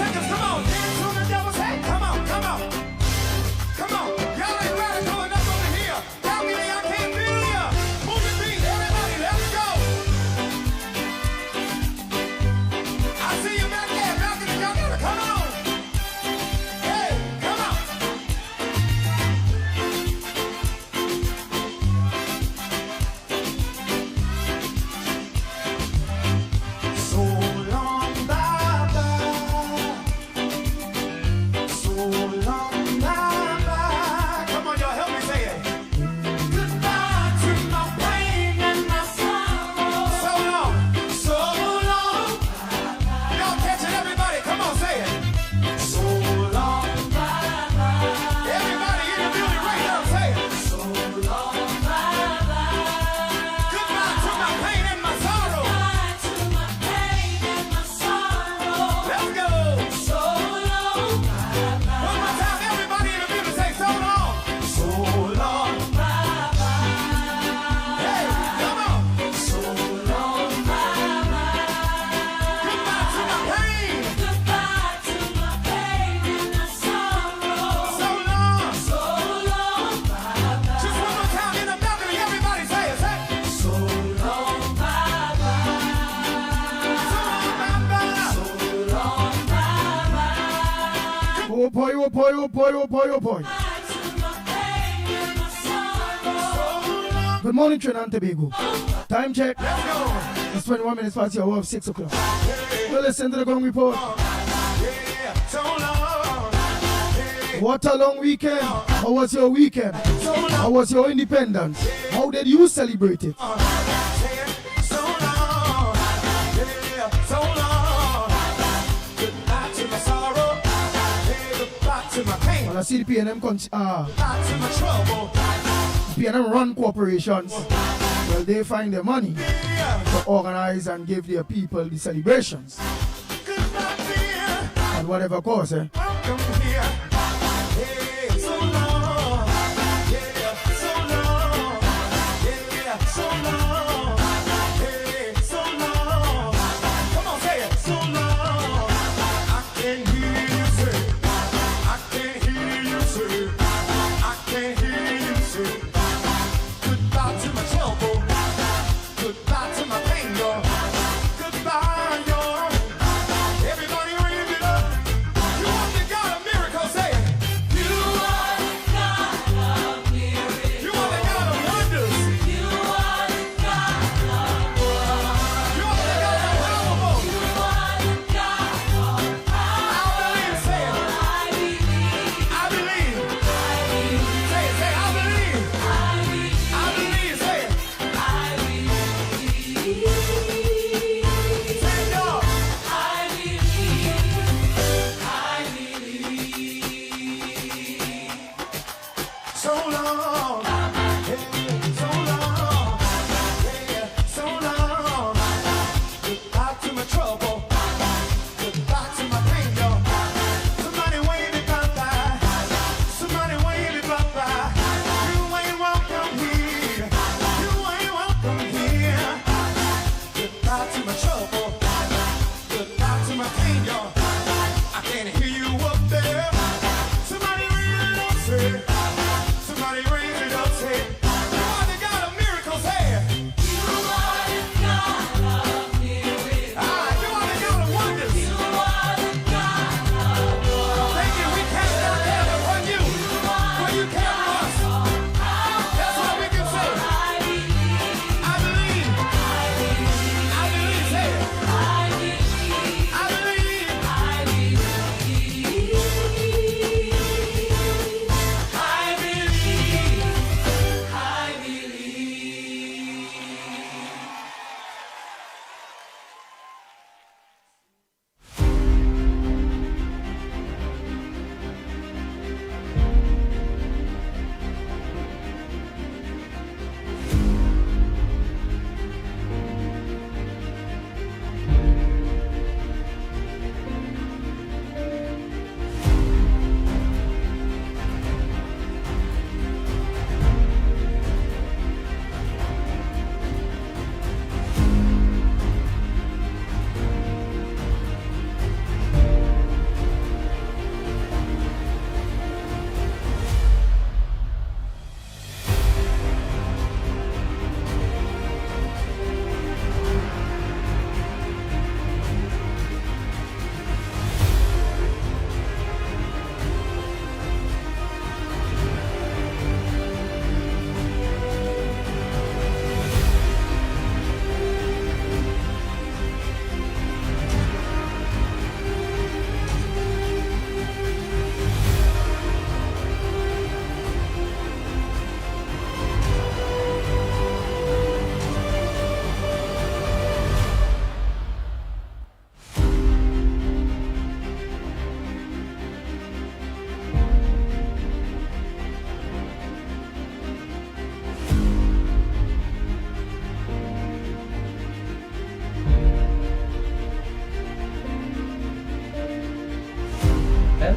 seconds. Come on, dance on the devil's head. Come on, come on. Come on. Y'all ain't radical enough over here. Balcony, I can't feel ya. Move your feet, everybody, let's go. I see you back there, balcony, y'all gotta come on. Hey, come on. So long, bye-bye. So long, bye-bye. Come on, y'all, help me say it. Goodbye to my pain and my sorrow. So long, so long. Y'all catching everybody? Come on, say it. So long, bye-bye. Everybody in the building right now, say it. So long, bye-bye. Goodbye to my pain and my sorrow. Goodbye to my pain and my sorrow. Let's go. So long, bye-bye. One more time, everybody in the building say so long. So long, bye-bye. Hey, come on. So long, bye-bye. Goodbye to my pain. Goodbye to my pain and my sorrow. So long, bye-bye. Just one more time in the balcony, everybody say it. Say so long, bye-bye. So long, bye-bye. So long, bye-bye. Oh boy, oh boy, oh boy, oh boy, oh boy. Goodbye to my pain and my sorrow. So long. Good morning, Trinidad and Tobago. Time check. Let's go. It's 21 minutes past the hour of 6 o'clock. Well, listen to the Gong Report. Yeah, so long. Yeah, What a long weekend. How was your weekend? so long. How was your independence? How did you celebrate it? So long. Yeah, so long. Goodbye to my sorrow. Yeah, goodbye to my pain. Well, I see the PNM, Goodbye to my trouble. PNM run corporations. Well, they find the money Yeah. to organize and give their people the celebrations. Goodbye, dear. At whatever cost, eh? Welcome here. Hey, so long. Yeah, so long. Yeah, so long. Hey, so long. Come on, say it. So long. I can hear you say. I can hear you say. I can hear you say. Goodbye to my trouble. Goodbye to my pain, y'all. Goodbye, y'all. Everybody raise it up. You want the God of miracles, say it. You are the God of miracles. You are the God of wonders. You are the God of wonders. You are the God of powerful. You are the God of power. I believe, say it. I believe. I believe. Say it, say I believe. I believe, say it. Say it, y'all. So long, yeah, so long, yeah, so long. Goodbye to my trouble, goodbye to my pain, y'all. Somebody wave me bye-bye, somebody wave me bye-bye. You ain't welcome here, you ain't welcome here. Goodbye to my trouble, goodbye to my pain, y'all. I can't hear you up there. Somebody raise it up, say. Somebody raise it up, say. You are the God of miracles, say. You are the God of miracles. You are the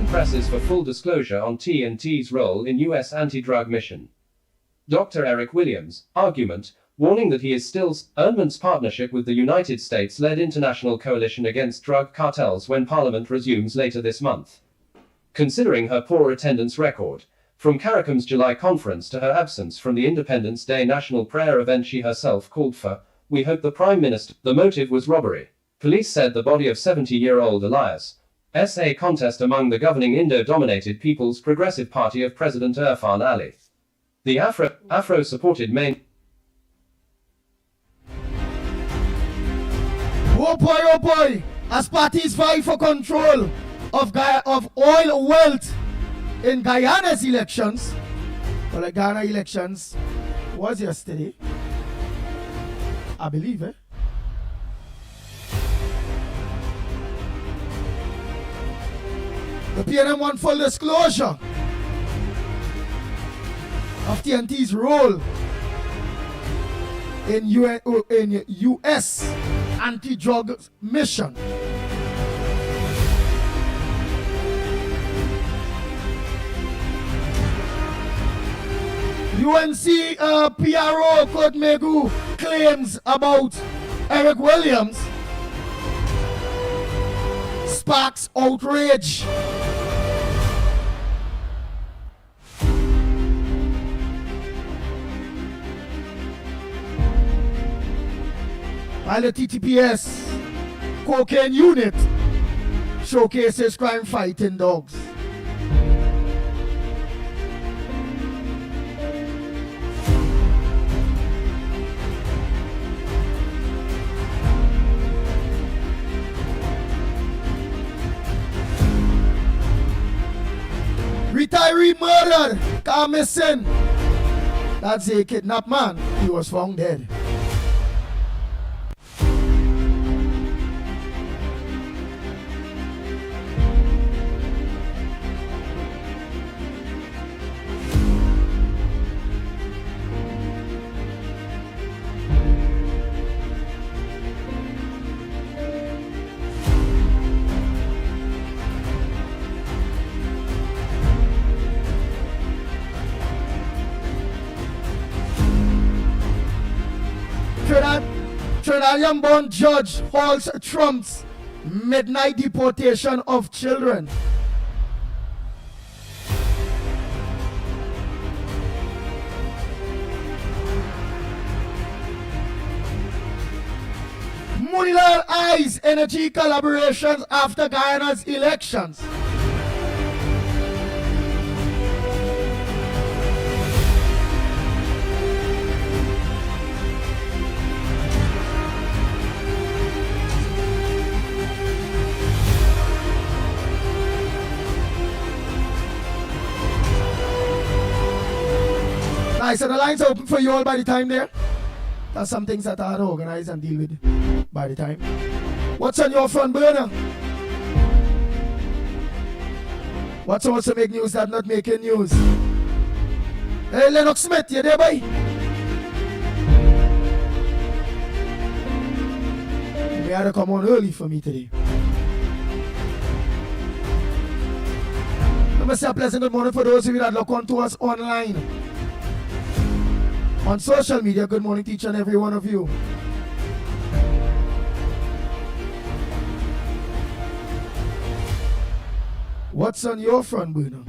presses for full disclosure on TNT's role in U.S. anti-drug mission. Dr. Eric Williams, argument, warning that he is still Erdman's partnership with the United States-led International Coalition Against Drug Cartels when Parliament resumes later this month. Considering her poor attendance record, from CARICOM's July conference to her absence from the Independence Day national prayer event she herself called for, we hope the Prime Minister. The motive was robbery. Police said the body of 70-year-old Elias S.A. contest among the governing Indo-dominated People's Progressive Party of President Irfan Ali. The Afro-supported main. Oh boy, as parties vie for control of oil wealth in Guyana's elections. Well, the Ghana elections was yesterday, I believe, The PNM want full disclosure of TNT's role in U.S. anti-drug mission. UNC PRO Kurt Megu claims about Eric Williams sparks outrage. While the TTPS cocaine unit showcases crime fighting dogs. Retiree murdered, car missing. That's a kidnapped man. He was found dead. Trinidadian-born judge halts Trump's midnight deportation of children. Munilal eyes energy collaborations after Guyana's elections. Nice, and the lines are open for you all by the time there. That's some things that I had to organize and deal with by the time. What's on your front burner? What's also make news that not making news? Hey, Lennox Smith, you there, boy? You had to come on early for me today. Let me say a pleasant good morning for those of you that look on to us online. On social media, good morning to each and every one of you. What's on your front burner?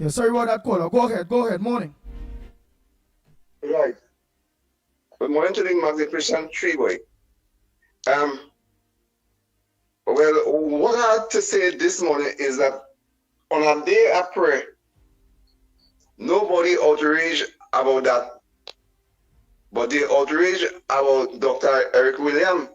Yeah, sorry about that caller. Go ahead. Morning. Right. Good morning to the magnificent tree boy. Well, what I had to say this morning is that on a day I pray, nobody outraged about that, but they outraged about Dr. Eric Williams.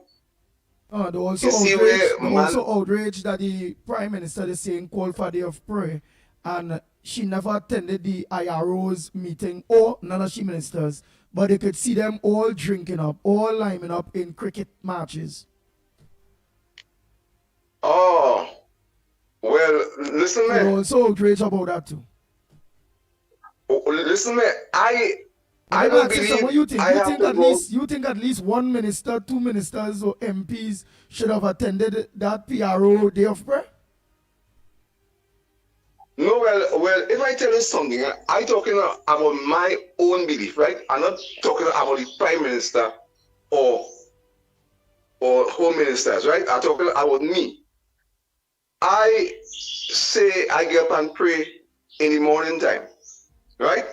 They also You see outraged. where They man, also outraged that the Prime Minister is saying call for a day of prayer, and she never attended the IRO's meeting or none of she ministers, but they could see them all drinking up, all lining up in cricket matches. oh, well, listen, So they man. also outraged about that too. Listen, man. I Let me don't ask you something. What believe you think? I have to go. You think at least one minister, two ministers, or MPs should have attended that PRO day of prayer? No, well, if I tell you something, I'm talking about my own belief, right? I'm not talking about the Prime Minister or Home Ministers, right? I'm talking about me. I say I get up and pray in the morning time, right?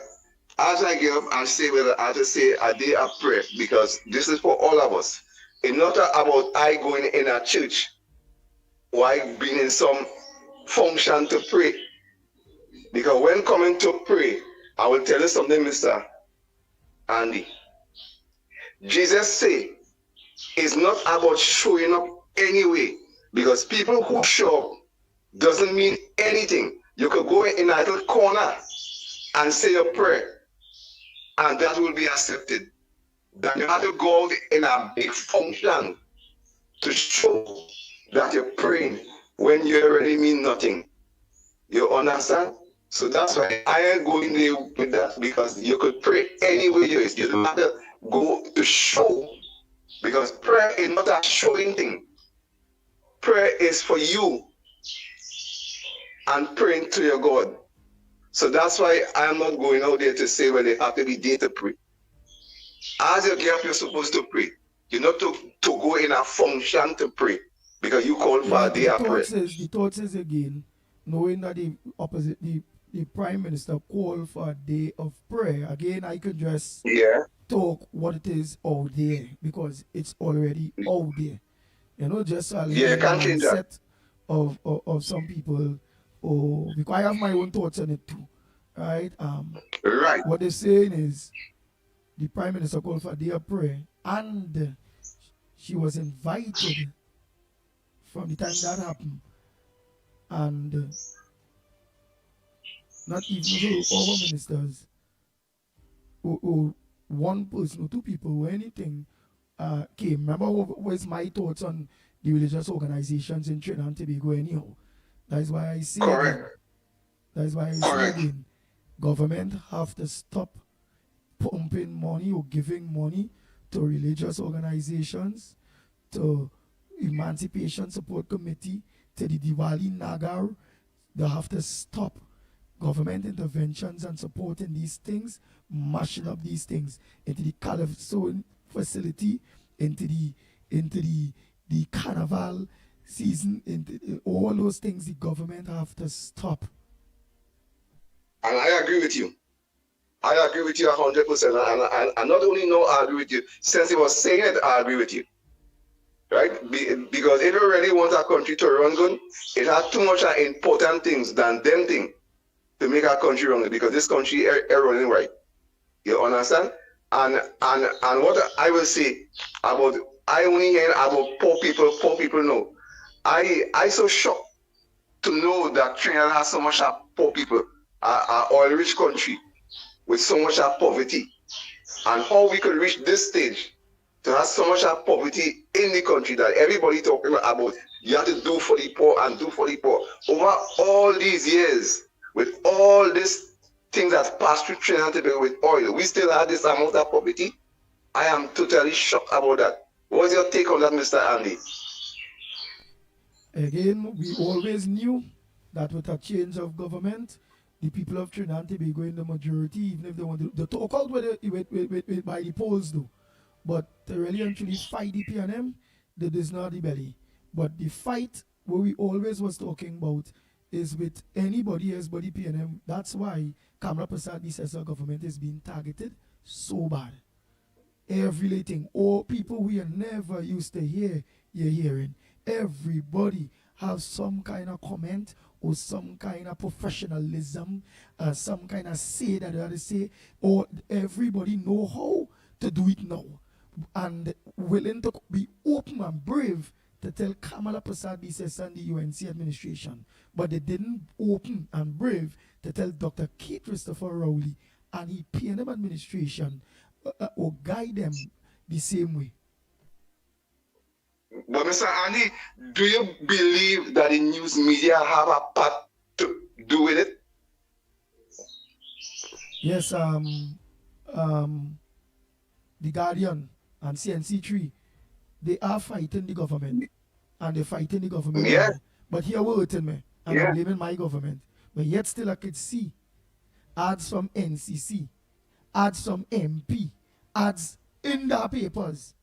As I get up and say, well, I just say a day of prayer because this is for all of us. It's not about I going in a church or I being in some function to pray. Because when coming to pray, I will tell you something, Mr. Andy. Jesus say it's not about showing up anyway. Because people who show up doesn't mean anything. You could go in a little corner and say a prayer, and that will be accepted. Then you have to go out in a big function to show that you're praying when you already mean nothing. You understand? So that's why I ain't going there with that, because you could pray anywhere you is. You don't have to go to show, because prayer is not a showing thing. Prayer is for you and praying to your God. So that's why I'm not going out there to say, well, they have to be there to pray. As you get up, you're supposed to pray. You're not to go in a function to pray, because you call for a day of prayer. The thought is again, knowing that the Prime Minister called for a day of prayer, again, I could just talk what it is out there, because it's already out there. You know, just a little mindset of some people. Oh, because I have my own thoughts on it too, right? Right. What they're saying is the Prime Minister called for a day of prayer, and she was invited from the time that happened, and not even all ministers or one person or two people or anything came. Remember what was my thoughts on the religious organizations in Trinidad and Tobago anyhow? That's why I say again, government have to stop pumping money or giving money to religious organizations, to Emancipation Support Committee, to the Diwali Nagar. They have to stop government interventions and supporting these things, mashing up these things into the Califsone facility, into the carnival season, into all those things. The government have to stop. And I agree with you. I agree with you 100%. And not only know I agree with you, since he was saying it, I agree with you. Right? Because if you really want our country to run good, it has too much important things than them things to make our country run, because this country is running right. You understand? And what I will say about, I only hear about poor people know. I so shocked to know that Trinidad has so much poor people, an oil-rich country with so much poverty, and how we could reach this stage to have so much poverty in the country that everybody talking about. You have to do for the poor and do for the poor. Over all these years, with all these things that passed through Trinidad and Tobago with oil, we still have this amount of poverty. I am totally shocked about that. What's your take on that, Mr. Andy? Again, we always knew that with a change of government, the people of Trinidad and Tobago in the majority, even if they want to talk out with by the polls though. But to really and truly fight the PNM, that is not the belly. But the fight where we always was talking about is with anybody else body PNM. That's why Kamala Prasad, the Cesar government, is being targeted so bad. Every little thing, all people we are never used to hear, you're hearing. Everybody have some kind of comment or some kind of professionalism, some kind of say that they have to say, or everybody know how to do it now. And willing to be open and brave to tell Kamala Prasad this and the UNC administration. But they didn't open and brave to tell Dr. Keith Christopher Rowley and the PNM administration or guide them the same way. But Mr. Andy, do you believe that the news media have a part to do with it? Yes, the Guardian and CNC3, they are fighting the government. And they're fighting the government. Yeah. But here we're hurting me. And Yeah. I'm blaming my government. But yet still I could see ads from NCC, ads from MP, ads in the papers,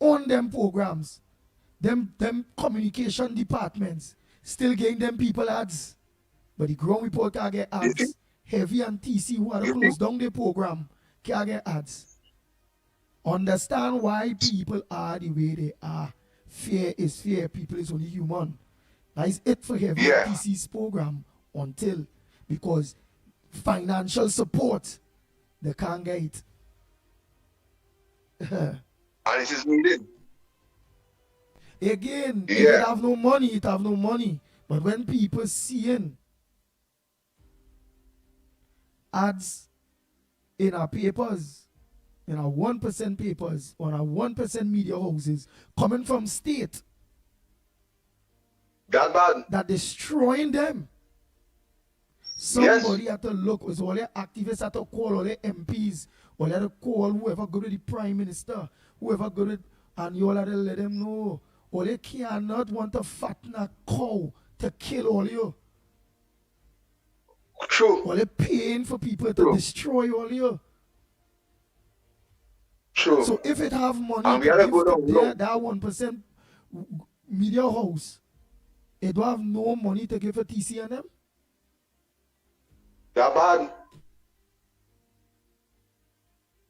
on them programs, them communication departments, still getting them people ads. But the ground report can get ads. Heavy and TC who are to close down the program can get ads. Understand why people are the way they are. Fear is fear. People is only human. That is it for Heavy Yeah. and TC's program until, because financial support, they can't get it. And it is needed. Again, if Yeah. it have no money, it have no money. But when people seeing ads in our papers, in our 1% papers, on our 1% media houses, coming from state That bad. that destroying them. Somebody had to look, so all the activists had to call all the MPs, or they had to call whoever go to the Prime Minister, whoever go to, and you all had to let them know. Or they cannot want to fatten a cow to kill all you. True. Or they paying for people to True. destroy all you. True. So if it have money And we to gotta give go to down low. that 1% media house, it don't have no money to give to TC and them. That bad.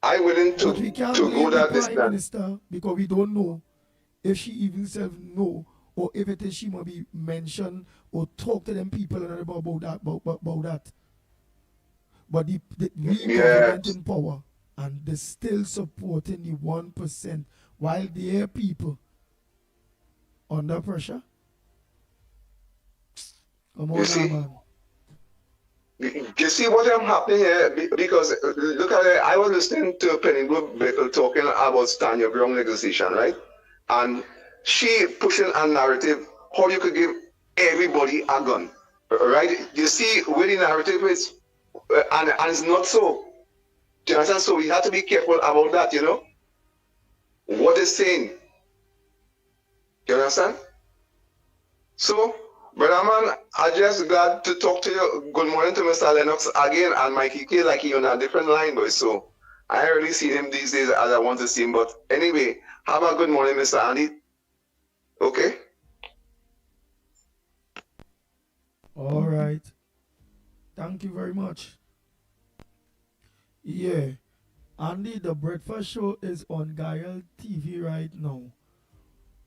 I willing to But we can't go blame the that Prime distance. Minister because we don't know if she even self know, or if it is she might be mentioned or talk to them people and about that. But we government in power, and they're still supporting the 1% while their people under pressure. Come on, You see? now, man. You see what I'm happening here? Because look at it. I was listening to Penny Bickle talking about stand your ground legislation, right? And she pushing a narrative how you could give everybody a gun, right? You see where the narrative is, and it's not so. Do you understand? So we have to be careful about that, you know? What it's saying. You understand? So, brother man, I just glad to talk to you. Good morning to Mr. Lennox again, and Mickie K, like he on a different line, boy. So I ain't really see him these days as I want to see him. But anyway, have a good morning, Mr. Andy. Okay? All right. Thank you very much. Yeah. Andy, the breakfast show is on Gael TV right now.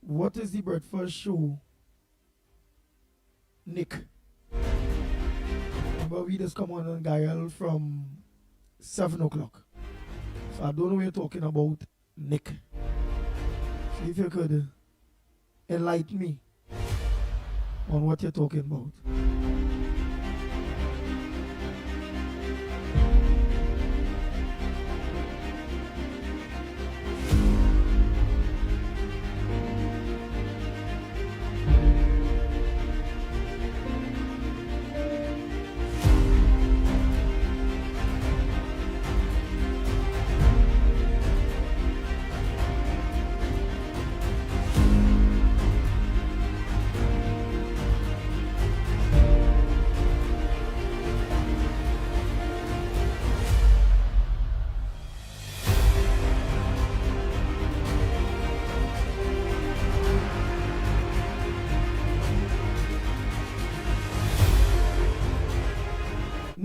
What is the breakfast show? Nick. Remember, we just come on Gael from 7 o'clock. So I don't know what you're talking about, Nick. See if you could enlighten me on what you're talking about.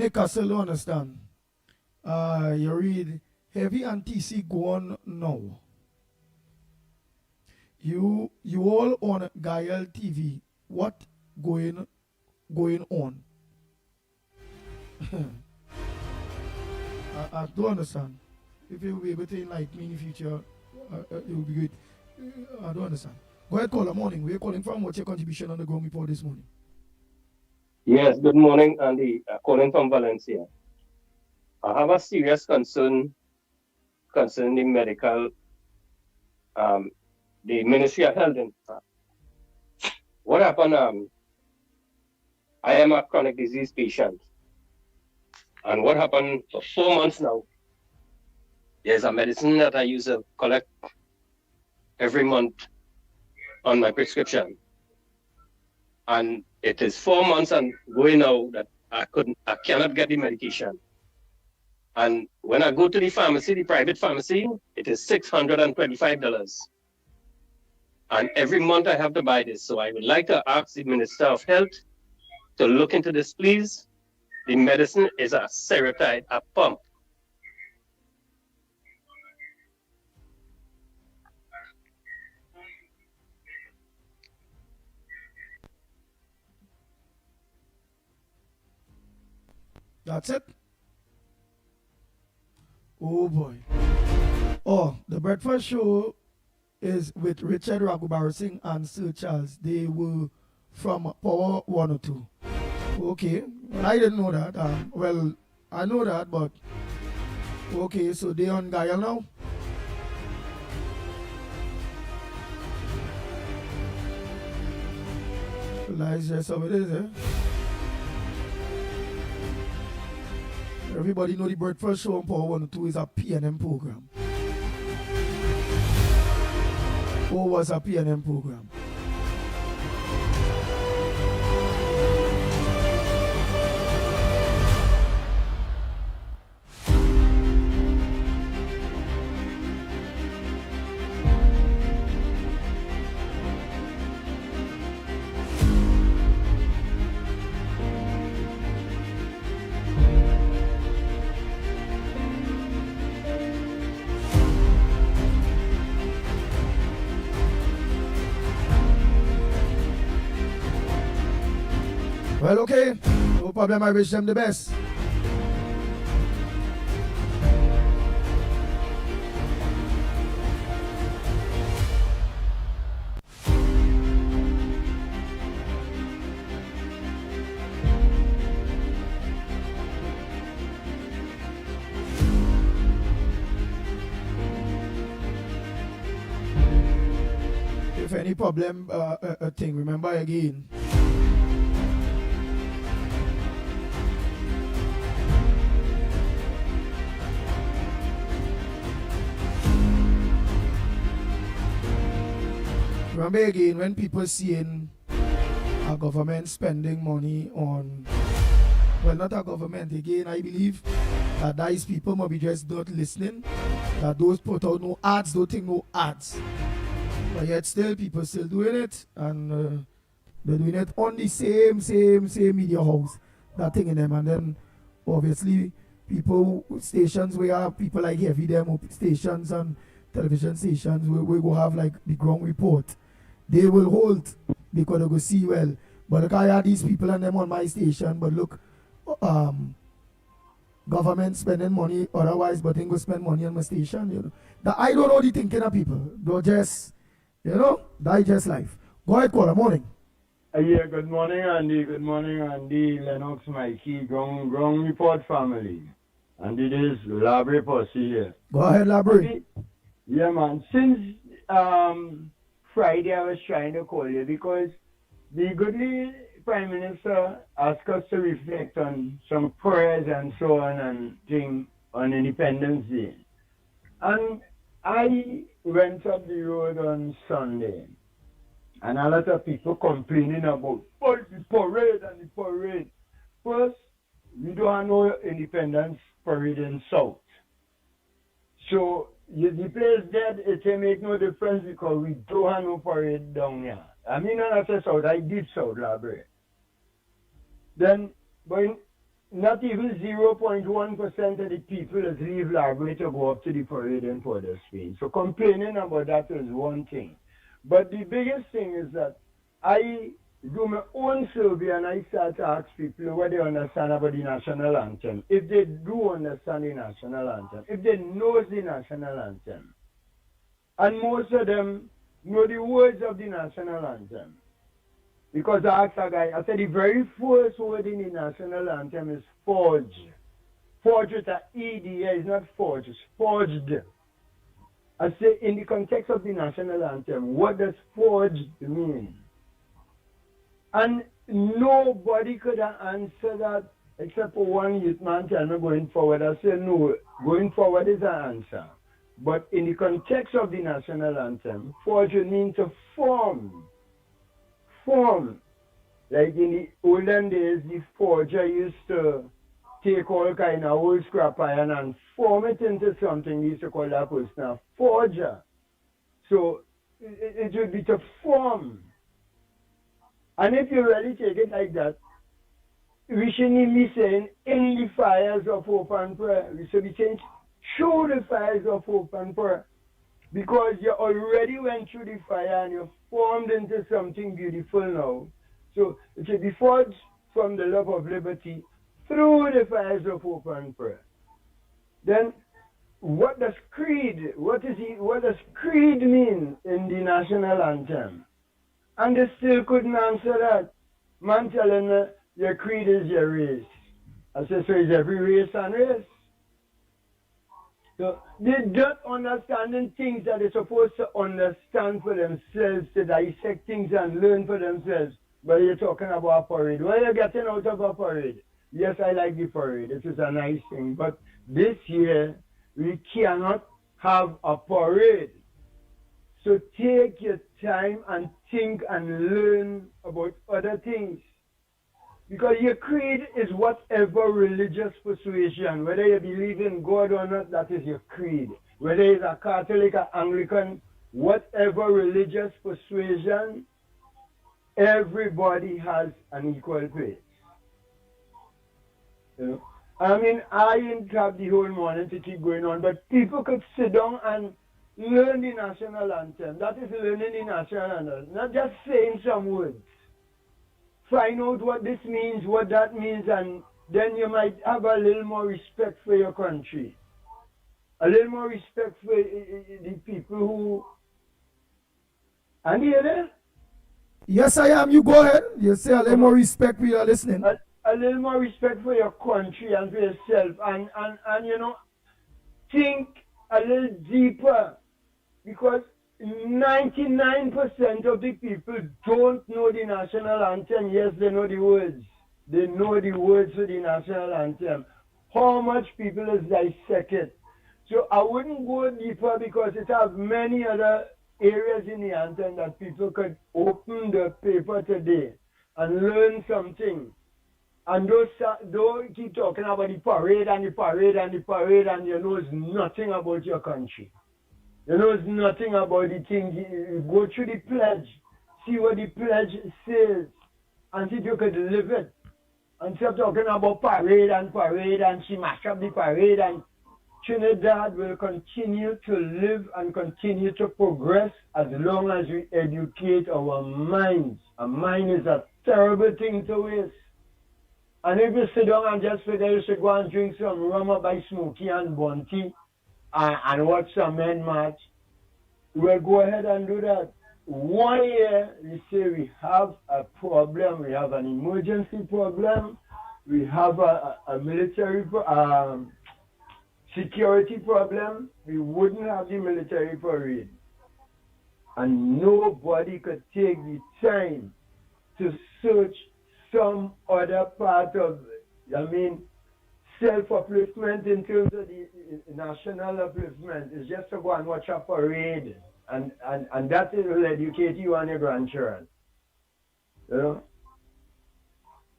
Nick, I still don't understand. You read Heavy and TC go on now. You all on Gael TV. What going on? I don't understand. If you will be able to enlighten me in the future, it will be great. I don't understand. Go ahead, caller. Morning. Where are you calling from? What's your contribution on the ground report this morning? Yes, good morning, Andy. Calling from Valencia. I have a serious concern concerning the medical, the Ministry of Health. What happened? I am a chronic disease patient. And what happened for 4 months now? There's a medicine that I use to collect every month on my prescription. And it is 4 months and going now that I cannot get the medication. And when I go to the pharmacy, the private pharmacy, it is $625. And every month I have to buy this. So I would like to ask the Minister of Health to look into this, please. The medicine is a serotype, a pump. That's it? Oh boy. Oh, the breakfast show is with Richard Raghubar Singh and Sir Charles. They were from Power 102. Okay. Well, I didn't know that. Well, I know that, but okay, so they on Gaia now? That's just how it is, eh? Everybody know the breakfast show on Power 102 is a PNM program. Or was a PNM program. Well, okay, no problem, I wish them the best. If any problem, thing, remember again. Remember again, when people seeing a government spending money on, well, not a government, again, I believe that these people might be just not listening, that those put out no ads, don't think no ads. But yet still, people still doing it, and they're doing it on the same media house, that thing in them, and then obviously people, stations where have people like Heavy them, stations and television stations, we go have like the ground report. They will hold because they go see well. But look, I have these people and them on my station, but look, government spending money otherwise, but they go spend money on my station, you know. That I don't know the thinking of people. They're just, you know, digest life. Go ahead, caller, morning. Yeah, good morning, Andy. Good morning, Andy, Lennox, Mickie, ground report family. And it is Labry Posse here. Go ahead, Labry. Yeah, man. Since Friday, I was trying to call you because the goodly Prime Minister asked us to reflect on some prayers and so on and things on Independence Day. And I went up the road on Sunday, and a lot of people complaining about the parade and the parade. First, we don't have no independence parade in South. So the place dead, it will make no difference because we don't have no parade down here. I mean, when I say South, I did South Library. Then, but not even 0.1% of the people that leave Library to go up to the parade in Port of Spain. So complaining about that is one thing. But the biggest thing is that I do my own survey and I start to ask people what they understand about the national anthem. If they do understand the national anthem, if they know the national anthem. And most of them know the words of the national anthem. Because I asked a guy, I said the very first word in the national anthem is forge. Forge with an E-D, it's not forge, it's forged. I say in the context of the national anthem, what does forged mean? And nobody could answer that except for one youth man tell me going forward. I say no, going forward is an answer. But in the context of the national anthem, forge means to form. Form. Like in the olden days, the forger used to take all kind of old scrap iron and form it into something. They used to call that person a forger. So it would be to form. And if you really take it like that, we shouldn't be saying in the fires of hope and prayer. We should be saying through the fires of hope and prayer. Because you already went through the fire and you formed into something beautiful now. So it should be forged from the love of liberty through the fires of hope and prayer. Then what does creed, what does creed mean in the national anthem? And they still couldn't answer that. Man telling me your creed is your race. I said, so is every race and race? So they don't understand things that they're supposed to understand for themselves, to dissect things and learn for themselves. But you're talking about a parade. What are you getting out of a parade? Yes, I like the parade. It is a nice thing. But this year, we cannot have a parade. So take your time and think and learn about other things. Because your creed is whatever religious persuasion, whether you believe in God or not, that is your creed. Whether it's a Catholic or Anglican, whatever religious persuasion, everybody has an equal place. You know? I mean, I didn't have the whole morning to keep going on, but people could sit down and learn the national anthem. That is learning the national anthem, not just saying some words. Find out what this means, what that means, and then you might have a little more respect for your country. A little more respect for the people who... And you there? Yes, I am. You go ahead. You say a little more respect for your listening. A little more respect for your country and for yourself. And you know, think a little deeper. Because 99% of the people don't know the national anthem. Yes, they know the words. They know the words of the national anthem. How much people is dissect it? So I wouldn't go deeper because it has many other areas in the anthem that people could open the paper today and learn something. And don't keep talking about the parade and the parade and the parade and you know nothing about your country. You know nothing about the thing. You go through the pledge, see what the pledge says, and see if you could live it. And stop talking about parade and she mash up the parade, and Trinidad will continue to live and continue to progress as long as we educate our minds. A mind is a terrible thing to waste. And if you sit down and just figure you should go and drink some rum up by Smokey and Bunty and watch some men march, we'll go ahead and do that. 1 year, we say we have a problem, we have an emergency problem, we have a military security problem, we wouldn't have the military parade. And nobody could take the time to search some other part of, self-upliftment in terms of the national upliftment. Is just to go and watch a parade. And that will educate you and your grandchildren. You know?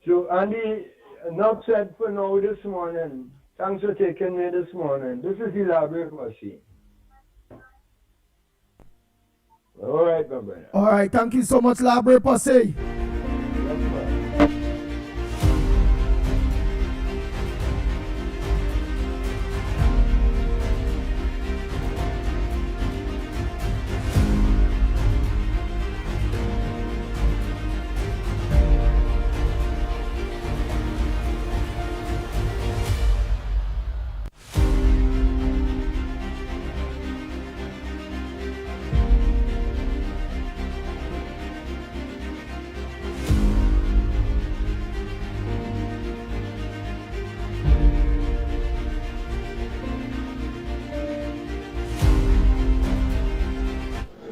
So, Andy, enough said for now this morning. Thanks for taking me this morning. This is the library posse. All right, my brother. All right, thank you so much, library posse.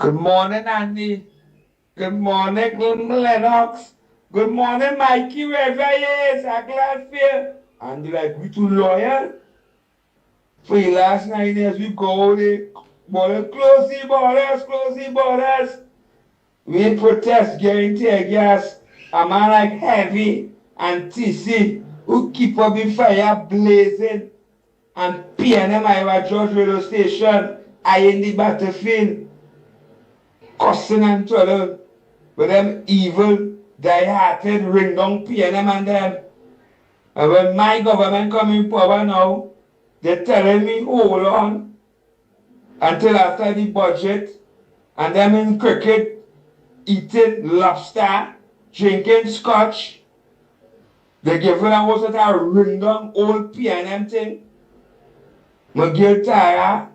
Good morning, Andy. Good morning, Lennox. Good morning, Mickie, wherever he is. I'm glad for you. Andy, like, we too loyal. For the last 9 years, we go there. Borders, close the borders. We protest, getting tear gas. A man like Heavy and TC who keep up the fire blazing and PNM Iowa George radio station. I in the battlefield, cussing and trouble with them evil, die-hearted, ring down PNM and them. And when my government come in power now, they're telling me hold on until after the budget, and them in cricket eating lobster, drinking scotch. They giving us a ring down old PNM thing. McGill Tara,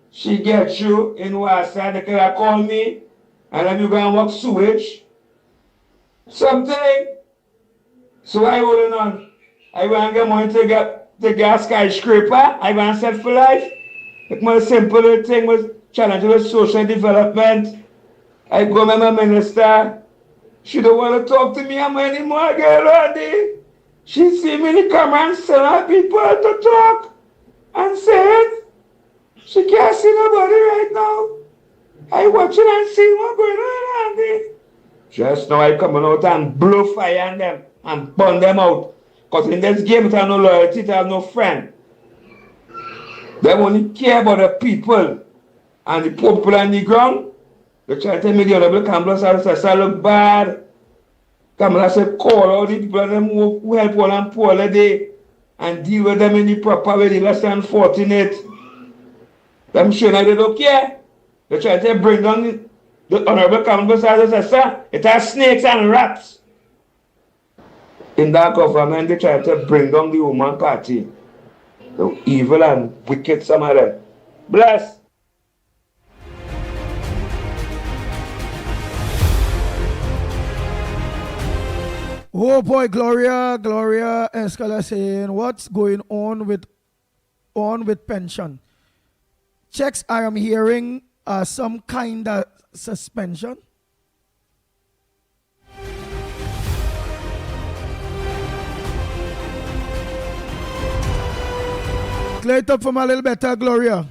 she gets you in Wassa, they can call me, and then you go and work sewage. Something. So I holding on. I want to get money to get the gas skyscraper. I want to set for life. Like my simple little thing was challenging with social development. I go with my minister. She don't want to talk to me anymore, girl, already. She see me in the camera and send her people to talk and say it. She can't see nobody right now. I watching and see what's going on, Andy. Just now I coming out and blow fire on them and burn them out. Because in this game it have no loyalty, it have no friend. They only care about the people and the poor people on the ground. They try to tell me the honorable Campbell say look bad. Campbell say call all the people them who help one and poor day and deal with them in the proper way, the less than fortunate. Them sure they don't care. They try to bring down the honorable Campbell say it has snakes and rats. In that government, they try to bring down the woman party. The evil and wicked some of them. Bless. Oh boy, Gloria Escala saying, what's going on with pension? Checks I am hearing some kind of suspension. Clear it up for me a little better, Gloria.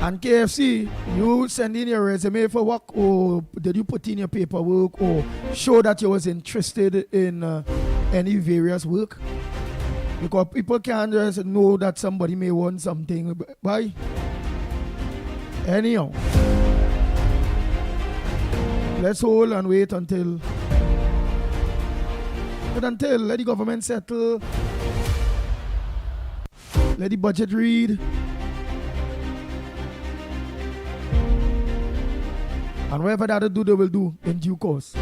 And KFC, you send in your resume for work, or did you put in your paperwork or show that you was interested in any various work? Because people can't just know that somebody may want something. Why? Anyhow, let's hold and wait until let the government settle, let the budget read, and whatever that'll do, they will do in due course.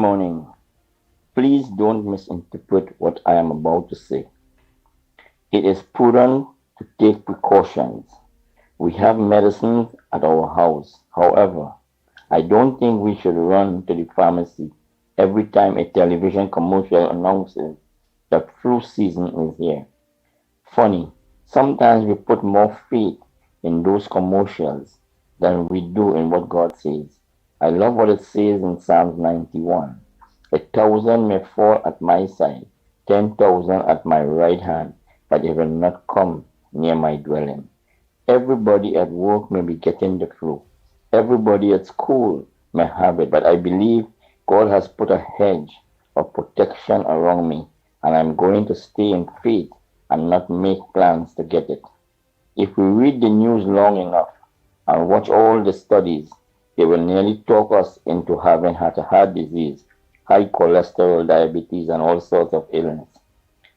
morning. Please don't misinterpret what I am about to say. It is prudent to take precautions. We have medicines at our house. However, I don't think we should run to the pharmacy every time a television commercial announces that flu season is here. Funny, sometimes we put more faith in those commercials than we do in what God says. I love what it says in Psalms 91. 1,000 may fall at my side, 10,000 at my right hand, but it will not come near my dwelling. Everybody at work may be getting the flu. Everybody at school may have it, but I believe God has put a hedge of protection around me, and I'm going to stay in faith and not make plans to get it. If we read the news long enough and watch all the studies, they will nearly talk us into having heart disease, high cholesterol, diabetes, and all sorts of illness.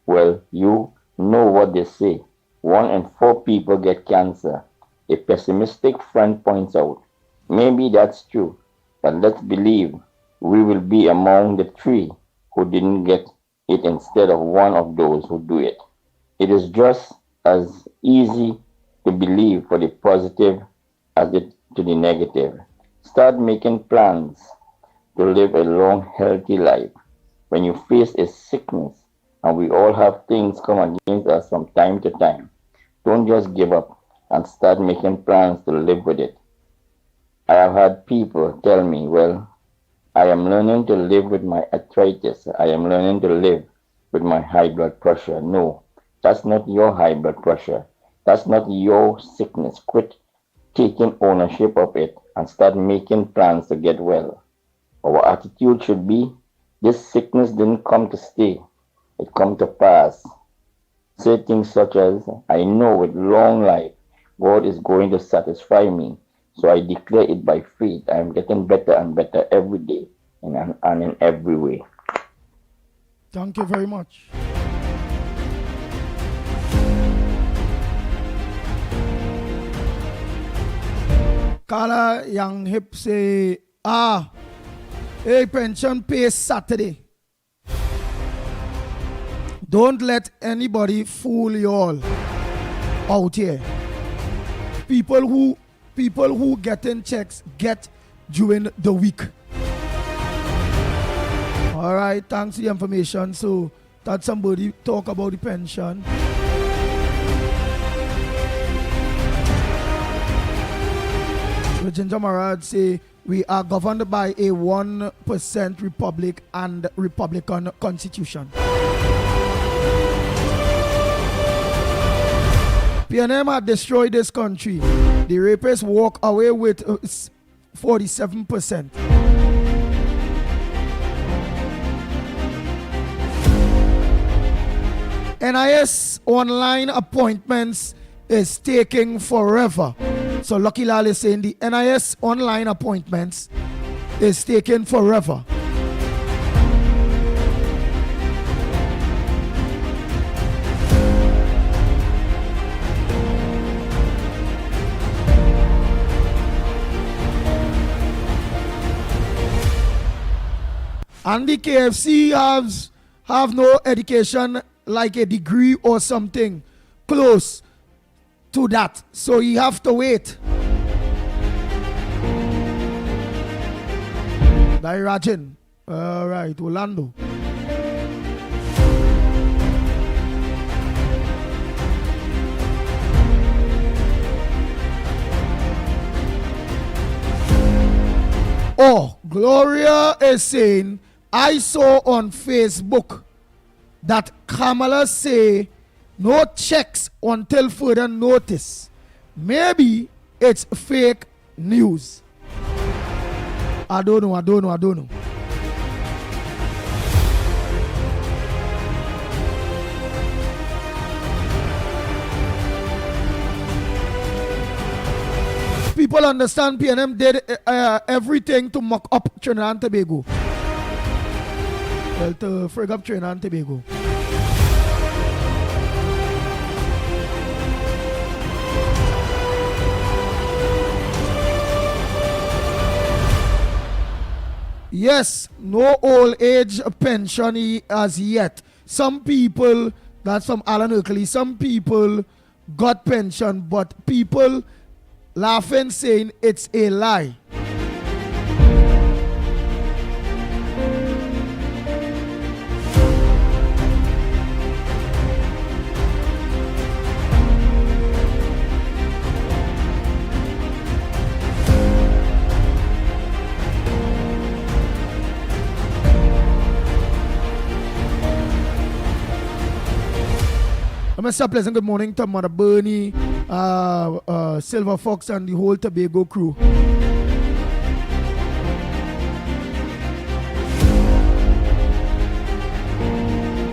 Well, you know what they say. 1 in 4 people get cancer. A pessimistic friend points out. Maybe that's true, but let's believe we will be among the 3 who didn't get it instead of one of those who do it. It is just as easy to believe for the positive as it to the negative. Start making plans to live a long, healthy life. When you face a sickness, and we all have things come against us from time to time, don't just give up and start making plans to live with it. I have had people tell me, well, I am learning to live with my arthritis. I am learning to live with my high blood pressure. No, that's not your high blood pressure. That's not your sickness. Quit taking ownership of it and start making plans to get well. Our attitude should be, this sickness didn't come to stay. It come to pass. Say things such as, I know with long life, God is going to satisfy me. So I declare it by faith. I am getting better and better every day and in every way. Thank you very much. Kala yang hip say, hey, pension pay Saturday. Don't let anybody fool you all out here. People who get in checks get during the week. All right, thanks for the information. So that somebody talk about the pension. Ginger Marad say we are governed by a 1% republic and Republican constitution. PNM had destroyed this country. The rapists walk away with 47%. NIS online appointments is taking forever. So Lucky Lal is saying the NIS online appointments is taking forever. And the KFC have no education like a degree or something close to that. So you have to wait. Dairajan. All right, Orlando. Oh, Gloria is saying, I saw on Facebook that Kamala say no checks until further notice. Maybe it's fake news. I don't know. People understand PNM did everything to muck up Trinidad and Tobago. Well, to frig up Trinidad and Tobago. Yes, no old age pension as yet. Some people, that's from Alan Oakley, some people got pension, but people laughing saying it's a lie. Mr. Pleasant, good morning to Mother Bernie, Silver Fox, and the whole Tobago crew.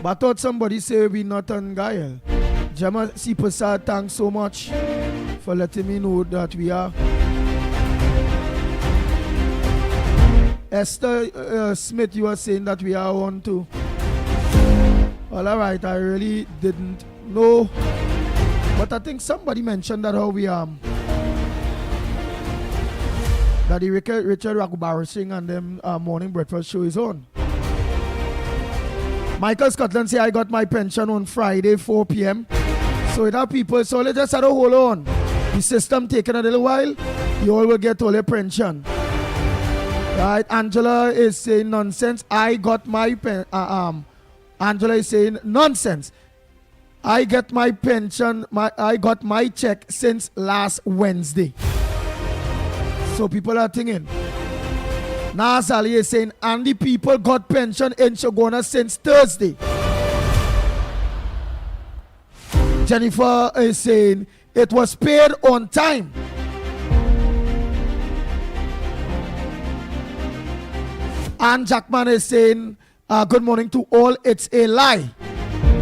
But I thought somebody say we not on Gael. Jama C. Prasad, thanks so much for letting me know that we are. Esther Smith, you are saying that we are on too. Well, all right, I really didn't know, but I think somebody mentioned that how we that the Richard Raghubar Singh and them morning breakfast show is on. Michael Scotland say I got my pension on Friday 4 p.m. So it have people, so let's just have to hold on. The system taking a little while, you all will get all your pension. Right? Angela is saying nonsense. I got my Angela is saying nonsense. I get my pension, I got my check since last Wednesday. So people are thinking. Nazali is saying, and the people got pension in Shagona since Thursday. Jennifer is saying, it was paid on time. And Jackman is saying, good morning to all, it's a lie.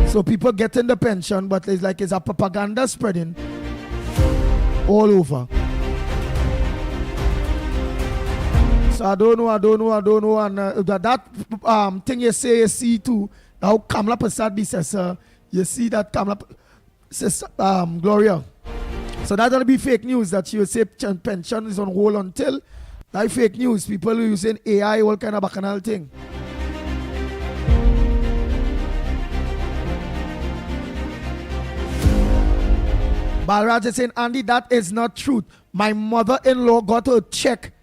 So people getting the pension, but it's like it's a propaganda spreading all over. So I don't know. And that thing you say, you see too, now Kamala Prasad says, you see that Kamala says, Gloria. So that's going to be fake news that you say pension is on hold until. That fake news. People using AI, all kind of bacchanal thing. Balraj is saying, Andy, that is not truth. My mother-in-law got a check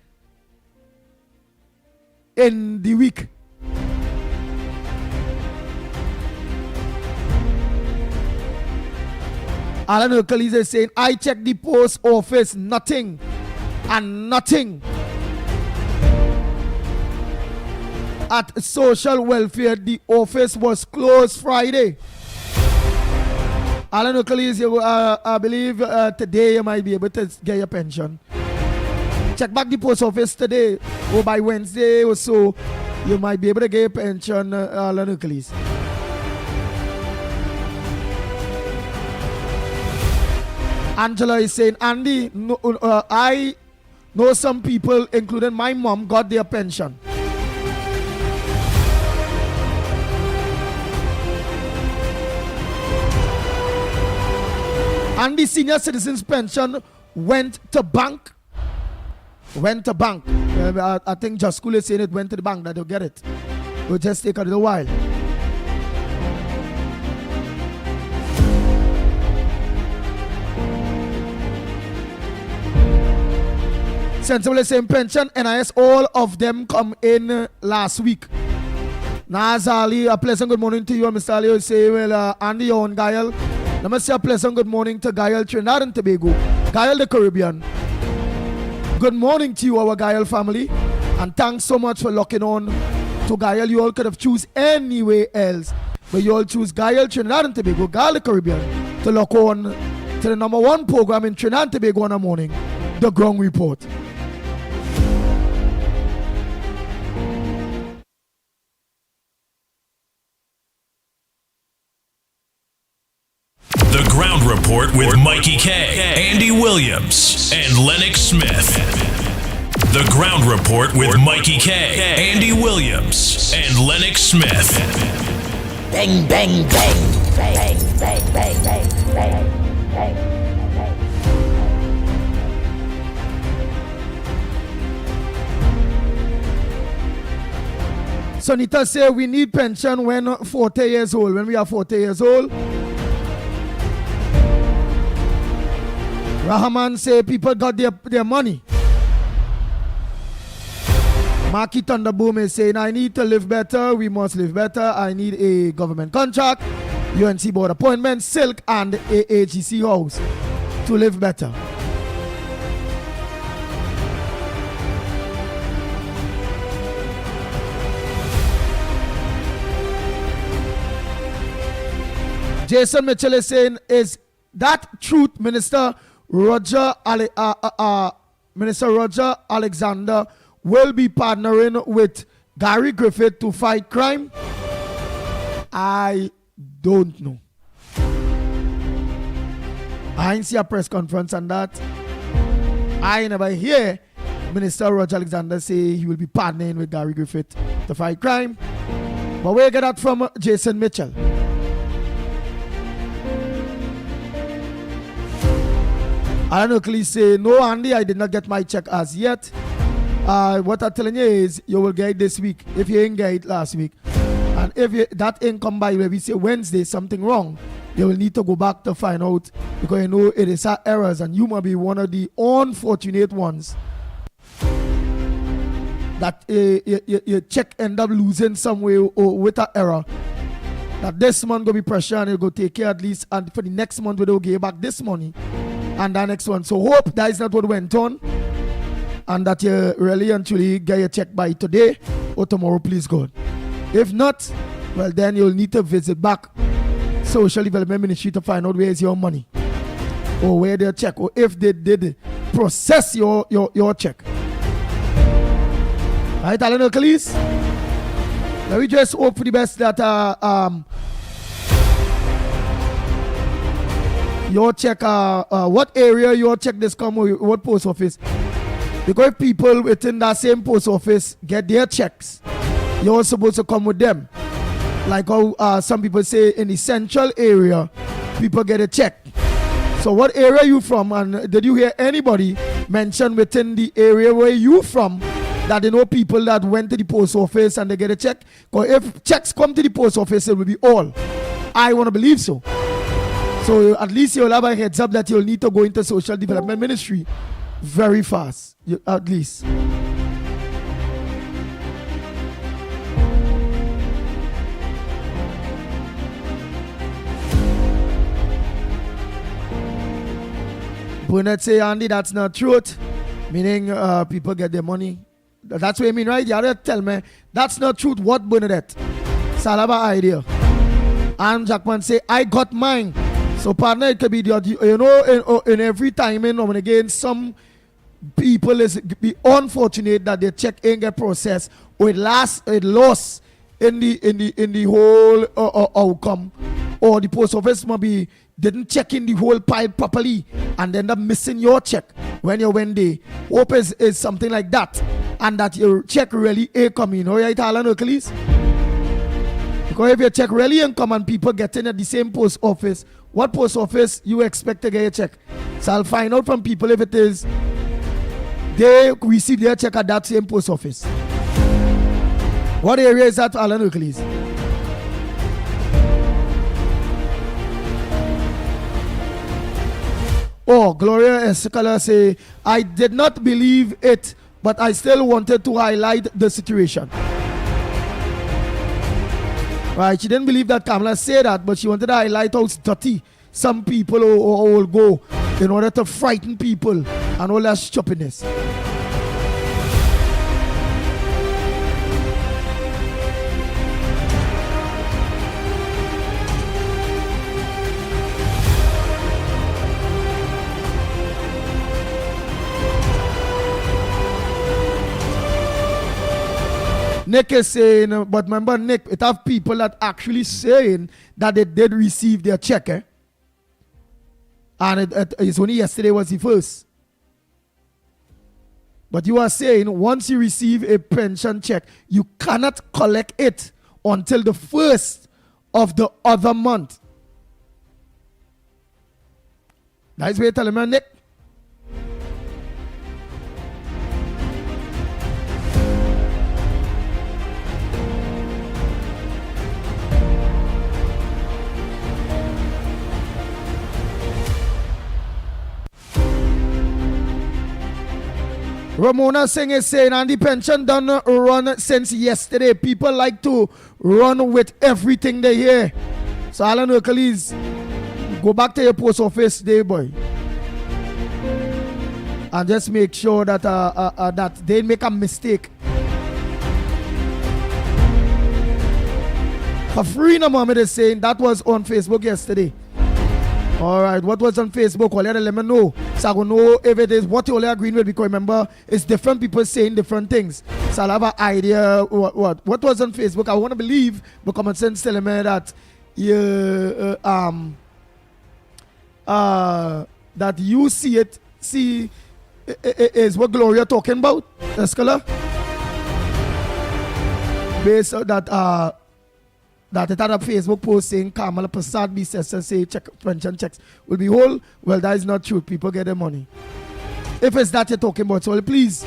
in the week. Alan Hercules is saying, I checked the post office, nothing and nothing. At social welfare, the office was closed Friday. Alan Hercules, I believe today you might be able to get your pension. Check back the post office today, or by Wednesday or so, you might be able to get your pension, Alan Hercules. Angela is saying, Andy, no, I know some people, including my mom, got their pension. And the senior citizens pension went to bank. I think Just School is saying it went to the bank, that they'll get it. It will just take a little while. Sensible is saying pension, NIS, all of them come in last week. Nazali, a pleasant good morning to you. Mr. Ali will say, well, Andy, you're on Gael. Let me say a pleasant good morning to Gael, Trinidad and Tobago, Gael the Caribbean. Good morning to you, our Gael family, and thanks so much for locking on to Gael. You all could have choose anywhere else, but you all choose Gael, Trinidad and Tobago, Gael the Caribbean, to lock on to the #1 program in Trinidad and Tobago in the morning, The Ground Report. The Ground Report with Mikey K, Andy Williams, and Lennox Smith. The Ground Report with Mikey K, Andy Williams, and Lennox Smith. Bang, bang, bang, bang, bang, bang, bang, bang, bang. Sonita say we need pension when 40 years old. When we are 40 years old. Rahman say people got their money. Mickie Thunderboom is saying, I need to live better. We must live better. I need a government contract, UNC board appointment, silk, and a AGC house to live better. Jason Mitchell is saying, is that truth, Minister Roger Alexander will be partnering with Gary Griffith to fight crime? I don't know. I ain't see a press conference on that. I never hear Minister Roger Alexander say he will be partnering with Gary Griffith to fight crime. But where get that from Jason Mitchell? I don't know, say, no, Andy, I did not get my check as yet. What I'm telling you is, you will get it this week if you ain't get it last week. And if that ain't come by, where we say Wednesday, something wrong, you will need to go back to find out, because you know it is errors, and you might be one of the unfortunate ones that your check end up losing some way or with an error. That this month going to be pressure and you go take care at least, and for the next month we will give back this money and the next one. So hope that is not what went on, and that you really and truly get your check by today or tomorrow, please God. If not, well then you'll need to visit back Social Development Ministry to find out where is your money, or where their check, or if they did process your check. Alright, Alan Hercules? Now we just hope for the best that your check, what area your check this come with, what post office. Because if people within that same post office get their checks, you're supposed to come with them. Like how some people say in the central area, people get a check. So what area you from, and did you hear anybody mention within the area where you from that they know people that went to the post office and they get a check? Because if checks come to the post office, it will be all. I want to believe so. So at least you'll have a heads up that you'll need to go into Social Development Ministry very fast, at least. Bernard say, Andy, that's not truth. Meaning people get their money. That's what I mean, right? You have to tell me, that's not truth. What, Bernadette? Salaba idea. And Jackman say, I got mine. So partner, it could be, you know, in every time, and again, some people is be unfortunate that their check ain't get processed, or it lost in the whole outcome, or the post office maybe didn't check in the whole pile properly and end up missing your check when you went there. Hope is something like that, and that your check really ain't coming. All right, Alan Hercules? Because if your check really ain't come and people get in at the same post office, what post office you expect to get your check? So I'll find out from people if it is they receive their check at that same post office. What area is that, Alan Hercules? Oh, Gloria Escala say, I did not believe it, but I still wanted to highlight the situation. Right, she didn't believe that Kamala said that, but she wanted to highlight how dirty some people will go in order to frighten people and all that stupidness. Nick is saying, but remember, Nick, it have people that actually saying that they did receive their check, eh? And it's only yesterday was the first. But you are saying once you receive a pension check, you cannot collect it until the first of the other month. That's what you're telling me, Nick. Ramona Singh is saying, and the pension done run since yesterday. People like to run with everything they hear. So Alan Hercules, go back to your post office day, boy. And just make sure that that they make a mistake. Kafrina Mohammed is saying that was on Facebook yesterday. Alright, what was on Facebook? Let me know. So I will know if it is what you all agreeing with, because remember, it's different people saying different things. So I'll have an idea what was on Facebook. I want to believe, but common sense telling me that that you see is what Gloria talking about, Escala. Based on that it had a Facebook post saying Kamala Prasad be says say check pension checks will be whole. Well, that is not true. People get their money. If it's that you're talking about, so please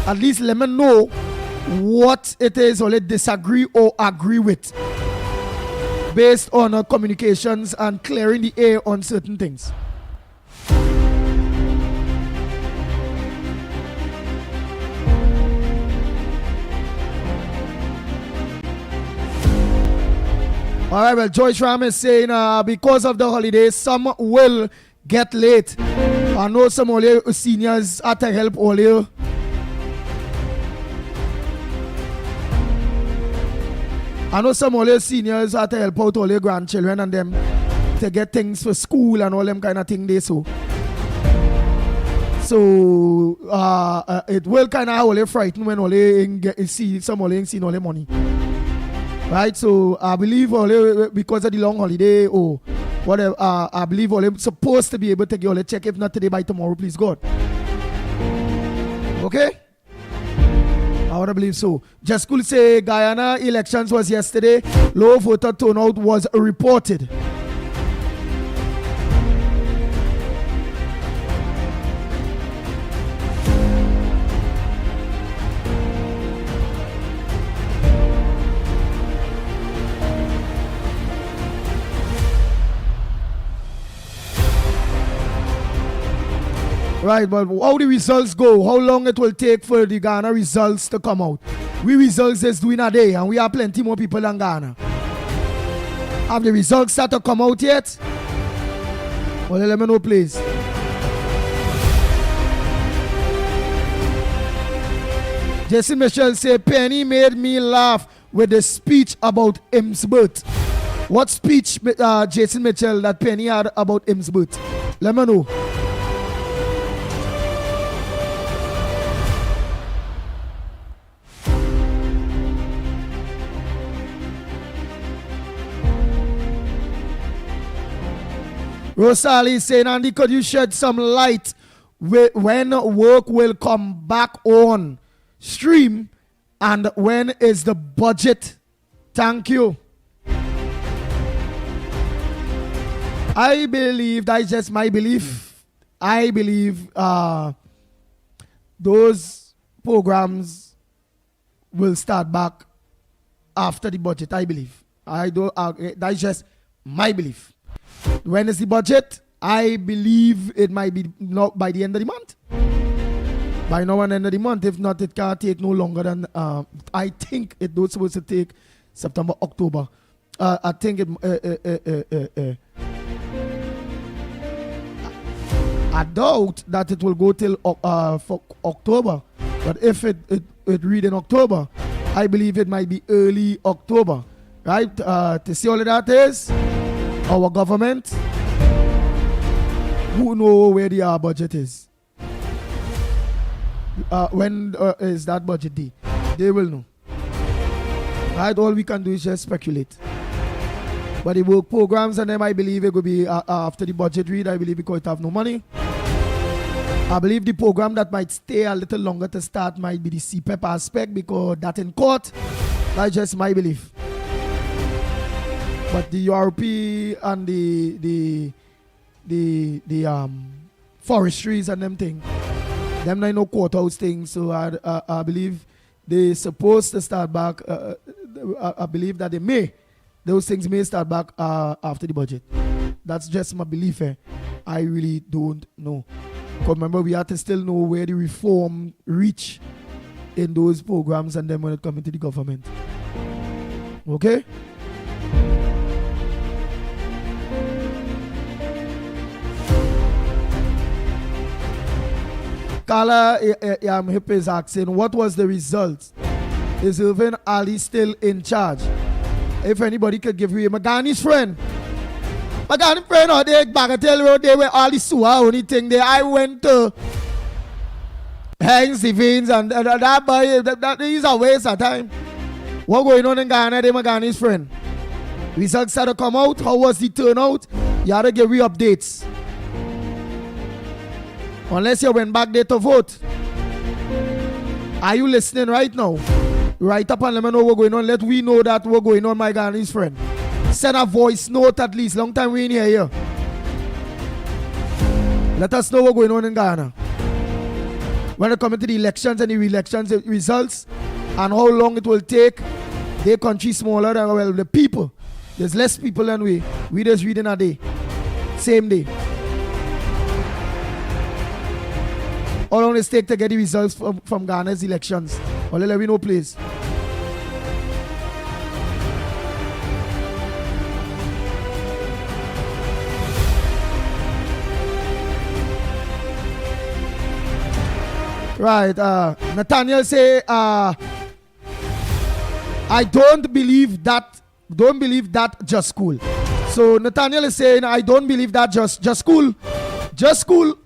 at least let me know what it is or let disagree or agree with based on communications and clearing the air on certain things. All right, well, Joyce Ram is saying because of the holidays, some will get late. I know some of you seniors have to help all you. I know some of you seniors have to help out all your grandchildren and them to get things for school and all them kind of thing they so. So it will kind of all frighten when all you see some all you see all the money. Right, so I believe because of the long holiday or whatever, I believe all supposed to be able to get all the check. If not today, by tomorrow, please God. Okay? I would believe so. Just could say Guyana elections was yesterday. Low voter turnout was reported. Right, but how the results go, how long it will take for the Ghana results to come out. We results is doing a day and we have plenty more people than Ghana. Have the results start to come out yet? Well, let me know, please. Jason Mitchell say, Penny made me laugh with the speech about Im's birth. What speech, Jason Mitchell, that Penny had about Im's birth? Let me know. Rosalie saying, Andy, could you shed some light when work will come back on stream and when is the budget? Thank you. I believe, that's just my belief. I believe those programs will start back after the budget, I believe. That's just my belief. When is the budget? I believe it might be not by the end of the month. By now and end of the month. If not, it can't take no longer than I think it was supposed to take September, October. I think it I doubt that it will go till for October. But if it read in October, I believe it might be early October. Right? To see all of that is our government, who know where the budget is. When is that budget day? They will know. Right? All we can do is just speculate. But the work programs and them, I believe it will be after the budget read. I believe because it have no money. I believe the program that might stay a little longer to start might be the CPEP aspect because that in court. That's just my belief. But the URP and the forestries and them thing, them ain't no courthouse thing. So I believe they supposed to start back. I believe that those things may start back after the budget. That's just my belief. I really don't know. remember, we have to still know where the reform reach in those programs and then when it comes into the government. Okay? Kala Hip is asking, what was the result? Is Irvin Ali still in charge? If anybody could give you Magani's friend. Magani's friend or they Bagatelle Road, they were Ali Sua, only thing there. I went to Hangs the veins and that is a waste of time. What going on in Ghana? They Magani's friend. Results had to come out. How was the turnout? You had to give me updates. Unless you went back there to vote. Are you listening right now? Write up and let me know what's going on. Let we know that what's going on, my Ghanaian friend. Send a voice note at least. Long time we in here. Let us know what's going on in Ghana. When it comes to the elections and the re-elections results and how long it will take, their country smaller than well the people. There's less people than we. We just reading a day. Same day. How long it take to get the results from Ghana's elections? Only let me know, please. Right, Nathaniel say, I don't believe that just school. So Nathaniel is saying, I don't believe that just school. Just school.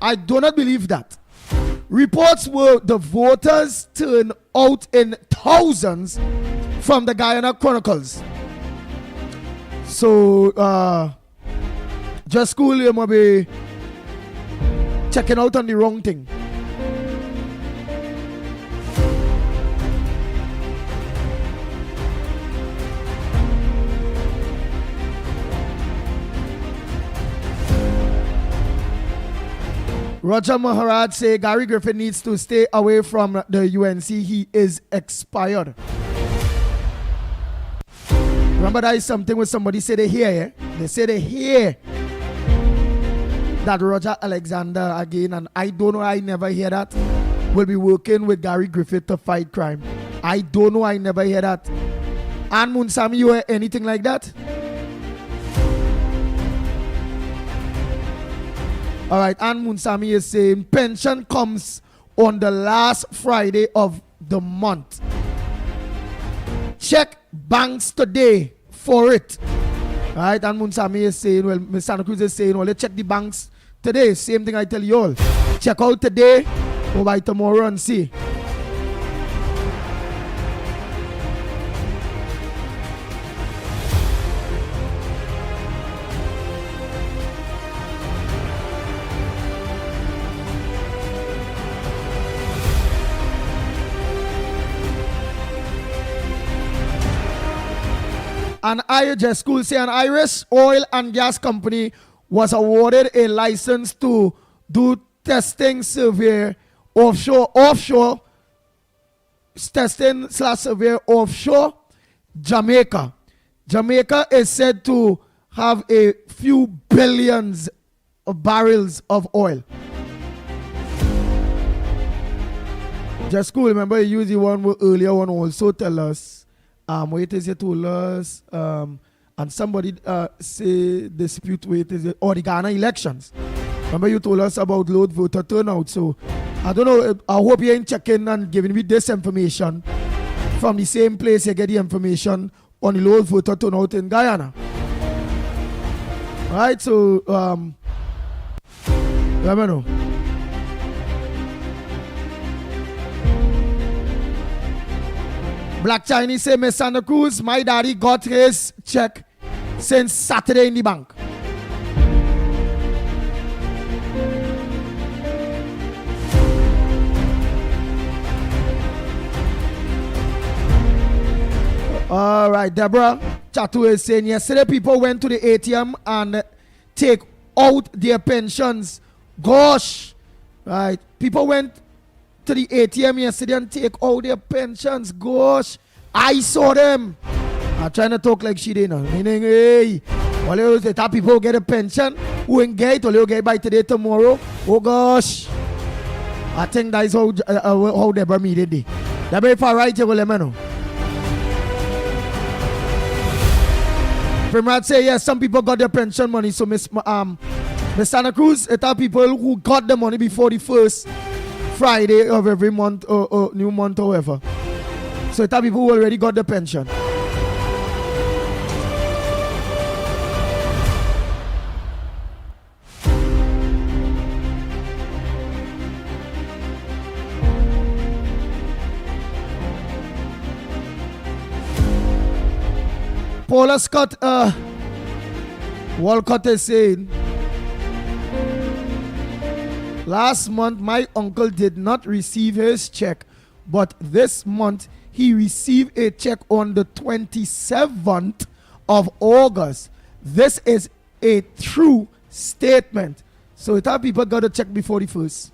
I do not believe that. Reports were the voters turned out in thousands from the Guyana Chronicles. So, just school, you might be checking out on the wrong thing. Roger Maharaj say Gary Griffin needs to stay away from the UNC. He is expired. Remember that is something with somebody say they hear, yeah? They say they hear that Roger Alexander again, and I don't know, I never hear that, will be working with Gary Griffith to fight crime. I don't know, I never hear that. And Munsami, you hear anything like that? All right, Ann Munsami is saying pension comes on the last Friday of the month. Check banks today for it. All right, Ann Munsami is saying, well, Ms. Santa Cruz is saying, well, let's check the banks today. Same thing I tell you all. Check out today or by tomorrow and see. An IRS school say an Irish oil and gas company was awarded a license to do testing survey offshore testing / survey offshore Jamaica. Jamaica is said to have a few billions of barrels of oil. Just school, remember you used the one earlier one also tell us. Wait is it told us, and somebody say dispute wait is it, or the Ghana elections. Remember you told us about low voter turnout. So I don't know. I hope you ain't checking and giving me this information from the same place you get the information on the low voter turnout in Guyana. All right. So let me know. Black Chinese say, Miss Santa Cruz, my daddy got his check since Saturday in the bank. All right, Deborah Chatu is saying, yesterday people went to the ATM and take out their pensions. Gosh, right, people went to the ATM yesterday and take out their pensions. Gosh, I saw them. I'm trying to talk like she didn't know. Meaning, hey, All you say, that people get a pension, who ain't get, all you get by today, tomorrow. Oh gosh. I think that is how Deborah made it. Deborah, if I write, you will let me know. Primrod say, yes, some people got their pension money. So, Miss Santa Cruz, it are people who got the money before the first Friday of every month or new month or whatever. So, it are people who already got the pension. Paula Scott Walcott is saying, last month my uncle did not receive his check, but this month he received a check on the 27th of August. This is a true statement. So it have people got a check before the first.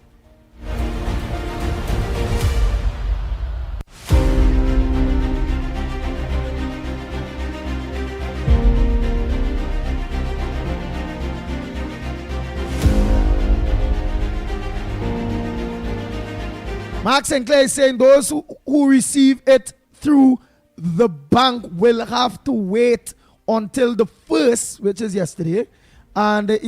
Mark Sinclair is saying those who receive it through the bank will have to wait until the 1st, which is yesterday, and the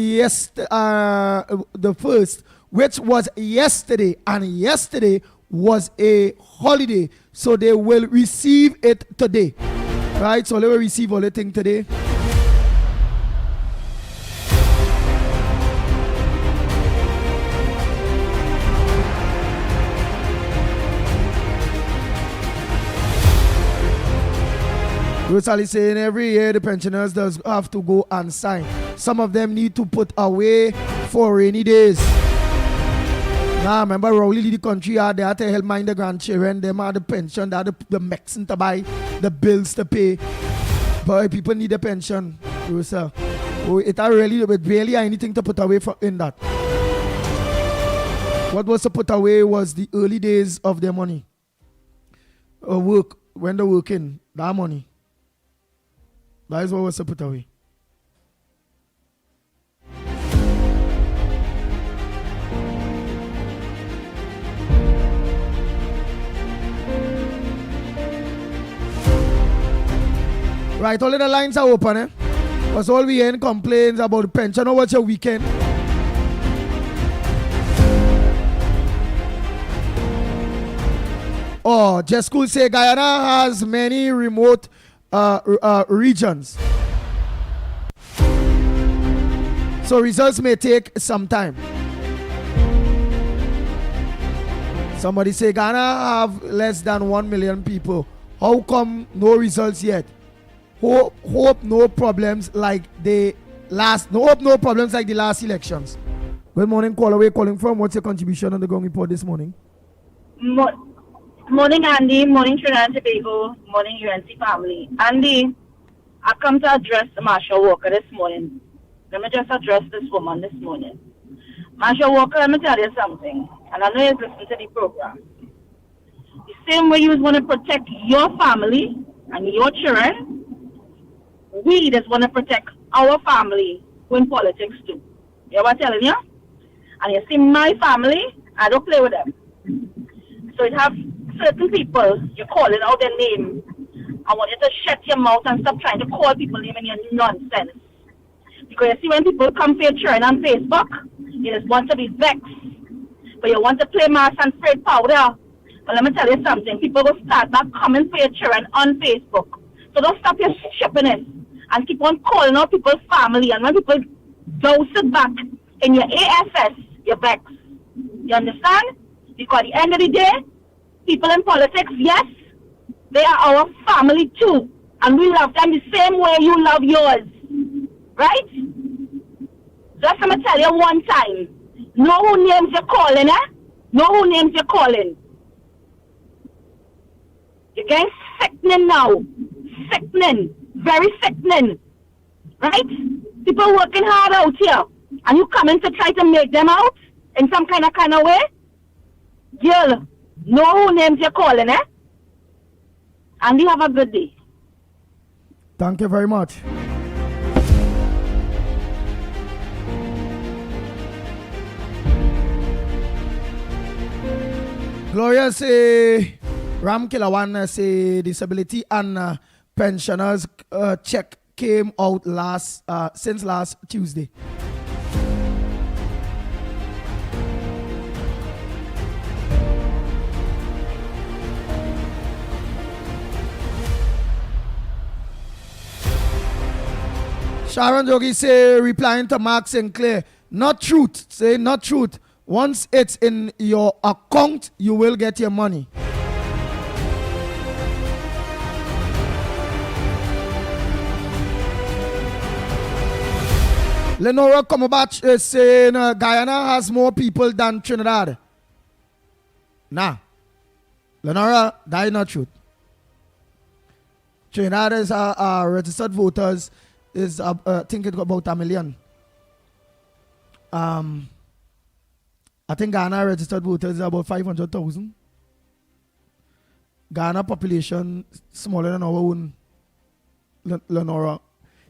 1st, which was yesterday, and yesterday was a holiday, so they will receive it today, right? So they will receive all the thing today. Rosalie saying every year the pensioners does have to go and sign. Some of them need to put away for rainy days. Now remember Rowley the country are there to help mind the grandchildren. Them are the pension, they are the medicine to buy, the bills to pay. But people need a pension. Rosa. Oh, it are really barely anything to put away in that. What was to put away was the early days of their money. Work, when they're working, that money. That is what was to put away. Right, all of the lines are open, eh? Because all we hear complaints about pension. Or what's your weekend? Oh, just cool say Guyana has many remote regions. So results may take some time. Somebody say Ghana have less than 1 million people. How come no results yet? Hope no problems like the last. No problems like the last elections. Good morning, caller. Where calling from? What's your contribution on the Gong Report this morning? Morning, Andy. Morning, Trinidad and Tobago. Morning, UNC family. Andy, I come to address Marshall Walker this morning. Let me just address this woman this morning. Marshall Walker, let me tell you something. And I know you've listened to the program. The same way you want to protect your family and your children, we just want to protect our family in politics too. You know what I'm telling you? And you see my family, I don't play with them. So it have certain people, you're calling out their name. I want you to shut your mouth and stop trying to call people name in your nonsense. Because you see when people come for your children on Facebook, you just want to be vexed. But you want to play mass and spray powder. But let me tell you something, people will start back coming for your children on Facebook. So don't stop your shippiness and keep on calling out people's family. And when people douse it back in your AFS, you're vexed. You understand? Because at the end of the day, people in politics, yes, they are our family too. And we love them the same way you love yours. Right? Just let me tell you one time. Know who names you're calling, eh? Know who names you're calling. You're getting sickening now. Sickening. Very sickening. Right? People working hard out here. And you coming to try to make them out in some kind of way? Girl, know who names you're calling, eh? And you have a good day. Thank you very much. Gloria say Ram Killer One say disability and pensioners check came out since last Tuesday. Sharon Jogi say, replying to Mark Sinclair, not truth. Say not truth. Once it's in your account, you will get your money. Lenora Comabach is saying Guyana has more people than Trinidad. Nah. Lenora, that is not truth. Trinidad is registered voters is I think it's about 1 million. I think Ghana registered voters is about 500,000. Ghana population smaller than our own. Lenora.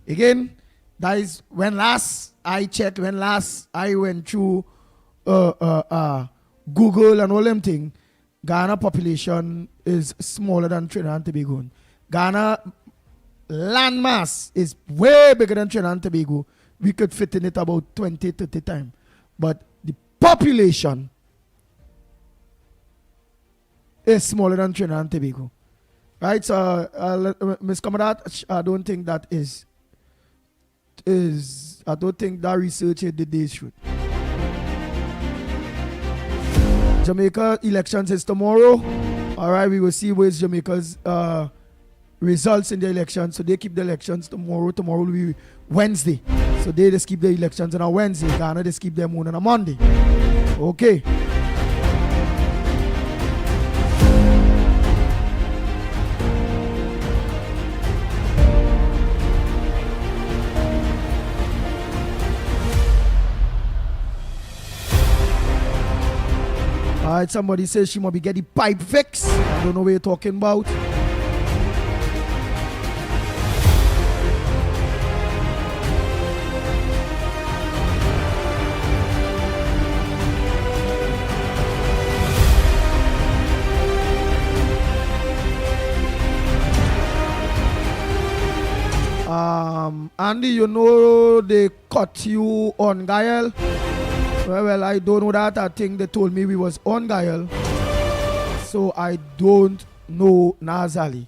Again, that is when last I checked, when last I went through Google and all them things, Ghana population is smaller than Trinidad and Tobago. Ghana landmass is way bigger than Trinidad and Tobago. We could fit in it about 20, 30 times. But the population is smaller than Trinidad and Tobago. Right? So, Ms. Kamadat, I don't think that I don't think that research is the day's truth. Jamaica elections is tomorrow. All right, we will see where's Jamaica's results in the elections. So they keep the elections tomorrow. Tomorrow will be Wednesday. So they just keep the elections on a Wednesday. Ghana just keep them on a Monday. Okay. All right, somebody says she might be getting pipe fixed. I don't know what you're talking about. Andy, you know they caught you on Gael. Well, I don't know that. I think they told me we was on Gael. So I don't know Nazali.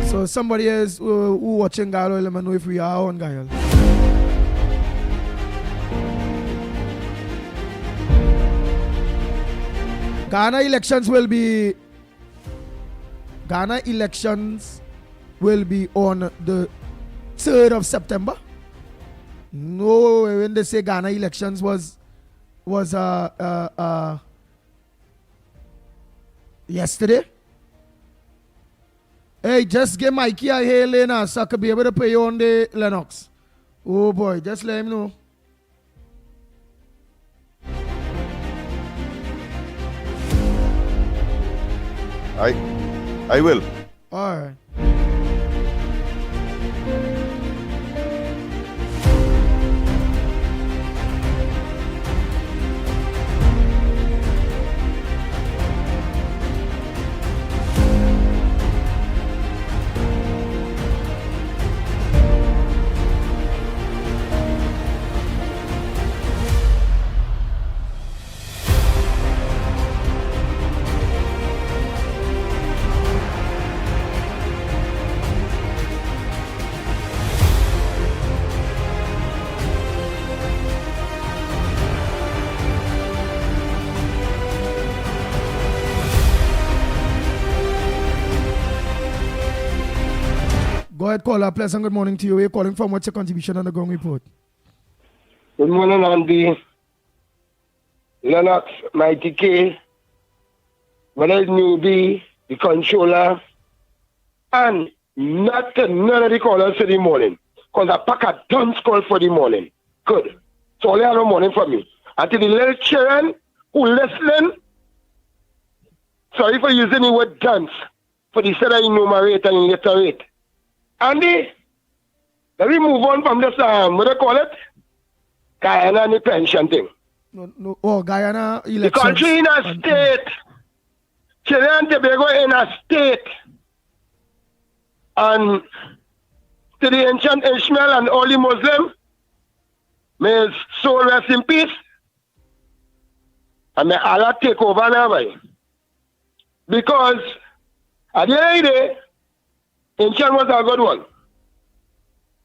So somebody else who watching Gael, let me know if we are on Gael. Ghana elections will be on the 3rd of September. No, when they say Ghana elections was yesterday. Hey, just get Mickie a hair, Lena, so I could be able to pay you on the Lennox. Oh boy, just let him know. I will. All right. Go ahead, caller. Pleasant good morning to you. Where you calling from? What's your contribution on the ground report? Good morning, Andy. Lennox, Mickie K, whether it's newbie, the controller, and none of the callers for the morning. Because I pack a dunce call for the morning. Good. So all you have the morning for me. And to the little children who listening, sorry for using the word dance for the set of enumerate and illiterate. Andy, let me move on from this, what do you call it? Guyana and the pension thing. No, oh, Guyana elections. The country in a state. Trinidad and Tobago in a state. And to the ancient Ishmael and all the Muslim, may his soul rest in peace. And may Allah take over now, boy. Because at the end of the day, ancient was a good one.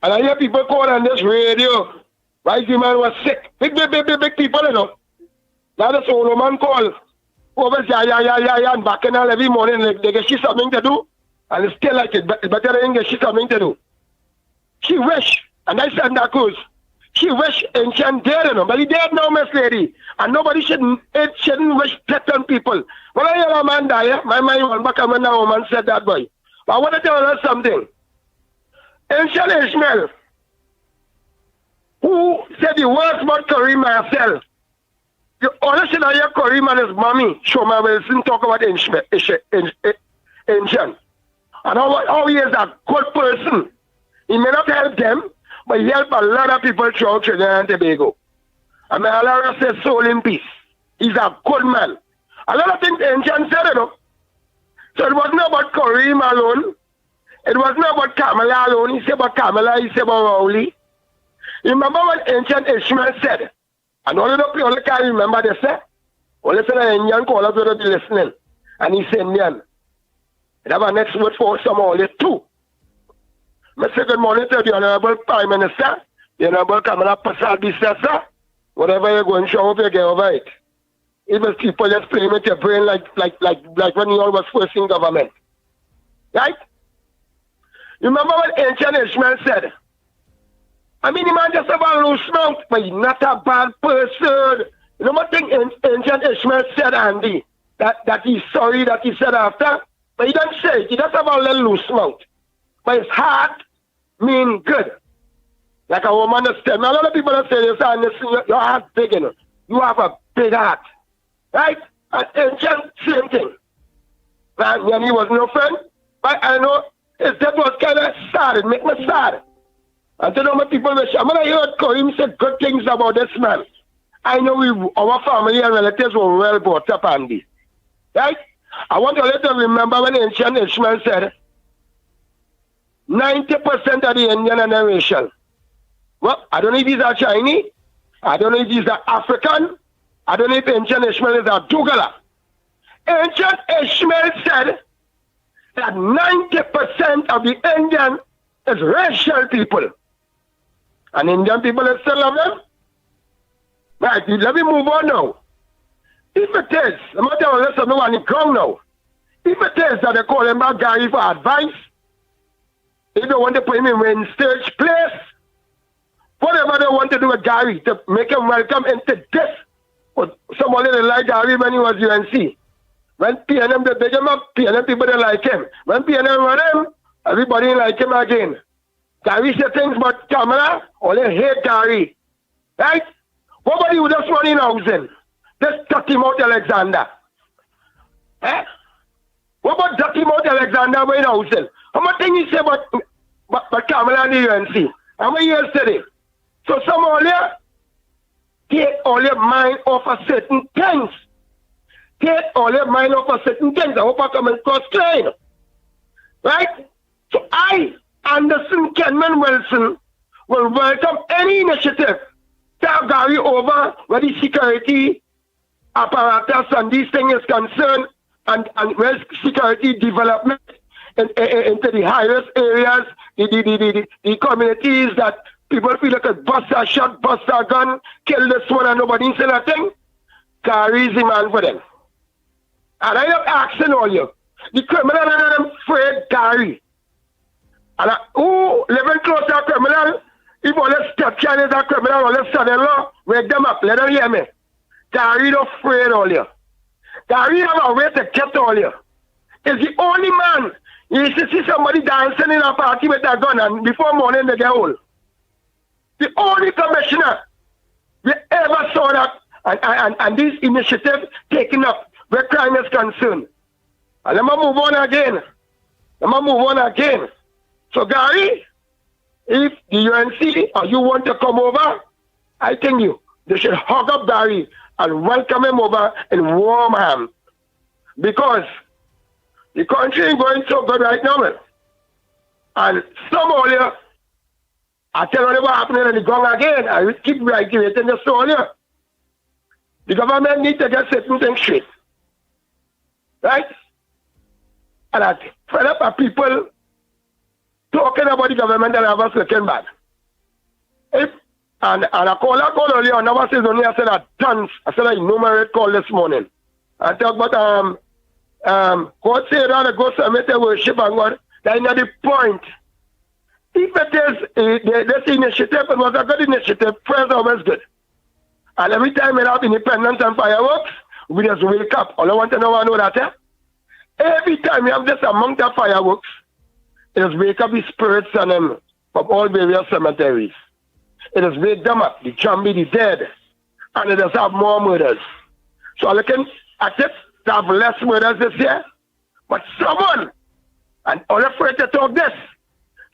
And I hear people call on this radio. Right, the man was sick. Big people, you know. Now the solo man call. Over yeah, and back in all every morning, they get she something to do. And it's still like it, but better than get she something to do. She wish, and I said that cause, she wish ancient dead, you know, but he dead now, Miss Lady. And nobody shouldn't wish death on people. When I hear a man die, my mind went back and when that woman said that, boy. But I want to tell her something. Ancient Ishmael, who said the words about Kareem Marcel. You only should hear Kareem and his mommy, Shoma Wilson, talk about ancient. And how he is a good person. He may not help them, but he helped a lot of people throughout Trinidad and Tobago. And may Allah rest his soul in peace. He's a good man. A lot of things ancient said, you know. So it wasn't about Kareem alone. It wasn't about Kamala alone. He said about Kamala, he said about Rowley. Remember what ancient Ishmael said? And all of the people can't remember this, eh? All of the Indian callers will be listening. And he said, Indian. And have a next word for some all this too. Mr. Good morning to the Honorable Prime Minister, the Honorable Kamala Prasad Bisasa. Whatever you're going to show up, you get over it. Even people just playing with your brain like when you all was first in government. Right? Remember what ancient Ishmael said? I mean, the man just have a loose mouth, but he's not a bad person. You know what thing ancient Ishmael said, Andy? That he's sorry that he said after? But he don't say it. He just have a little loose mouth. But his heart mean good. Like a woman that said, a lot of people that say this, and your heart's big, you know. You have a big heart. Right? And ancient, same thing. And he was no friend, but I know his death was kind of sad. It made me sad. I don't know what people wish. I'm going to hear Kareem said good things about this man. I know our family and relatives were well brought up, Andy. Right? I want to let them remember when ancient Ishmael said 90% of the Indian are racial. Well, I don't know if he's a Chinese. I don't know if he's an African. I don't know if ancient Ishmael is a Dugala. Ancient Ishmael said that 90% of the Indian is racial people. And Indian people still love them. Right, let me move on now. If it is, I'm not telling you listen on the ground now. If it is that they call him back Gary for advice, if they want to put him in stage place, whatever they want to do with Gary to make him welcome into this, or somebody didn't like Gary when he was UNC. When PNM they big him up, PNM people didn't like him. When PNM run him, everybody like him again. Gary said things about Kamala, or they hate Gary. Right? What about you just running housing? Just dirty mouth Alexander. Eh? What about dirty mouth Alexander running housing? How much thing you say about Kamala and the UNC? How many years today? So some all here, take all your mind off of certain things. Take all your mind off of certain things. I hope I come across clear. Right? So I, Anderson Kenman Wilson, will welcome any initiative to have Gary over where the security apparatus and these things is concerned and where security development into the highest areas, the communities that people feel like a bust a shot, bust a gun, kill this one and nobody say nothing. Gary's the man for them. And I am asking all you, the criminal and them afraid Gary. And who living close to a criminal, if all the stepchild is a criminal, all the son-in-law, wake them up, let them hear me. Gary not afraid all you. Gary have a way to get all you. He's the only man. You used to see somebody dancing in a party with a gun and before morning they get old. The only commissioner we ever saw that and this initiative taken up where crime is concerned. And let me move on again. So Gary, if the UNC or you want to come over I think they should hug up Barry and welcome him over in warm hands. Because the country ain't going so good right now, man. And some earlier, I tell you what happening in the gong again. I will keep reiterating the story. The government needs to get certain things straight. Right? And I fed up at people talking about the government and have us looking bad. And I call earlier, and I said only I said a tons. I said a numerate call this morning. I talk about God said rather go submit the worship and God. That's not the point. If it is this initiative, it was a good initiative, prayer is always good. And every time we have independence and fireworks, we just wake up. All I want to know that. Every time we have this amount of fireworks, it just wake up the spirits and them from all various cemeteries. It just wake them up, the zombie, the dead, and it just have more murders. So I'm looking at it to have less murders this year. But someone, and all afraid to talk this,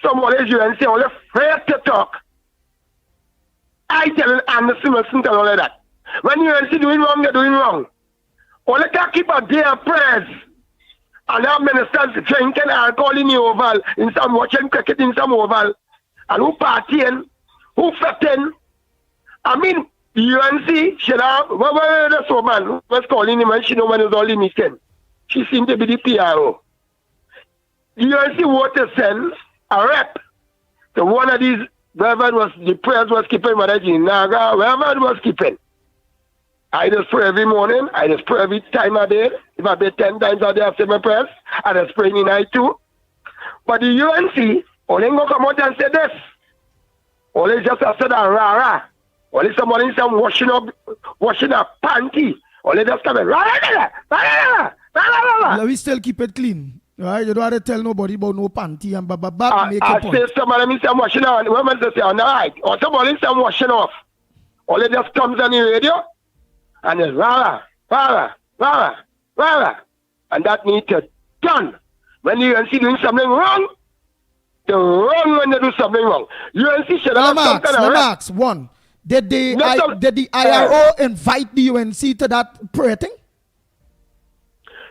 someone is UNC, all afraid to talk. I tell Anderson Wilson and all of that. When UNC doing wrong, they're doing wrong. All they can keep a day of prayers. And our ministers drinking alcohol in the oval, in some watching cricket in some oval, and who partying, who fetting. I mean, the UNC should have, this woman was calling him and she know when it's all in meeting. She seemed to be the PRO. The UNC want to send a rep to one of these, wherever it was, the prayers was keeping, whether it's in Naga, wherever it was keeping. I just pray every morning. I just pray every time I did. If I pray 10 times a day after my prayers, I just pray in the night too. But the UNC, only go come out and say this. Only just after that rah-rah. Only somebody in some washing a panty. Only just come in. Let me still keep it clean. Right? You don't have to tell nobody about no panty and make I a point. say somebody in some washing on. Women just say on the right. Or somebody in some washing off. Only just comes on the radio. And it's rah, rah, rah, rah. And that needs to done. When the UNC doing something wrong, they're wrong when they do something wrong. UNC should have some kind of Lennox, one. Did the IRO invite the UNC to that prayer thing?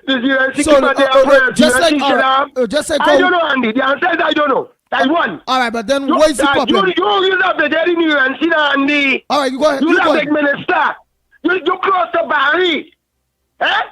The UNC keep on their prayers. Just like I don't know, Andy. The answer is I don't know. I won. All right, but then what is the problem? You have the dead in the UNC, Andy. All right, you go ahead. You the big minister. You cross the Barry. Eh?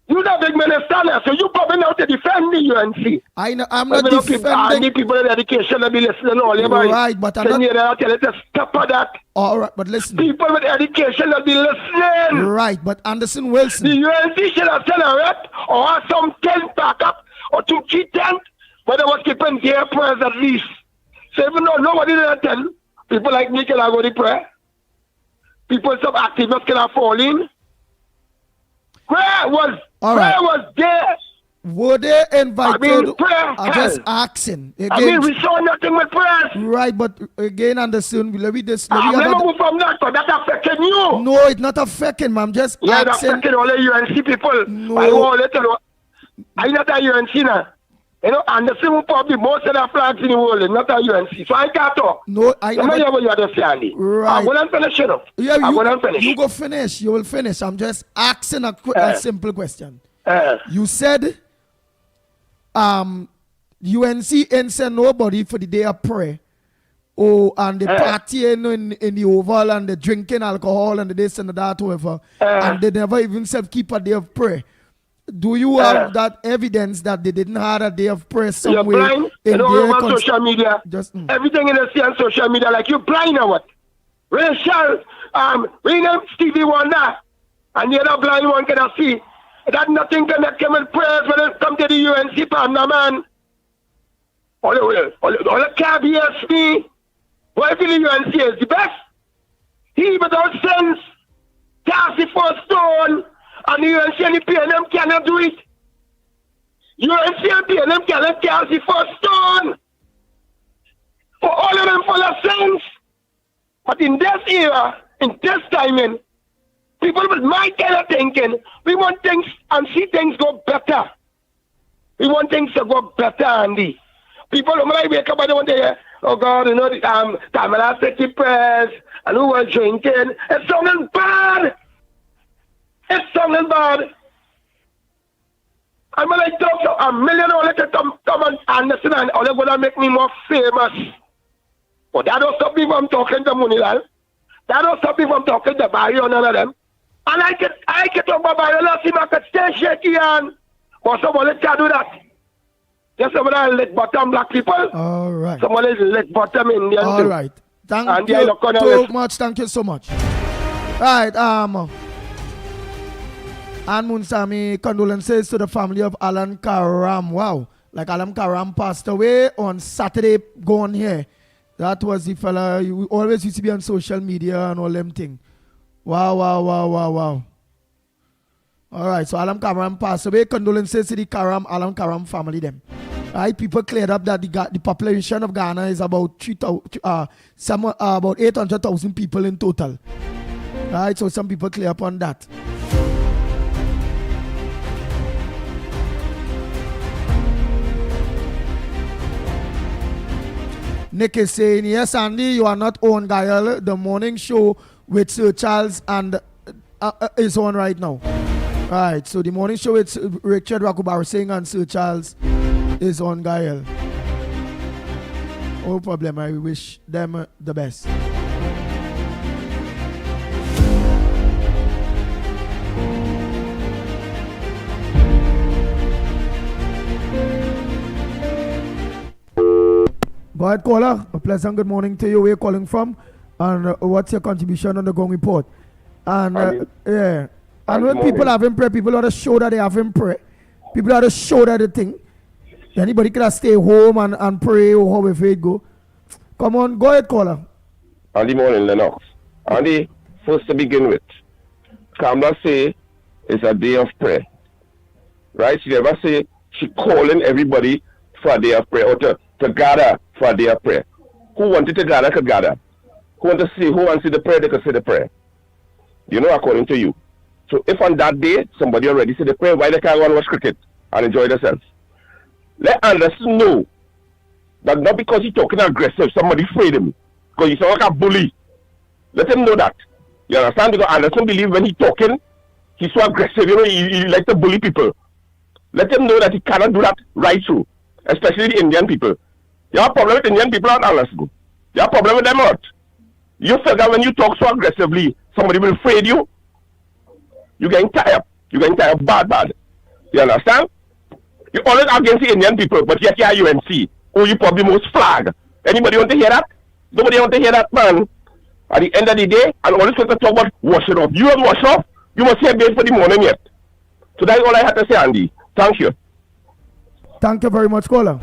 You the big minister now, so you coming out to defend the UNC. I'm not defending. I need people in education to be listening all about. Right, but I'm not. Tell it to stop at that. All right, but listen. People with education will be listening. Right, but Anderson Wilson. The UNC should have sent a rep or have some tent back up or 2 key tent, but they was keeping their prayers at least. So even though nobody did attend, people like me can go to prayer. People, some activists can have fallen. Where was there? Were they invited? I mean, prayer. I'm just asking. Again, I mean, we saw nothing with prayers. Right, but again, Anderson, let me move from that, but that's affecting you. No, it's not affecting me. I'm just asking. It's affecting all the UNC people. No. I'm not a UNC now. You know, Anderson will probably most of the flags in the world is not a UNC. So I can't talk. No, I never hear what you understand. Right. I'm going to finish it up. Yeah, I'm going to finish. You go finish. You will finish. I'm just asking a simple question. You said UNC ain't send nobody for the day of prayer. Oh, and the partying in the oval and the drinking alcohol and the this and the that, whatever. And they never even said keep a day of prayer. Do you have that evidence that they didn't have a day of prayer somewhere? You're blind. You know, on social media. Everything in the sea on social media, like you're blind or what? Rachel, rename Stevie Wonder, and the other blind one cannot see. That nothing connect him with prayers when it comes to the UNC partner, man. All the can't be me. Why feel the UNC is the best? He without sense cast the first stone. And the UNC and the PNM cannot do it. UNC and PNM cannot cast the first stone. For all of them full of sense. But in this era, in this timing, people with my kind of thinking, we want things and see things go better. We want things to go better, Andy. People when I wake up, I don't hear, oh God, you know, Tamala City prayers, and who was drinking. It's sounding bad. It's sounding bad. And when I talk to $1 million, to come and understand, and all they're going to make me more famous. But that don't stop me from talking to Munilal. That don't stop me from talking to Barry or none of them. And I can talk about Barry, let's see if I can stay shaky and but somebody can do that. There's somebody lick bottom black people. All right. Somebody lick bottom Indian All too. right. Thank you so much. Thank you so much. Right. And Munsami, condolences to the family of Alan Karam. Wow. Like Alan Karam passed away on Saturday, gone here. That was the fella, you always used to be on social media and all them things. Wow. All right, so Alan Karam passed away. Condolences to the Alan Karam family them. Right, people cleared up that the population of Ghana is about 800,000 people in total. Right, so some people clear up on that. Nick is saying, yes, Andy, you are not on Gael. The morning show with Sir Charles and is on right now. Right, so the morning show with Richard Rakubar Singh and Sir Charles is on Gael. No problem, I wish them the best. Go ahead, caller. A pleasant good morning to you. Where you calling from? And what's your contribution on the Gong Report? And yeah. And when people have him pray, people ought to show that they have him pray. People ought to show that the thing. Anybody can stay home and pray or however it go. Come on, go ahead, caller. Andy morning, Lennox. Andy, first to begin with, Kamala say it's a day of prayer. Right? She never say she calling everybody for a day of prayer or to gather for a day of prayer. Who wanted to gather could gather. Who wants to see the prayer, they could say the prayer. You know, according to you. So if on that day somebody already said the prayer, why they can't go and watch cricket and enjoy themselves? Let Anderson know that not because he's talking aggressive, somebody afraid him. Because he sound like a bully. Let him know that. You understand? Because Anderson believes when he's talking, he's so aggressive, you know, he likes to bully people. Let him know that he cannot do that right through. Especially the Indian people. You have a problem with Indian people, not Anderson. You have a problem with them, not. You feel that when you talk so aggressively, somebody will afraid you. You're getting tired. You're getting tired bad. You understand? You're always against the Indian people, but yet you're UNC. Oh, you probably most flag. Anybody want to hear that? Nobody want to hear that, man. At the end of the day, and always going to talk about wash it off. You don't wash off, you must hear bait for the morning yet. So that's all I had to say, Andy. Thank you. Thank you very much, caller.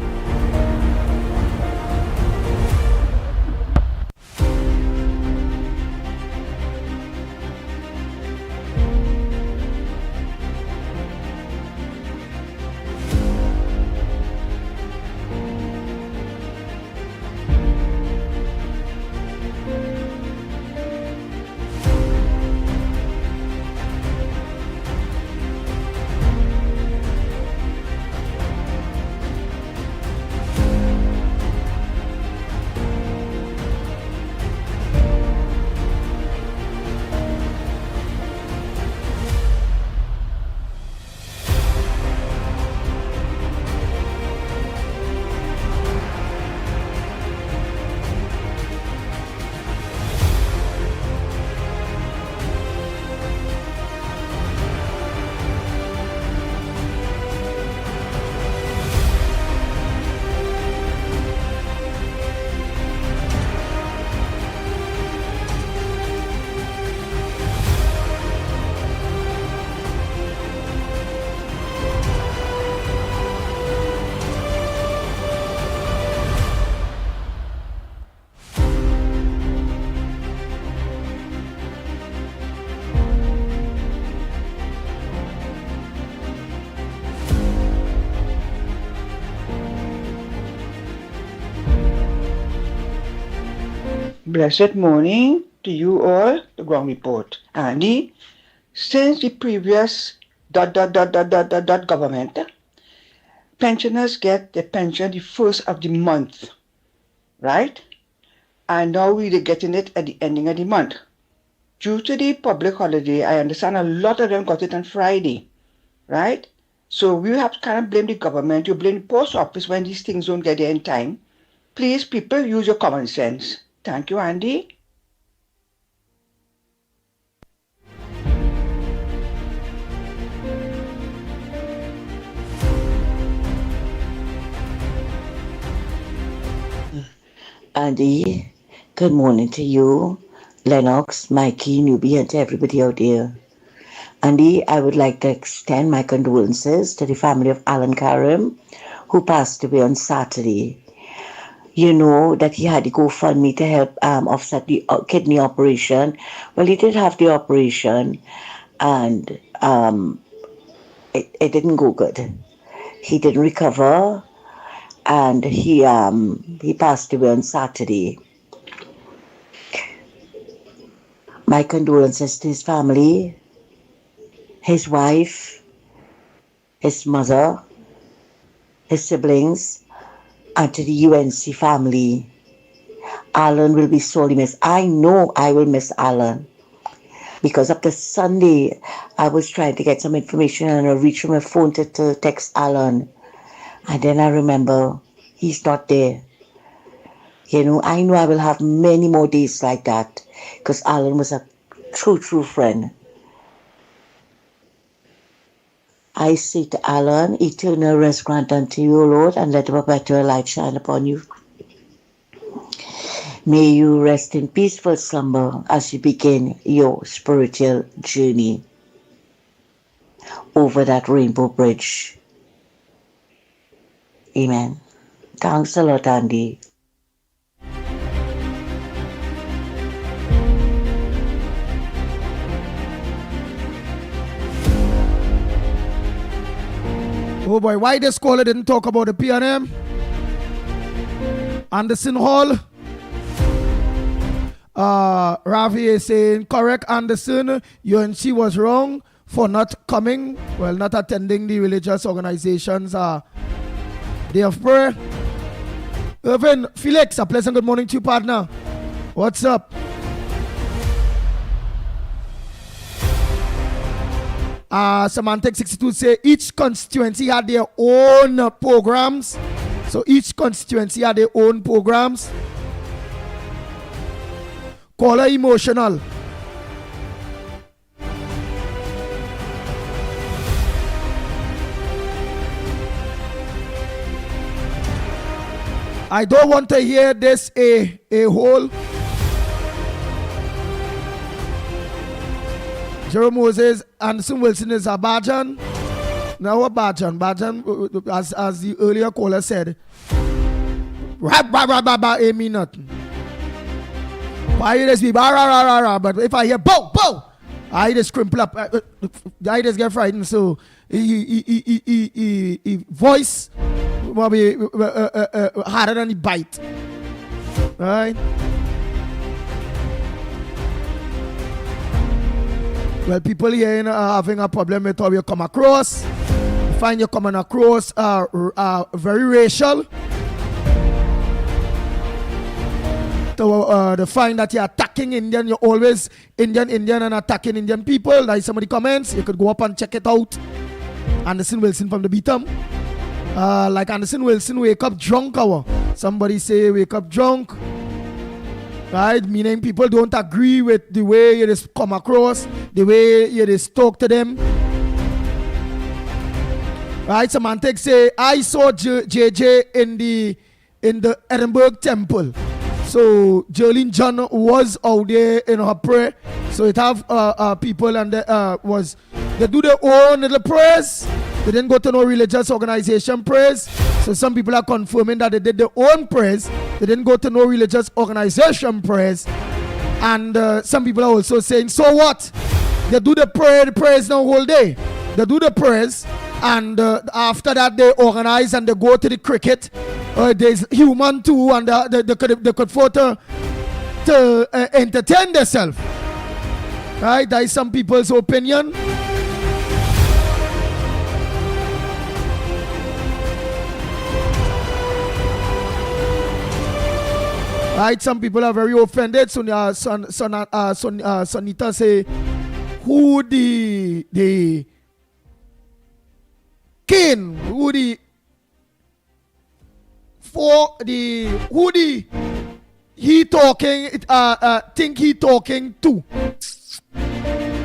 Blessed morning to you all, the Ground Report. Andy, since the previous government, pensioners get their pension the first of the month, right? And now we're getting it at the ending of the month. Due to the public holiday, I understand a lot of them got it on Friday, right? So we have to kind of blame the government, you blame the post office when these things don't get there in time. Please, people, use your common sense. Thank you, Andy. Andy, good morning to you, Lennox, Mickie, Newbie, and to everybody out there. Andy, I would like to extend my condolences to the family of Alan Karim, who passed away on Saturday. You know that he had to GoFundMe to help offset the kidney operation. Well, he did have the operation, and it didn't go good. He didn't recover, and he passed away on Saturday. My condolences to his family, his wife, his mother, his siblings, and to the UNC family. Alan will be sorely missed. I know I will miss Alan, because up to Sunday, I was trying to get some information and I reached for my phone to text Alan. And then I remember he's not there. You know I will have many more days like that, because Alan was a true friend. I say to Alan, eternal rest grant unto you, Lord, and let a perpetual light shine upon you. May you rest in peaceful slumber as you begin your spiritual journey over that rainbow bridge. Amen. Thanks a lot, Andy. Oh boy, why this caller didn't talk about the PNM? Anderson Hall. Ravi is saying, correct, Anderson. UNC was wrong for not coming, not attending the religious organizations day of prayer. Irvin, Felix, a pleasant good morning to you, partner. What's up? Semantic 62 say each constituency had their own programs. So each constituency had their own programs. Caller emotional. I don't want to hear this a whole. Jerome Moses, Anderson Wilson is a Bajan. Now a Bajan, as the earlier caller said, ain't mean nothing. I just be but if I hear bow, I just crimple up. I just get frightened. So voice will be harder than the bite. Right? Well, people here are having a problem with how you come across. Find you coming across very racial. To find that you're attacking Indian, you're always Indian and attacking Indian people. Like some of the comments, you could go up and check it out. Anderson Wilson from the Beatum. Like Anderson Wilson, wake up drunk hour. Somebody say wake up drunk. Right? Meaning people don't agree with the way you just come across, the way you just talk to them. Right? Semantic say, I saw JJ in the Edinburgh temple. So Jolene John was out there in her prayer. So it have people and they do their own little prayers. They didn't go to no religious organization prayers. So some people are confirming that they did their own prayers. They didn't go to no religious organization prayers. And some people are also saying, so what? They do the prayers now whole day. They do the prayers. And after that, they organize and they go to the cricket. There's human too, and they could afford to entertain themselves. Right? That is some people's opinion. Right, some people are very offended. Sonita say, who the king, who the he talking, think he talking to.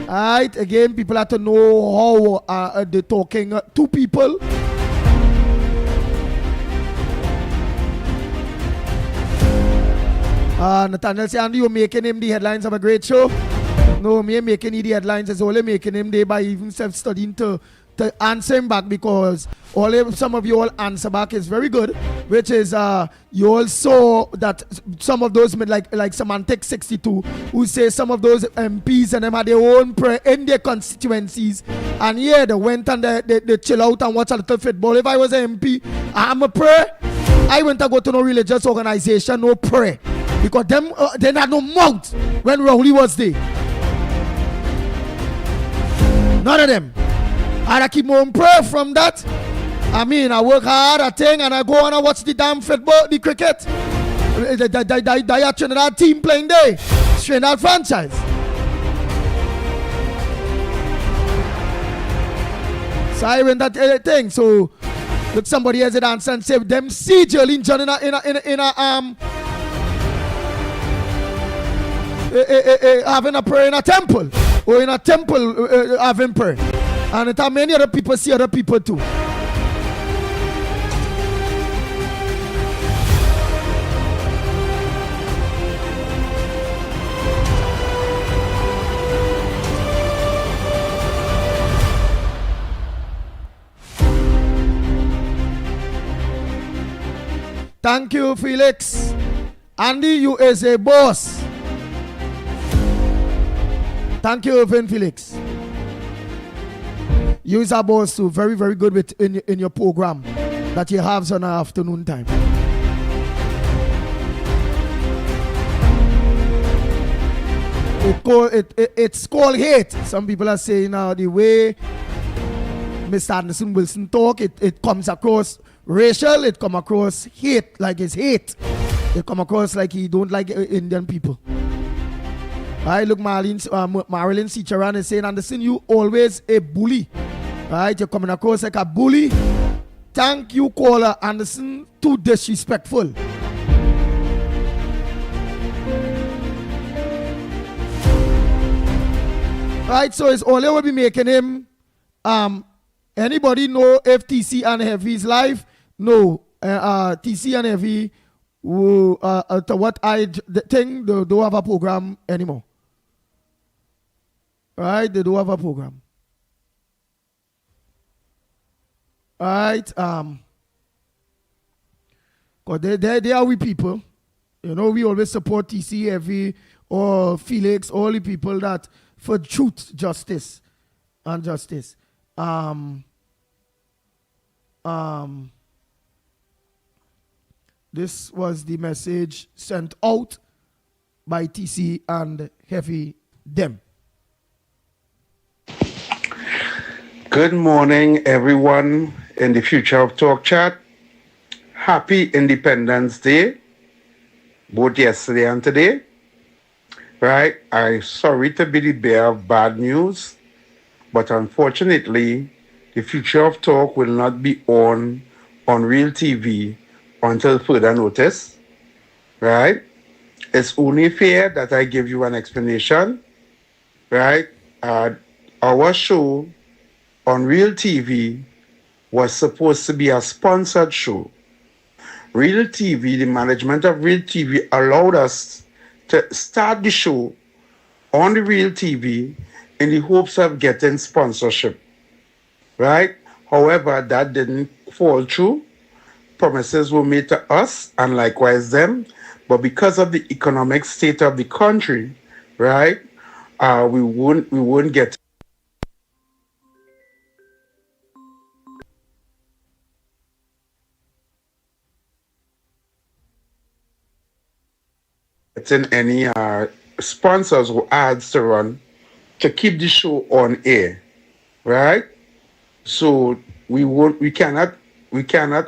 Alright, again, people have to know how they talking to people. Nathaniel say, Andy, you're making him the headlines of a great show. No, me making him the headlines is only making him there by even self-studying to answer him back, because some of you all answer back is very good, which is you all saw that some of those like Semantic 62 who say some of those MPs and them had their own prayer in their constituencies, and yeah, they went and they chill out and watch a little football. If I was an MP, I'm a prayer. I went to go to no religious organization, no prayer, because them they had no mouth when Rahuli was there. None of them. And I keep my own prayer from that. I mean, I work hard, I think, and I go and I watch the damn football, the cricket. The Trinidad team playing there. Trinidad franchise. So I went that thing. So look, somebody has it answer and say them see Jolene John having a prayer in a temple, or in a temple having prayer. And it have many other people see other people too. Thank you, Felix. Andy, you is a boss. Thank you, Irvin Felix. You is a boss too. Very, very good with in your program that you have on afternoon time. It's called hate. Some people are saying now the way Mr. Anderson Wilson talk, it comes across racial, it come across hate, like it's hate. It come across like he don't like Indian people. Alright, look, Marilyn Sicharan is saying, Anderson, you always a bully. Alright, you're coming across like a bully. Thank you, caller Anderson, too disrespectful. Alright, so it's only will be making him anybody know if TC and Heavy is live? No. TC and Heavy to what I think they don't have a program anymore. Right, they don't have a program. Right, cause they are we people. You know, we always support TC, Heavy, or Felix, all the people that for truth, justice, and justice. This was the message sent out by TC and Heavy them. Good morning, everyone in the Future of Talk chat. Happy Independence Day, both yesterday and today. Right, I'm sorry to be the bearer of bad news, but unfortunately, the Future of Talk will not be on Real TV until further notice. Right, it's only fair that I give you an explanation. Right, our show on Real TV was supposed to be a sponsored show. Real TV, the management of Real TV allowed us to start the show on the Real TV in the hopes of getting sponsorship, right? However, that didn't fall through. Promises were made to us and likewise them, but because of the economic state of the country, right, we won't get any sponsors or ads to run to keep the show on air, right? So we cannot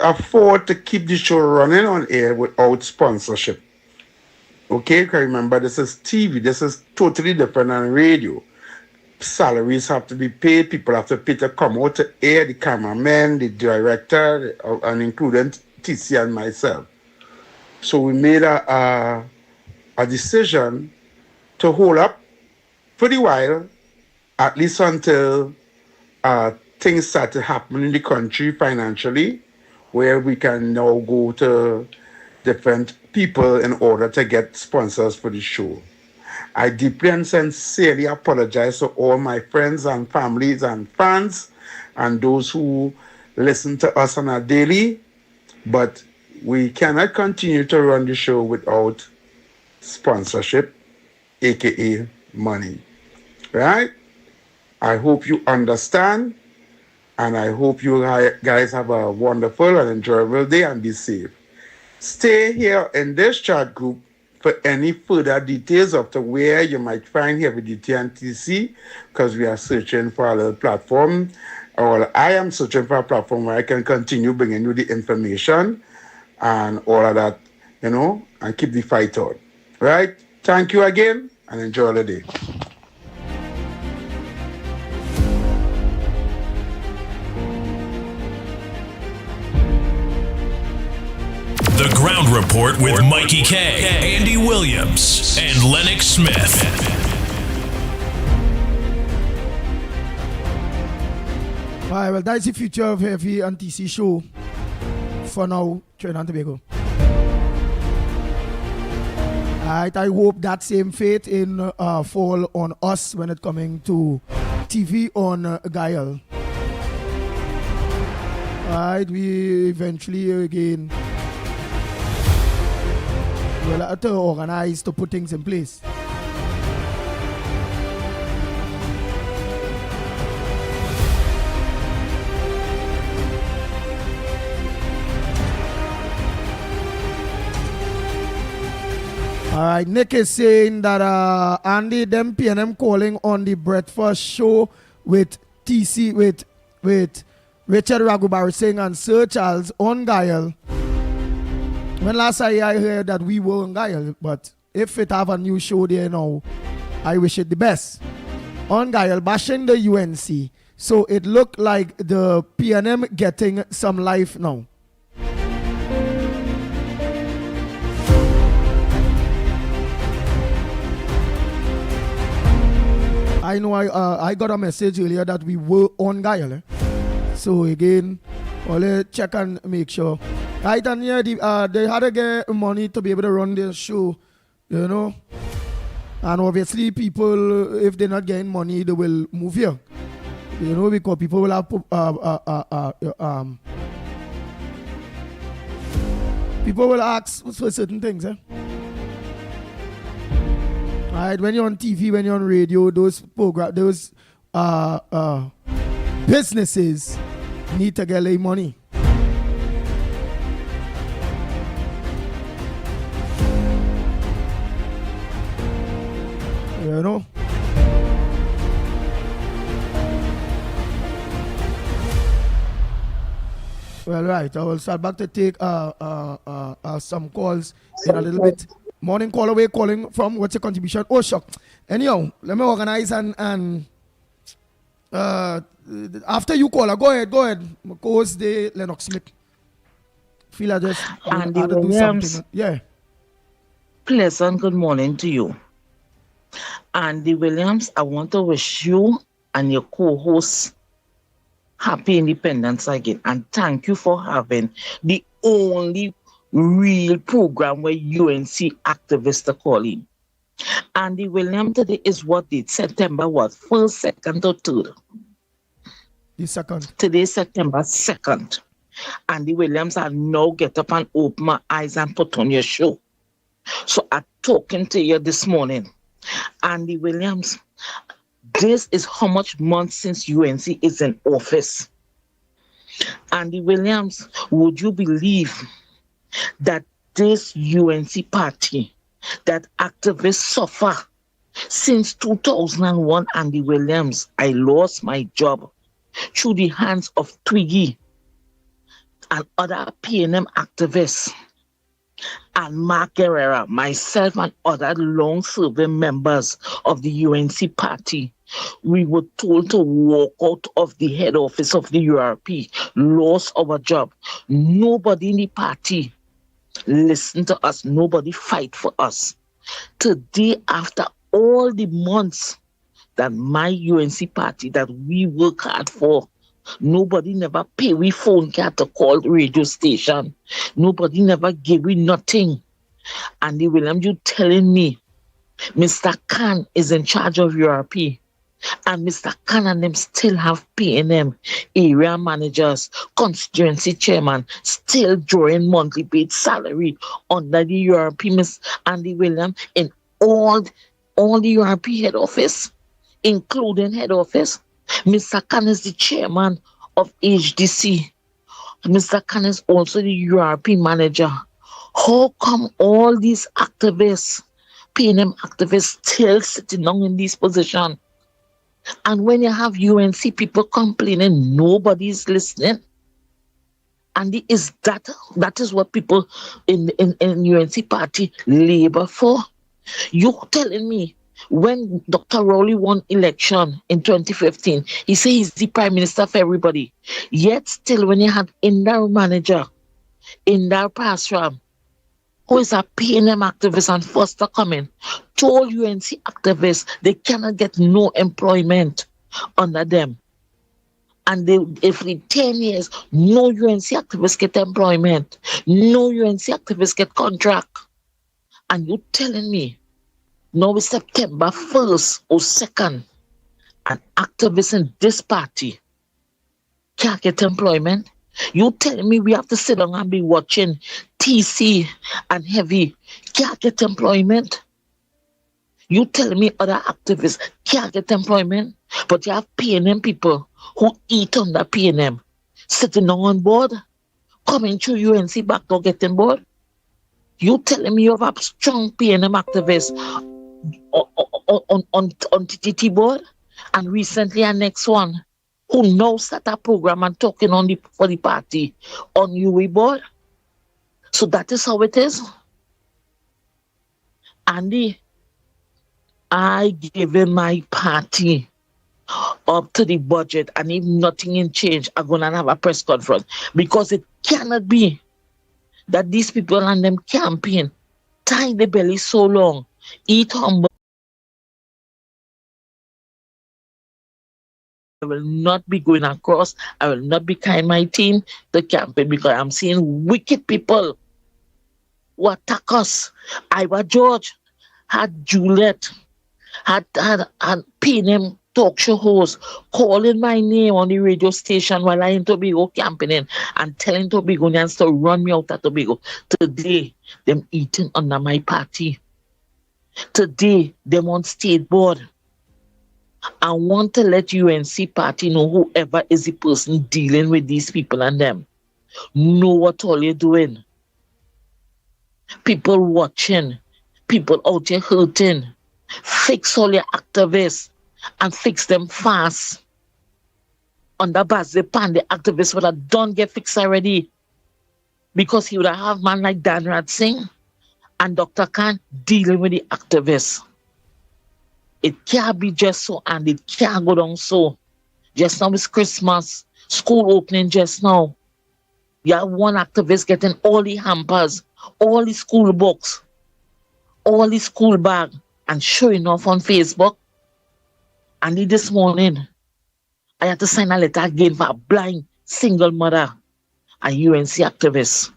afford to keep the show running on air without sponsorship. Okay, because remember, this is TV. This is totally different than radio. Salaries have to be paid. People have to pay to come out to air, the cameraman, the director, and including TC and myself. So we made a decision to hold up for the while, at least until things start to happen in the country financially, where we can now go to different people in order to get sponsors for the show. I deeply and sincerely apologize to all my friends and families and fans and those who listen to us on a daily, but we cannot continue to run the show without sponsorship, aka money. Right? I hope you understand, and I hope you guys have a wonderful and enjoyable day and be safe. Stay here in this chat group for any further details of where you might find Heavy Duty and TC, because we are searching for a little platform, or I am searching for a platform where I can continue bringing you the information and all of that, and keep the fight on. Right? Thank you again, and enjoy the day. The Ground Report with Mickie K, Andy Williams, and Lennox Smith. All right, well, that's the future of Heavy and TC show for now, Trinidad and Tobago. All right, I hope that same fate in fall on us when it coming to TV on Gael. All right, we eventually again will have to organize to put things in place. All right, Nick is saying that Andy, them PNM calling on the breakfast show with TC, with Richard Ragubar Singh and Sir Charles on Gael. When last I heard that we were on Gael, but if it have a new show there now, I wish it the best. On Gael, bashing the UNC. So it looked like the PNM getting some life now. I know I got a message earlier that we were on Gael. So again, I'll check and make sure. Right, and yeah, they had to get money to be able to run their show, And obviously people, if they're not getting money, they will move here. Because people will have people will ask for certain things, Alright, when you're on TV, when you're on radio, those businesses need to get money. Well, right. I will start back to take some calls in a little bit. Morning call away, calling from what's your contribution? Oh, shock. Anyhow, let me organize and after you call, go ahead. Co-host the Lennox Smith. Feel I just Andy had to do Williams. something. Yeah. Pleasant good morning to you. Andy Williams, I want to wish you and your co-host happy independence again. And thank you for having the only real program where UNC activists are calling. Andy Williams, today is what date? September what? 1st, 2nd, or 3rd? The 2nd. Today is September 2nd. Andy Williams, I now get up and open my eyes and put on your show. So I'm talking to you this morning. Andy Williams, this is how much months since UNC is in office. Andy Williams, would you believe that this UNC party, that activists suffer since 2001, Andy Williams, I lost my job through the hands of Twiggy and other PNM activists. and Mark Herrera, myself and other long-serving members of the UNC party, we were told to walk out of the head office of the URP, lost our job. Nobody in the party listened to us. Nobody fight for us. Today, after all the months that my UNC party that we work hard for, nobody never pay we phone card to call the radio station. Nobody never give we nothing. Andy Williams, you telling me Mr. Khan is in charge of URP, and Mr. Khan and them still have P&M, area managers, constituency chairman, still drawing monthly paid salary under the URP, Miss Andy Williams, in all the URP head office, including head office. Mr. Khan is the chairman of HDC. Mr. Khan is also the URP manager. How come all these activists, P&M activists, still sitting down in this position? And when you have UNC people complaining, nobody's listening. And that is what people in UNC party labor for. You telling me when Dr. Rowley won election in 2015, he said he's the prime minister for everybody. Yet still, when you had Indar manager, Indar Pasram, who is a P&M activist and Foster Cumming, told UNC activists they cannot get no employment under them. And every 10 years, no UNC activists get employment. No UNC activists get contract. And you telling me, now it's September 1st or 2nd, an activist in this party can't get employment? You telling me we have to sit down and be watching TC and Heavy can't get employment? You telling me other activists can't get employment? But you have P&M people who eat under P&M sitting down on board, coming through UNC back door getting board? You telling me you have a strong P&M activists on TTT board? And recently our next one who now start a program and talking for the party on UA board. So that is how it is. Andy, I given my party up to the budget, and if nothing in change, I'm gonna have a press conference, because it cannot be that these people and them campaign tie the belly so long, eat humble. I will not be going across. I will not be kind my team to campaign, because I'm seeing wicked people who attack us. Iowa George had Juliet, had P&M talk show host calling my name on the radio station while I in Tobago campaigning and telling Tobagonians to run me out of Tobago. Today, them eating under my party. Today, them on state board. I want to let UNC party know, whoever is the person dealing with these people and them, know what all you're doing. People watching, people out here hurting. Fix all your activists and fix them fast. Under Bazipan, the activists would have done get fixed already, because he would have man like Dan Rad Singh and Dr. Khan dealing with the activists. It can't be just so, and it can't go down so. Just now it's Christmas, school opening just now. You have one activist getting all the hampers, all the school books, all the school bag, and showing off on Facebook. And this morning, I had to sign a letter again for a blind single mother, a UNC activist.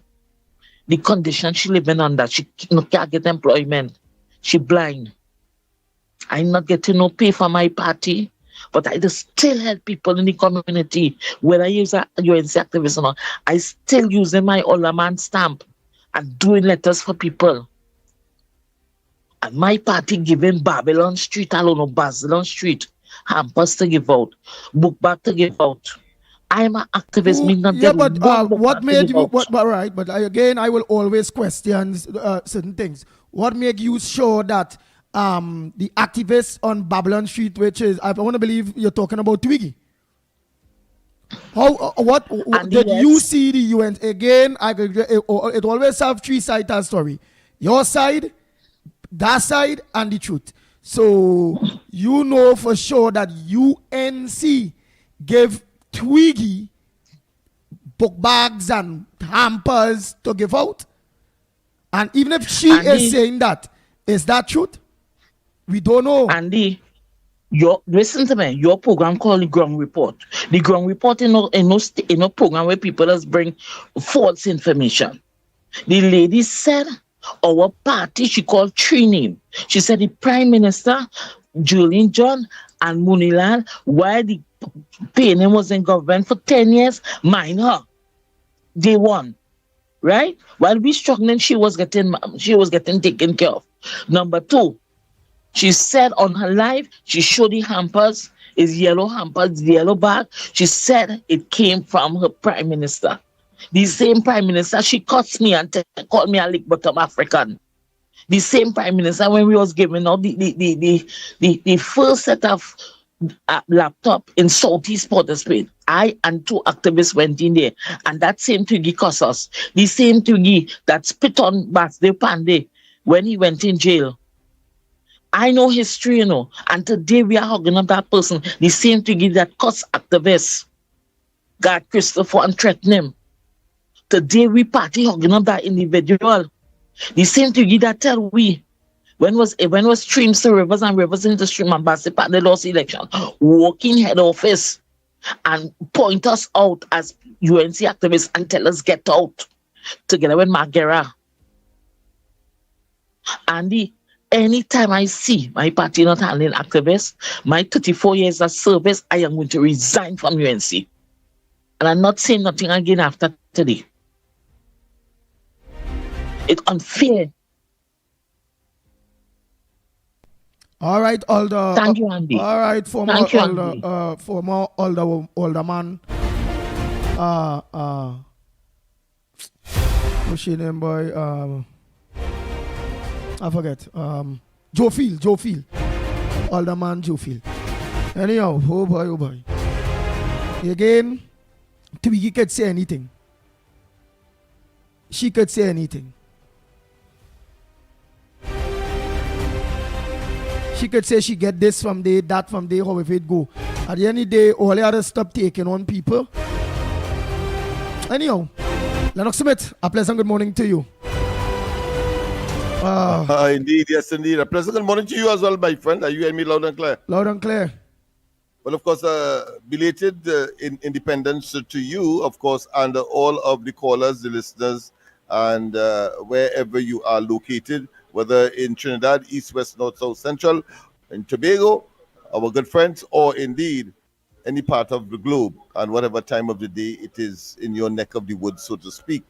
The condition she living under, she can't get employment. She blind. I'm not getting no pay for my party, but I just still help people in the community. Whether I use a UNC activist or not, I still using my Olaman stamp and doing letters for people. And my party giving Babylon Street alone, or Babylon Street, hampers to give out, book bag to give out. I'm an activist. What made you? But again, I will always question certain things. What made you sure that the activists on Babylon Street, which is, I want to believe you're talking about Twiggy? How what And did yes. you see the UN again? It always have three sides of story. Your side, that side, and the truth. So you know for sure that UNC gave Twiggy book bags and hampers to give out. And even if she is saying that, is that truth? We don't know. Andy, listen to me. Your program called the Ground Report. The Ground Report in no program where people just bring false information. The lady said our party, she called three names. She said the Prime Minister, Julian John, and Munilan, while the PNM was in government for 10 years, mind her. They won. Right? While we struggling, she was getting taken care of. Number two, she said on her live, she showed the hampers, his yellow hampers, the yellow bag. She said it came from her Prime Minister. The same Prime Minister, she cussed me and called me a lick bottom African. The same Prime Minister, when we was giving out the first set of laptop in Southeast Port of Spain, I and two activists went in there, and that same Twiggy cussed us. The same Twiggy that spit on Basde Pandey when he went in jail. I know history, and today we are hugging up that person. The same Twiggy that cussed activists, got Christopher and threatened him. Today we party hugging up that individual. The same Twiggy that tell we when was streams to rivers and rivers into stream and Basde Pandey lost election, walking head office and point us out as UNC activists and tell us get out together with Margera. Andy, anytime I see my party not handling activists, my 34 years of service, I am going to resign from UNC. And I'm not saying nothing again after today. It's unfair. All right, older. Thank you, Andy. All right, former Thank you, older, Andy. Former older man. What's your name, boy? I forget. Joe Field. Older man, Joe Field. Anyhow, oh boy. Again, Twiggy could say anything. She could say anything. She could say she get this from there, that from there, however it go. At the end of the day, all the other stuff taken on people. Anyhow, Lennox Smith, a pleasant good morning to you. Indeed, yes, indeed. A pleasant good morning to you as well, my friend. Are you hearing me loud and clear? Loud and clear. Well, of course, belated independence to you, of course, and all of the callers, the listeners, and wherever you are located, whether in Trinidad, East, West, North, South, Central, in Tobago, our good friends, or indeed any part of the globe, and whatever time of the day it is in your neck of the woods, so to speak.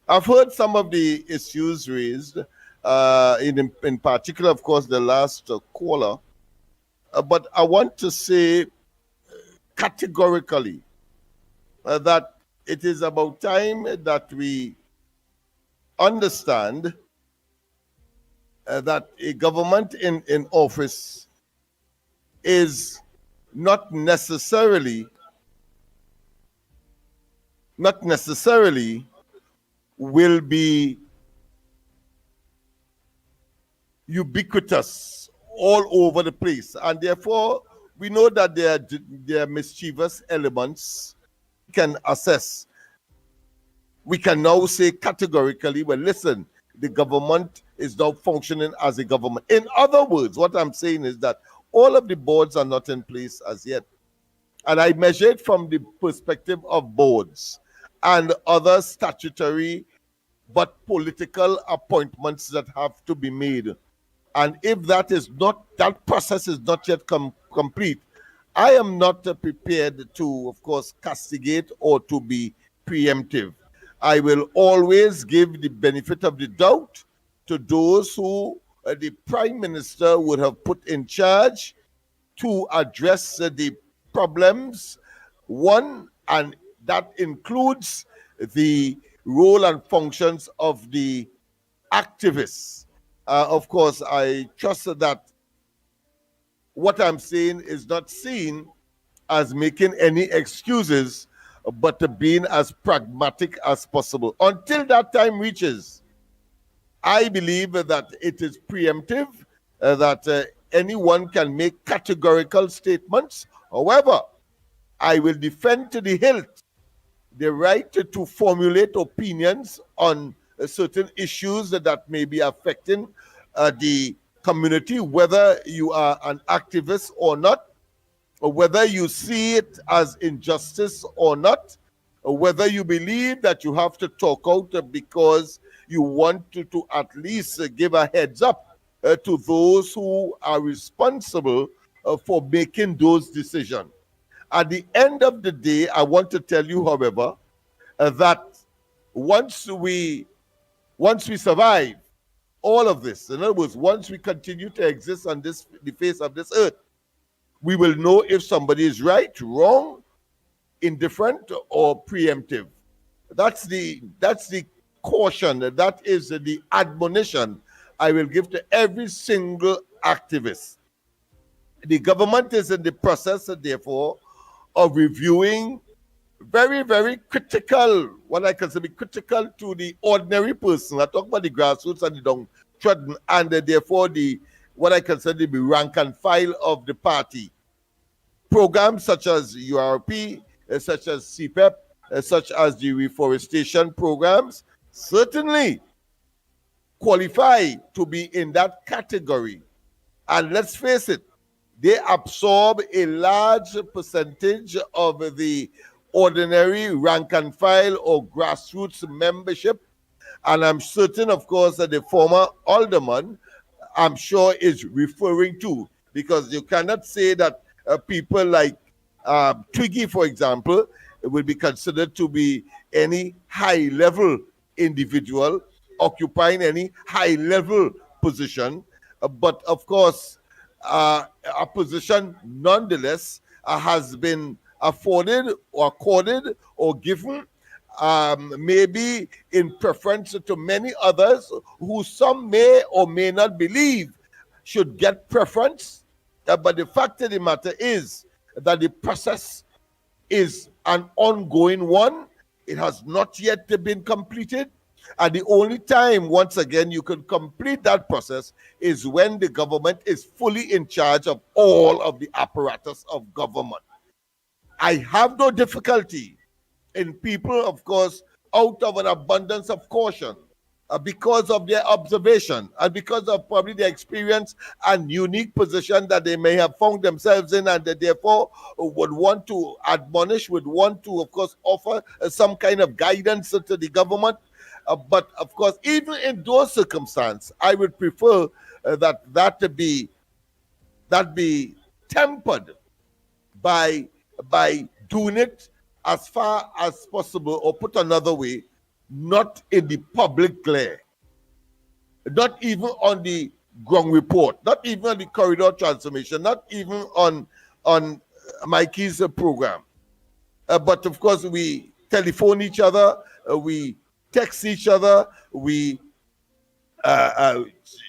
I've heard some of the issues raised, in particular, of course, the last caller, but I want to say categorically that it is about time that we understand that a government in office is not necessarily will be ubiquitous all over the place, and therefore we know that there are mischievous elements we can assess. We can now say categorically, well, listen, the government is now functioning as a government. In other words, what I'm saying is that all of the boards are not in place as yet. And I measure it from the perspective of boards and other statutory but political appointments that have to be made. And if that process is not yet complete, I am not prepared to, of course, castigate or to be preemptive. I will always give the benefit of the doubt to those who the Prime Minister would have put in charge to address the problems. One, and that includes the role and functions of the activists. Of course, I trust that what I'm saying is not seen as making any excuses but being as pragmatic as possible. Until that time reaches, I believe that it is preemptive, that anyone can make categorical statements. However, I will defend to the hilt the right to formulate opinions on certain issues that may be affecting the community, whether you are an activist or not, or whether you see it as injustice or not, or whether you believe that you have to talk out because you want to at least give a heads up to those who are responsible for making those decisions. At the end of the day, I want to tell you, however, that once we survive all of this, in other words, once we continue to exist on the face of this earth, we will know if somebody is right, wrong, indifferent, or preemptive. That's the caution, that is the admonition I will give to every single activist. The government is in the process, therefore, of reviewing very, very critical, what I consider critical to the ordinary person. I talk about the grassroots and the downtrodden, and therefore what I consider the rank and file of the party. Programs such as URP, such as CPEP, such as the reforestation programs, certainly qualify to be in that category. And let's face it, they absorb a large percentage of the ordinary rank and file or grassroots membership. And I'm certain, of course, that the former alderman, I'm sure, is referring to, because you cannot say that people like Twiggy, for example, will be considered to be any high-level individual occupying any high-level position. But, of course, a position nonetheless has been afforded or accorded or given, maybe in preference to many others who some may or may not believe should get preference. But the fact of the matter is that the process is an ongoing one. It has not yet been completed. And the only time, once again, you can complete that process is when the government is fully in charge of all of the apparatus of government. I have no difficulty in people, of course, out of an abundance of caution, because of their observation and because of probably their experience and unique position that they may have found themselves in, and that therefore would want to admonish, would want to, of course, offer some kind of guidance to the government. But, of course, even in those circumstances, I would prefer that be tempered by doing it as far as possible, or put another way, not in the public glare, not even on the ground report, not even on the corridor transformation, not even on Mickie's program. But of course, we telephone each other, we text each other, we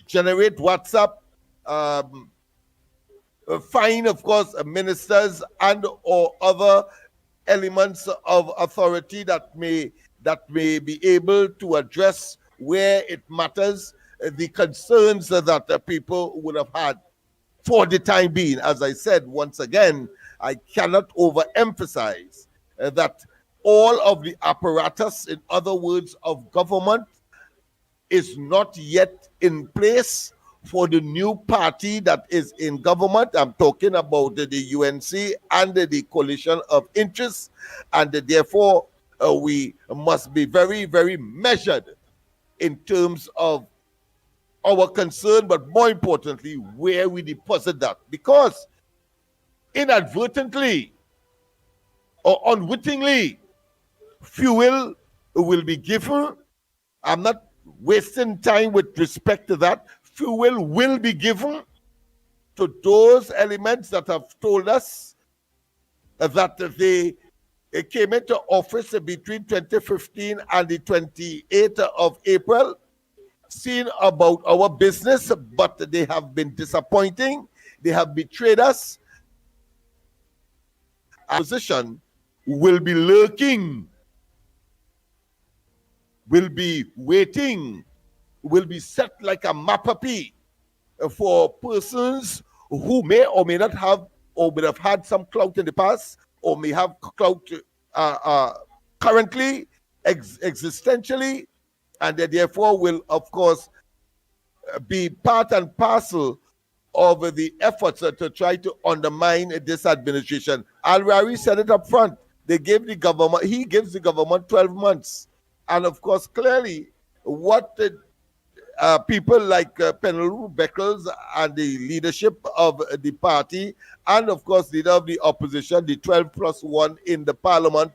generate WhatsApp, find, of course, ministers and or other elements of authority that may be able to address where it matters the concerns that people would have had for the time being. As I said, once again, I cannot overemphasize that all of the apparatus, in other words, of government, is not yet in place for the new party that is in government. I'm talking about the UNC and the coalition of interests, and therefore we must be very, very measured in terms of our concern, but more importantly, where we deposit that. Because inadvertently or unwittingly, fuel will be given. I'm not wasting time with respect to that. Fuel will be given to those elements that have told us that they came into office between 2015 and the 28th of April, seen about our business, but they have been disappointing. They have betrayed us. Position will be lurking, will be waiting, will be set like a mapapi for persons who may or may not have or may have had some clout in the past or may have clout currently, existentially, and they therefore will, of course, be part and parcel of the efforts to try to undermine this administration. Al-Rari said it up front. He gives the government 12 months. And of course, clearly, what people like Penelope Beckles and the leadership of the party, and of course, leader of the opposition, the 12+1 in the parliament,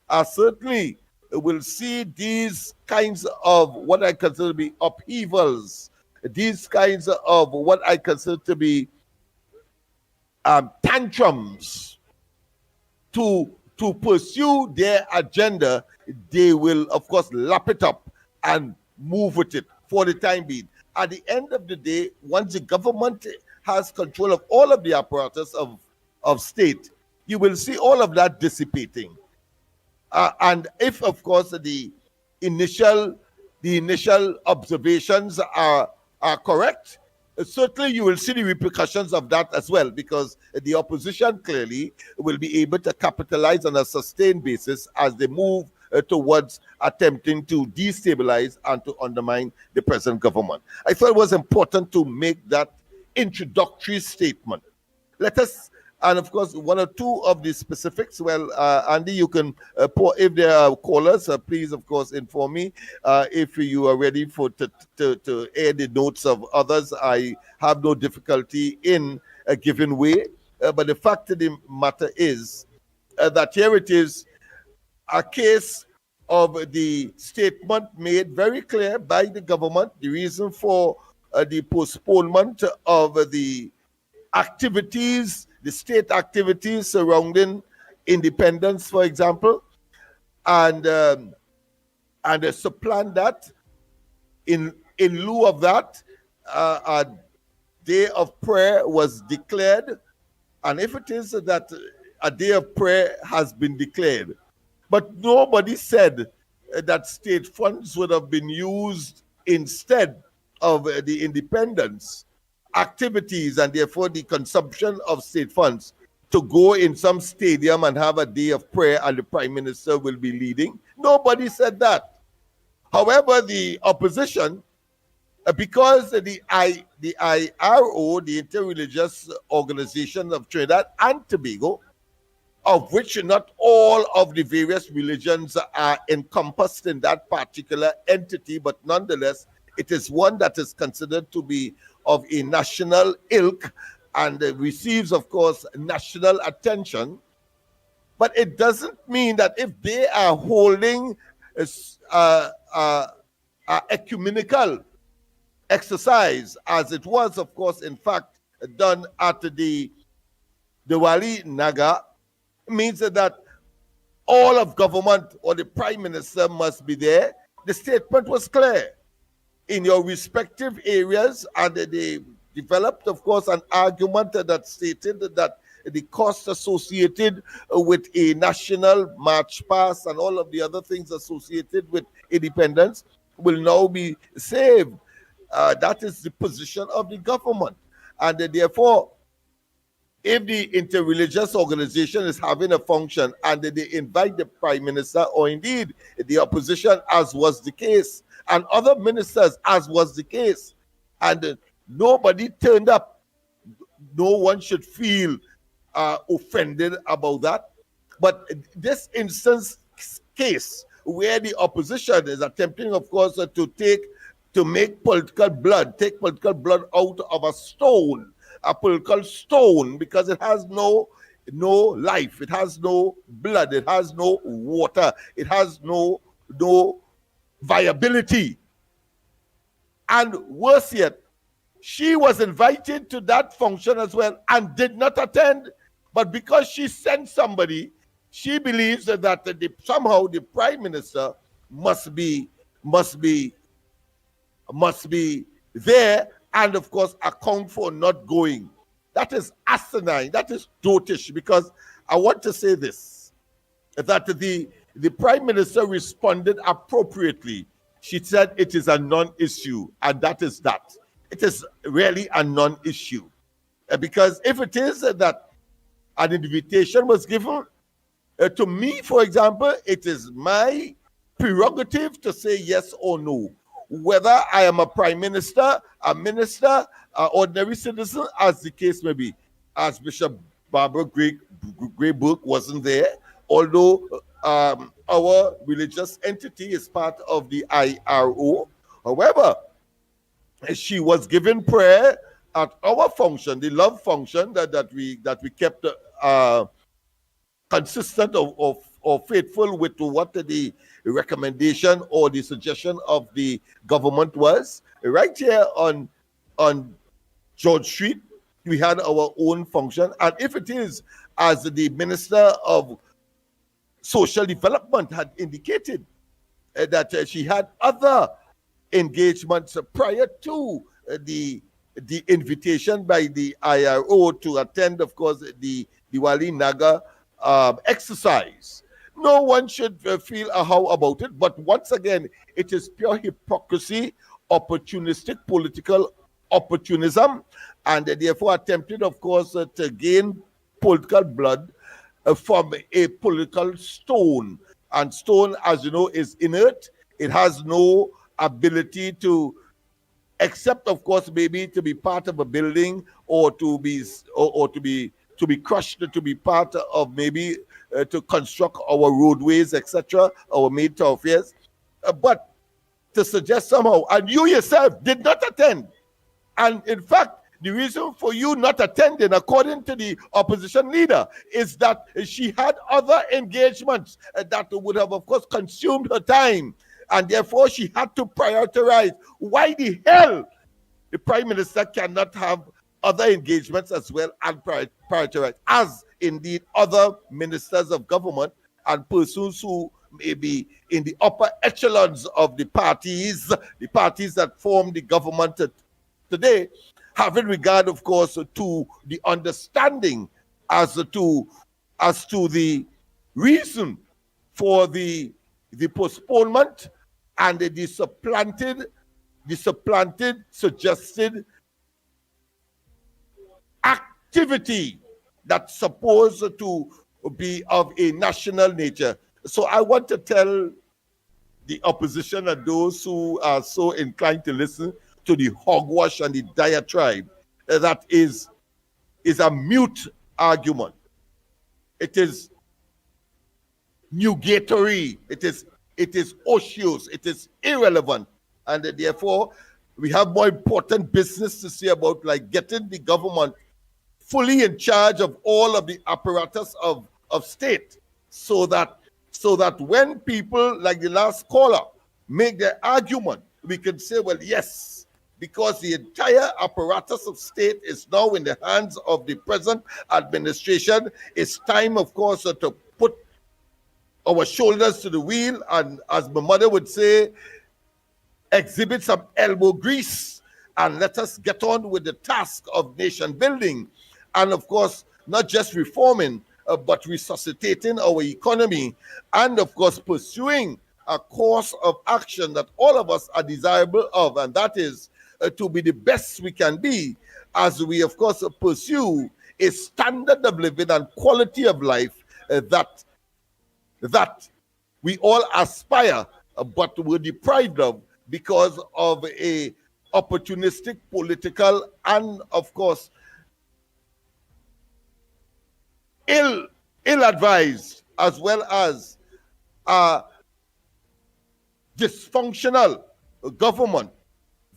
are certainly will see these kinds of what I consider to be upheavals, these kinds of what I consider to be tantrums to pursue their agenda. They will, of course, lap it up and move with it for the time being. At the end of the day, once the government has control of all of the apparatus of state, you will see all of that dissipating. And if, of course, the initial observations are correct, certainly you will see the repercussions of that as well, because the opposition clearly will be able to capitalize on a sustained basis as they move towards attempting to destabilize and to undermine the present government. I thought it was important to make that introductory statement. Let us, and of course, one or two of the specifics. Well, Andy, you can if there are callers, please, of course, inform me if you are ready to air the notes of others. I have no difficulty in giving way. But the fact of the matter is that here it is, a case of the statement made very clear by the government, the reason for the postponement of the activities, the state activities surrounding independence, for example, and supplant that. In lieu of that, a day of prayer was declared, and if it is that a day of prayer has been declared, but nobody said that state funds would have been used instead of the independence activities and therefore the consumption of state funds to go in some stadium and have a day of prayer and the prime minister will be leading. Nobody said that. However, the opposition, because the IRO, the Interreligious Organization of Trinidad and Tobago, of which not all of the various religions are encompassed in that particular entity, but nonetheless, it is one that is considered to be of a national ilk and receives, of course, national attention. But it doesn't mean that if they are holding a ecumenical exercise, as it was, of course, in fact, done at the Diwali Naga, means that all of government or the prime minister must be there. The statement was clear in your respective areas, and they developed, of course, an argument that stated that the costs associated with a national march past and all of the other things associated with independence will now be saved. That is the position of the government. And therefore, if the interreligious organization is having a function and they invite the prime minister or indeed the opposition, as was the case, and other ministers, as was the case, and nobody turned up, no one should feel offended about that. But this instance case where the opposition is attempting, of course, to make political blood, take political blood out of a stone, a political stone, because it has no life, it has no blood, it has no water, it has no viability. And worse yet, she was invited to that function as well and did not attend. But because she sent somebody, she believes that somehow the prime minister must be there and, of course, account for not going. That is asinine. That is dotish, because I want to say this. that the Prime Minister responded appropriately. She said it is a non-issue, and that is that. It is really a non-issue. Because if it is that an invitation was given, to me, for example, it is my prerogative to say yes or no. Whether I am a prime minister, a minister, an ordinary citizen, as the case may be. As Bishop Barbara Grayburg wasn't there, although our religious entity is part of the IRO. However, she was given prayer at our function, the love function that we kept consistent or faithful with what the recommendation or the suggestion of the government was. Right here on George Street, we had our own function. And if it is, as the Minister of Social Development had indicated, that she had other engagements prior to the invitation by the IRO to attend, of course, the Diwali Naga exercise. No one should feel a how about it, but once again, it is pure hypocrisy, opportunistic political opportunism, and therefore attempted, of course, to gain political blood from a political stone. And stone, as you know, is inert. It has no ability to, except, of course, maybe to be part of a building or to be crushed, to be part of maybe to construct our roadways, etc., our main thoroughfares. But to suggest somehow, and you yourself did not attend, and in fact, the reason for you not attending, according to the opposition leader, is that she had other engagements that would have, of course, consumed her time, and therefore she had to prioritize. Why the hell the Prime Minister cannot have other engagements as well and prioritize, as indeed other ministers of government and persons who may be in the upper echelons of the parties that form the government today, having regard, of course, to the understanding as to the reason for the postponement and the supplanted, suggested activity that's supposed to be of a national nature. So I want to tell the opposition and those who are so inclined to listen to the hogwash and the diatribe, that is a mute argument. It is nugatory. It is osseous. It is irrelevant. And therefore, we have more important business to say about, like, getting the government fully in charge of all of the apparatus of state, so that when people like the last caller make their argument, we can say, well, yes, because the entire apparatus of state is now in the hands of the present administration. It's time, of course, to put our shoulders to the wheel and, as my mother would say, exhibit some elbow grease and let us get on with the task of nation building. And of course, not just reforming, but resuscitating our economy, and of course, pursuing a course of action that all of us are desirable of, and that is to be the best we can be, as we, of course, pursue a standard of living and quality of life that we all aspire, but were deprived of because of a opportunistic political and, of course, ill-advised, as well as dysfunctional government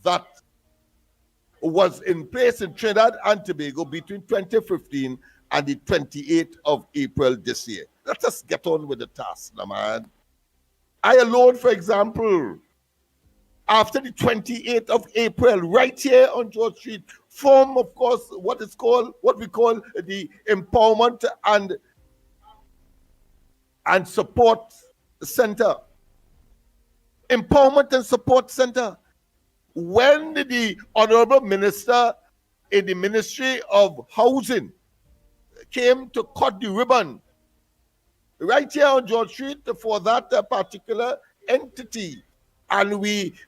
that was in place in Trinidad and Tobago between 2015 and the 28th of April this year. Let us get on with the task, now, man. I alone, for example, after the 28th of April, right here on George Street, form, of course, what we call the Empowerment and Support Center. Empowerment and Support Center. When the Honorable Minister in the Ministry of Housing came to cut the ribbon right here on George Street for that particular entity. And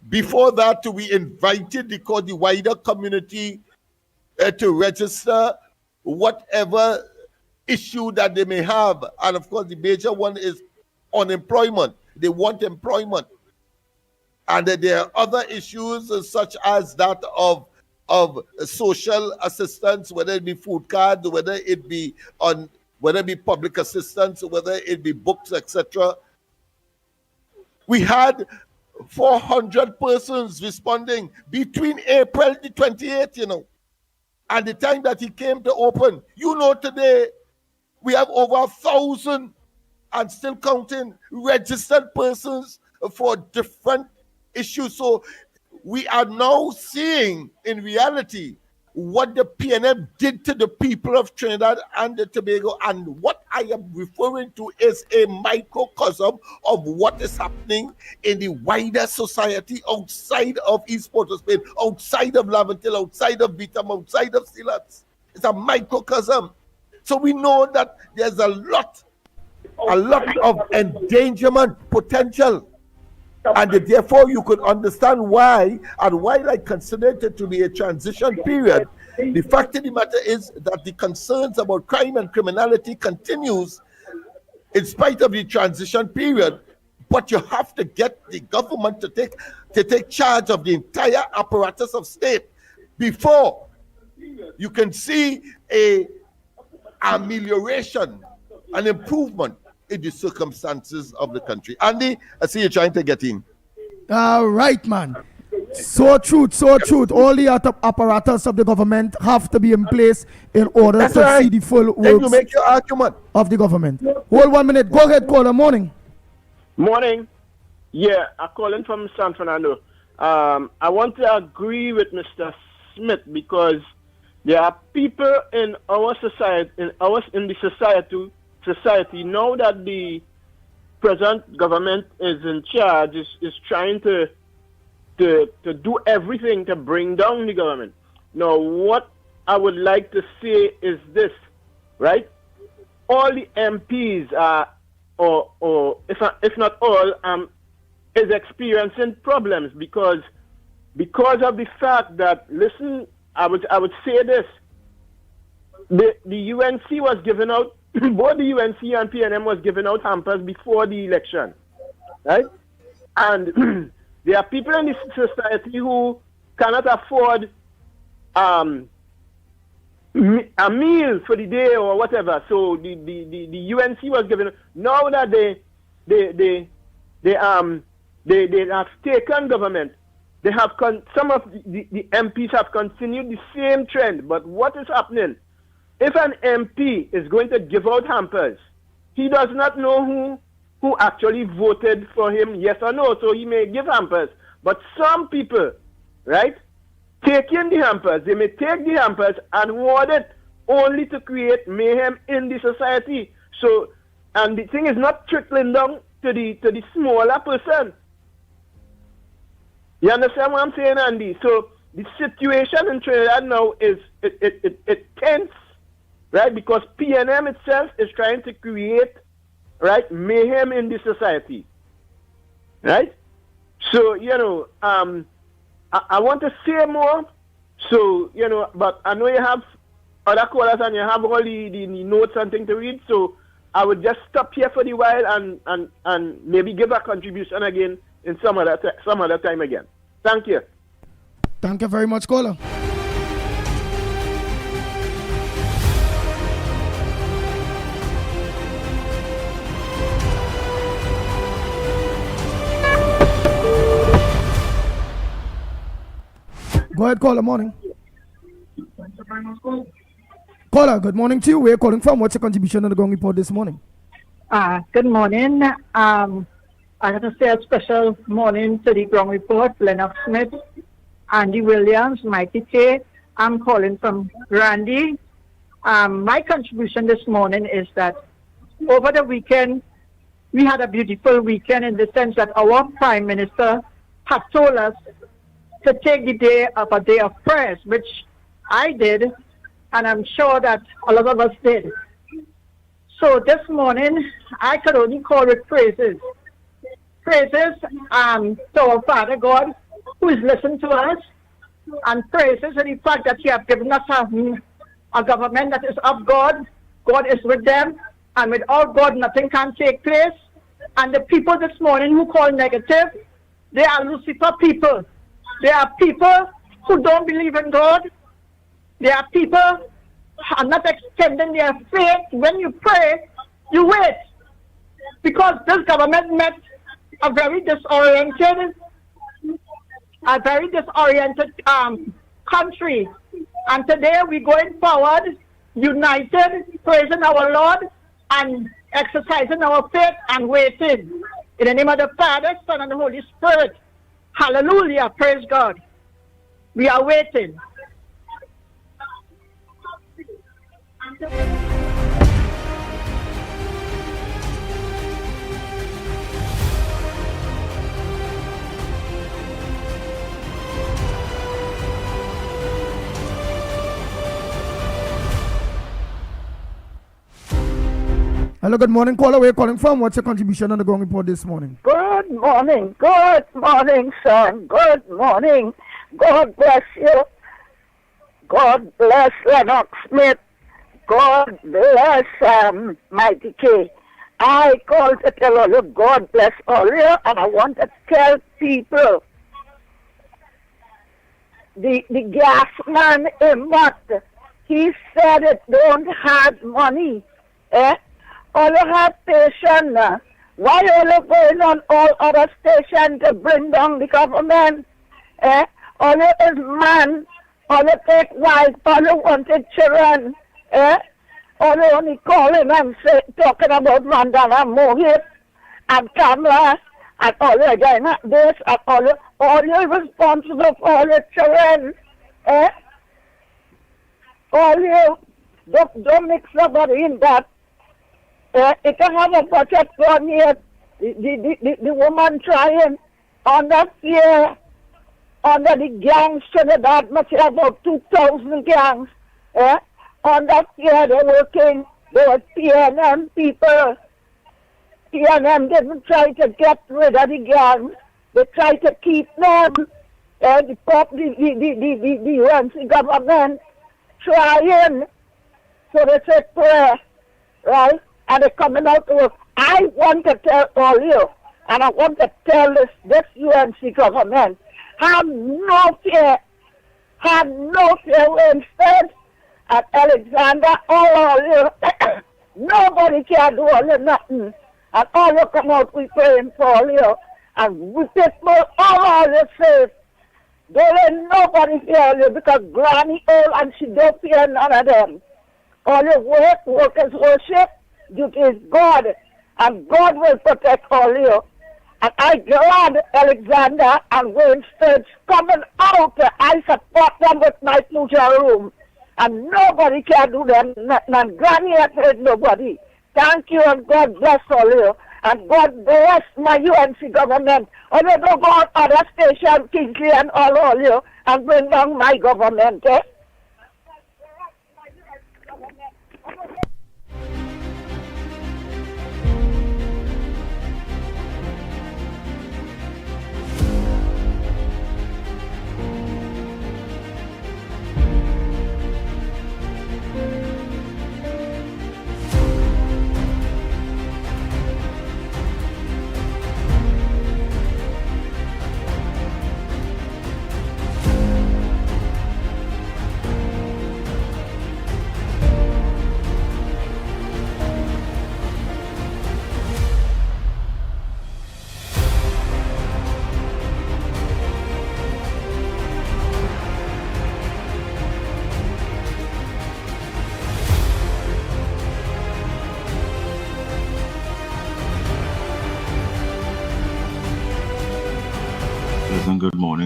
before that, we invited the wider community to register whatever issue that they may have. And of course, the major one is unemployment. They want employment. And there are other issues such as that of social assistance, whether it be food cards, whether it be public assistance, whether it be books, etc. We had 400 persons responding between April the 28th, and the time that he came to open. Today we have over 1,000 and still counting registered persons for different issues. So we are now seeing in reality what the PNM did to the people of Trinidad and Tobago, and what I am referring to is a microcosm of what is happening in the wider society outside of East Port of Spain, outside of Laventille, outside of Vitam, outside of Silats. It's a microcosm. So we know that there's a lot of endangerment potential. And therefore, you could understand why, and while I consider it to be a transition period, the fact of the matter is that the concerns about crime and criminality continues in spite of the transition period. But you have to get the government to take charge of the entire apparatus of state before you can see a amelioration, an improvement in the circumstances of the country. Andy, I see you trying to get in. All right, man. So truth. All the apparatus of the government have to be in place in order to see the full works you make your argument of the government. Hold 1 minute. Go ahead, caller. Morning. Morning. Yeah, I'm calling from San Fernando. I want to agree with Mr. Smith because there are people in our society, in the society, now that the present government is in charge, is trying to do everything to bring down the government. Now, what I would like to say is this, right? All the MPs are, or if not all, is experiencing problems because of the fact that, listen, I would say this: the UNC was given out. Both the UNC and PNM was giving out hampers before the election, right? And there are people in this society who cannot afford a meal for the day or whatever. So the UNC was given. Now that they have taken government, they have some of the MPs have continued the same trend. But what is happening? If an MP is going to give out hampers, he does not know who actually voted for him, yes or no, so he may give hampers. But some people, right, take in the hampers, they may take the hampers and hoard it only to create mayhem in the society. So, and the thing is not trickling down to the smaller person. You understand what I'm saying, Andy? So the situation in Trinidad now is it tense. Right, because PNM itself is trying to create, right, mayhem in the society, right? So I want to say more. So but I know you have other callers and you have all the notes and things to read. So I would just stop here for the while and maybe give a contribution again in some other time again. Thank you. Thank you very much, caller. Go ahead, caller. Morning. Caller, good morning to you. Where are you calling from? What's your contribution on the Ground Report this morning? Good morning. I have to say a special morning to the Ground Report, Lennox Smith, Andy Williams, Mickie K. I'm calling from Randy. My contribution this morning is that over the weekend, we had a beautiful weekend in the sense that our Prime Minister had told us to take the day of a day of prayers, which I did, and I'm sure that a lot of us did. So this morning, I could only call it praises. Praises to our Father God, who is listening to us, and praises for the fact that He has given us a government that is of God. God is with them, and without God, nothing can take place. And the people this morning who call negative, they are Lucifer people. They are people who don't believe in God. They are people who are not extending their faith. When you pray, you wait. Because this government met a very disoriented country. And today we're going forward, united, praising our Lord and exercising our faith and waiting. In the name of the Father, Son, and the Holy Spirit. Hallelujah. Praise God. We are waiting. Hello, good morning. Caller, where you calling from? What's your contribution on the ground report this morning? Good morning, son. Good morning. God bless you. God bless Lennox Smith. God bless Mickie K. I called to tell all you God bless all you, and I want to tell people the gas man in Mott, he said it don't have money. All you have patience. Why are you going on all other stations to bring down the government? All you is man. All you take wife. All you wanted children. All you only calling and talking about Mandana Mohit and Kamala and all you again this and all you responsible for all your children. All you don't mix nobody in that. It can have a budget for here. The woman trying under fear, under the gangs, that much about 2,000 gangs. Under fear, they're working. They were PNM people. PNM didn't try to get rid of the gangs. They tried to keep them. The UNC government trying. So they said prayer, right? And they're coming out to us. I want to tell all you, and I want to tell this UNC government, have no fear. Have no fear. Instead, at Alexander, all you, nobody can do all you nothing. And all you come out, we praying for all you. And we people, all you safe. There ain't nobody fear you because Granny old and she don't fear none of them. All your work is worship. Duty is God, and God will protect all you. And I glad Alexander and Winston's coming out. I support them with my future room. And nobody can do them. And Granny has heard nobody. Thank you, and God bless all you. And God bless my UNC government. I don't go on other station, Kingsley and all you, and bring down my government.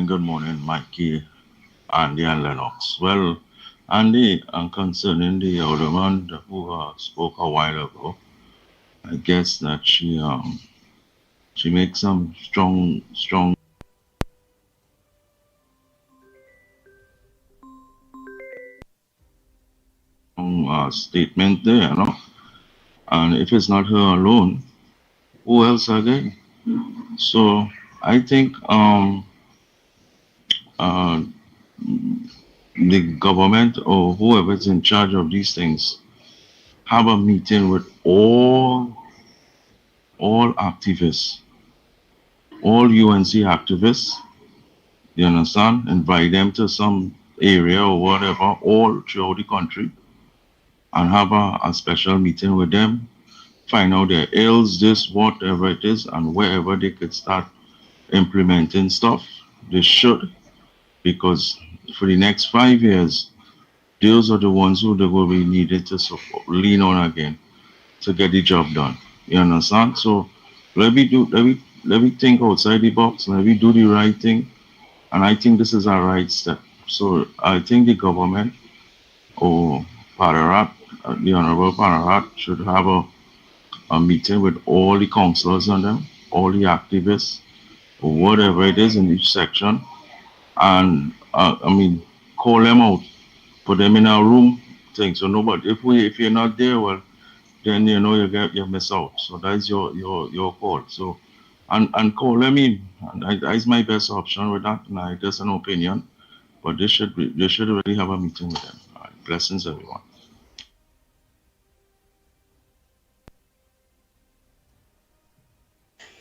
Good morning, Mikey, Andy, and Lennox. Well, Andy, concerning the other man who spoke a while ago, I guess that she makes some strong statement there, you know. And if it's not her alone, who else again? So I think uh, the government or whoever's in charge of these things have a meeting with all activists, all UNC activists, you understand? Invite them to some area or whatever, all throughout the country, and have a special meeting with them, find out their ills, this, whatever it is, and wherever they could start implementing stuff, they should, because for the next 5 years, those are the ones who they will be needed to support, lean on again to get the job done. You understand? So let me think outside the box, let me do the right thing, and I think this is a right step. So I think the government or Pararat, the Honorable Pararat should have a meeting with all the councillors on them, all the activists, or whatever it is in each section, and call them out, put them in a room, thing. So nobody, if you're not there, well, then you miss out. So that's your call. So and call them in. And that's my best option with that. And that's an opinion, but they should really have a meeting with them. All right. Blessings, everyone.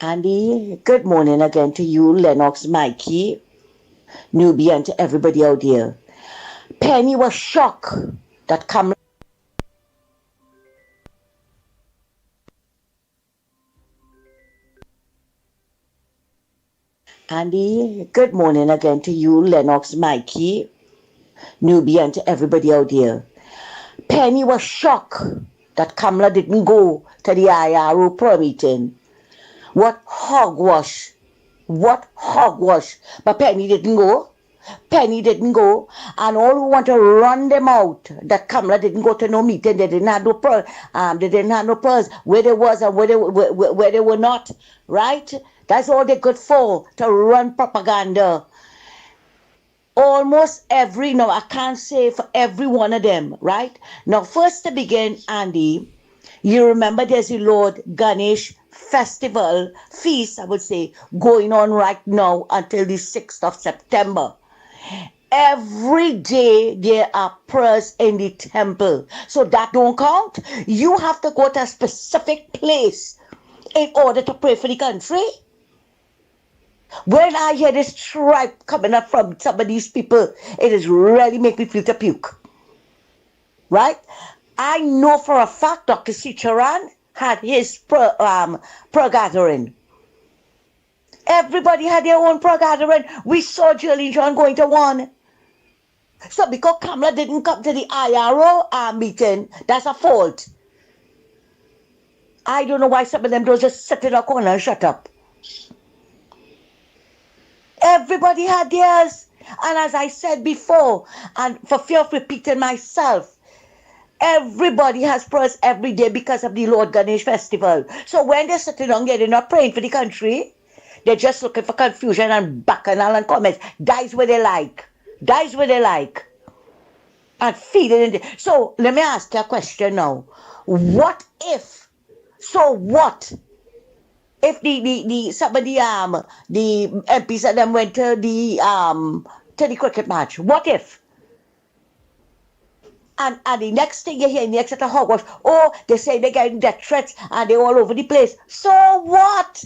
Andy, good morning again to you, Lennox, Mikey, Newbie, and to everybody out there. Penny was shocked that Kamala. Andy, good morning again to you, Lennox, Mikey, Newbie, and to everybody out there. Penny was shocked that Kamala didn't go to the IRO prayer meeting. What hogwash. What hogwash. But Penny didn't go. Penny didn't go. And all who want to run them out, that Kamala didn't go to no meeting, they didn't have no prayers, they didn't have no prayers, where they was and where they were not, right? That's all they're good for, to run propaganda. Almost every, no, I can't say for every one of them, right? Now, first to begin, Andy, you remember there's the Lord Ganesh Festival, feast, I would say, going on right now until the 6th of September. Every day there are prayers in the temple. So that don't count. You have to go to a specific place in order to pray for the country. When I hear this tripe coming up from some of these people, it is really make me feel to puke. Right? I know for a fact Dr. Sicharan had his prayer gathering. Everybody had their own prayer gathering. We saw Jillian John going to one. So because Kamala didn't come to the IRO meeting, that's a fault. I don't know why some of them don't just sit in a corner and shut up. Everybody had theirs. And as I said before, and for fear of repeating myself, everybody has prayers every day because of the Lord Ganesh Festival. So when they're sitting down there, they're not praying for the country. They're just looking for confusion and bacchanal and comments. That's what they like. That's what they like. And feed it in there. So let me ask you a question now. What if? So what? If some of the MPs and them went to the cricket match, what if? And the next thing you hear in the Exeter Hogwash, oh, they say they're getting death threats and they're all over the place. So what?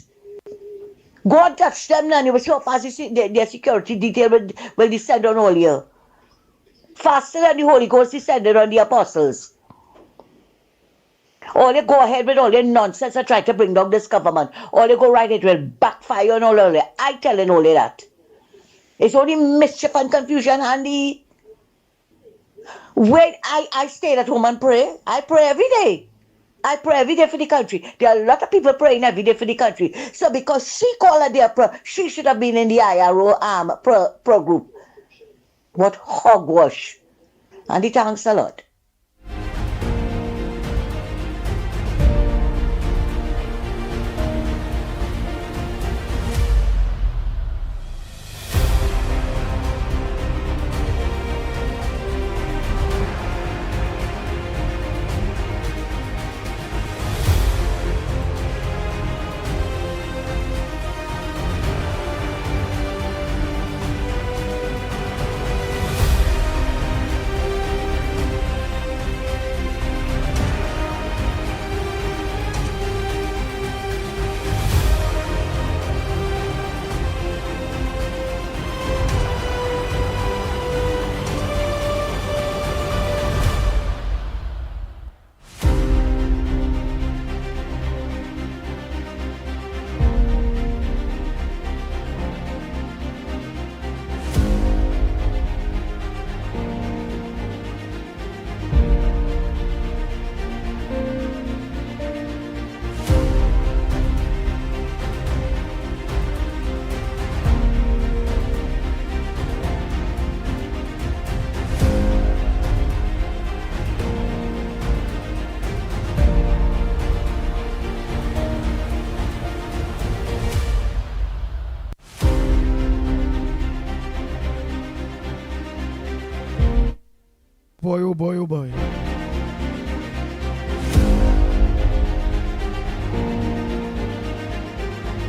Go and touch them now. You will see how fast their security detail will descend on all you. Faster than the Holy Ghost descended on the apostles. Or they go ahead with all their nonsense and try to bring down this government. Or they go right, it will backfire on all of it. I telling all of that. It's only mischief and confusion, Andy. When I stay at home and pray, I pray every day. I pray every day for the country. There are a lot of people praying every day for the country. So because she called her their prayer, she should have been in the IRO pro group. What hogwash. Andy, thanks a lot. Boy, oh boy, oh boy.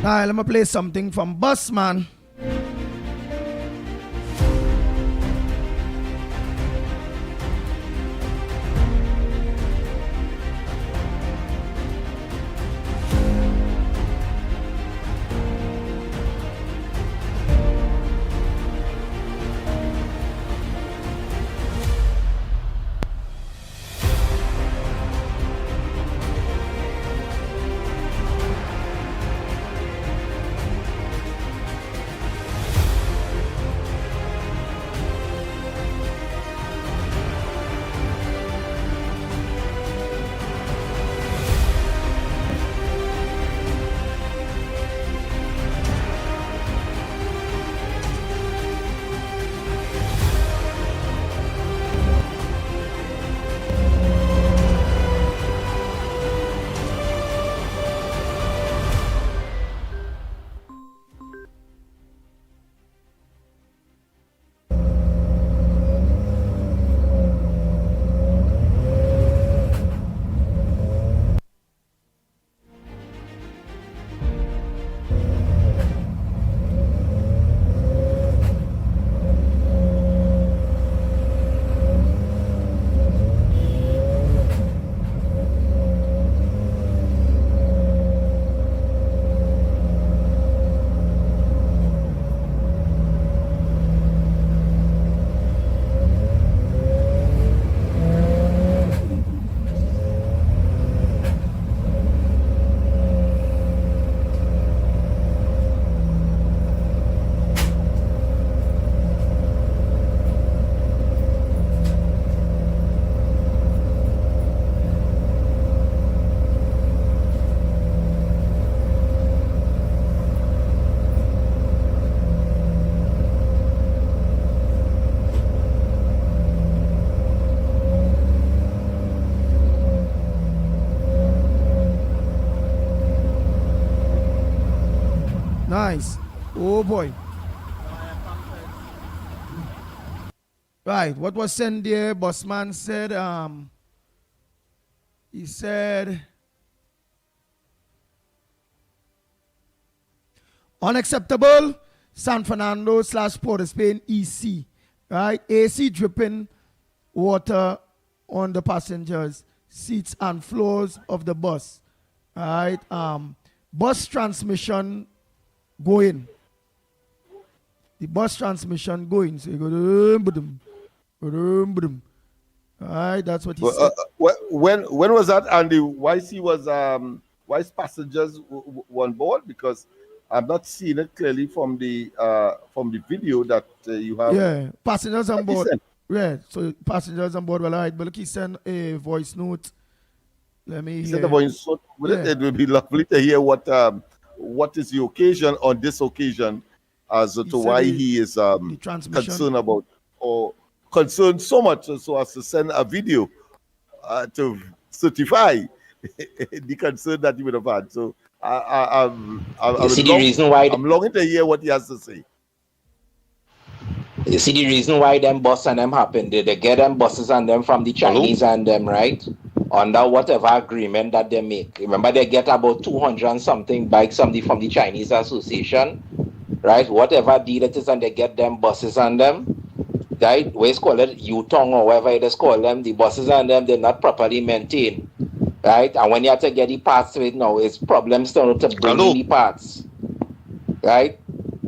Now, let me play something from Busman. Nice. Oh boy. Right. What was sent there? Bossman said, he said, unacceptable. San Fernando / Port of Spain EC. Right. AC dripping water on the passengers' seats and floors of the bus. Right. Bus transmission going. The bus transmission going. So you go boom, boom. All right, that's what he said. When was that? And the YC was why's passengers on board? Because I'm not seeing it clearly from the video that you have. Yeah, passengers on board. Yeah, so passengers on board. Well, all right, but look, he sent a voice note. Let me hear. Send a voice note. It would be lovely to hear what is the occasion on this occasion as to why he is concerned about or concerned so much so as to send a video to certify the concern that he would have had. So I'm longing to hear what he has to say. You see the reason why them bus and them happen? They get them buses and them from the Chinese and them, right? Under whatever agreement that they make. Remember, they get about 200 and something bikes from the Chinese Association, right? Whatever deal it is, and they get them buses and them, right? We call it Yutong or whatever it is called them. The buses and them, they're not properly maintained, right? And when you have to get the parts to it now, it's problems to bring in the parts, right?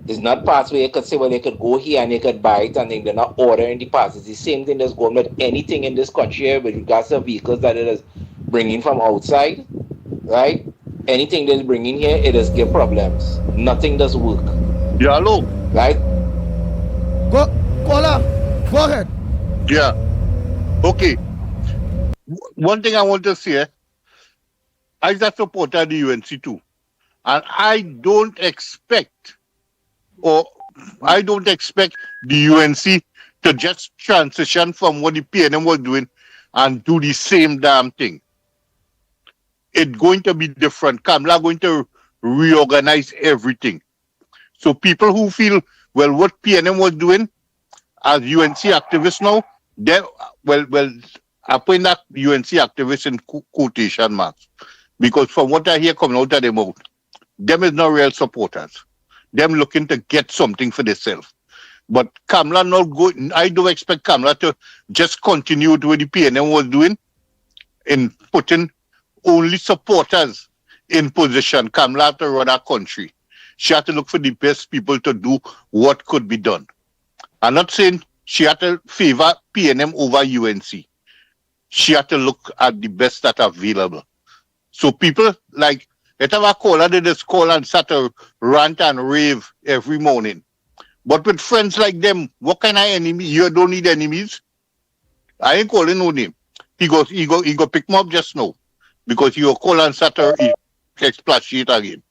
It's not parts where you could say, well, they could go here and they could buy it and then they're not ordering the parts. It's the same thing that's going with anything in this country with regards to vehicles that it is bringing from outside, right? Anything that's bringing here, it does give problems. Nothing does work. Yeah, hello. Right? Go, caller, go ahead. Yeah. Okay. One thing I want to say, I'm a supporter of the UNC too. And I don't expect the UNC to just transition from what the PNM was doing and do the same damn thing. It's going to be different. Kamala going to reorganize everything. So people who feel, well, what PNM was doing as UNC activists now, Them, well, I put that UNC activists in quotation marks because from what I hear coming out of them mouth, them is not real supporters. Them looking to get something for themselves. But Kamala not going. I do expect Kamala to just continue with what the PNM was doing in putting only supporters in position. Kamala have to run our country. She had to look for the best people to do what could be done. I'm not saying she had to favor PNM over UNC. She had to look at the best that are available. So people like, if a caller did this call and start to rant and rave every morning. But with friends like them, what kind of enemy? You don't need enemies. I ain't calling no name. He go pick me up just now. Because you call and start to exploit again.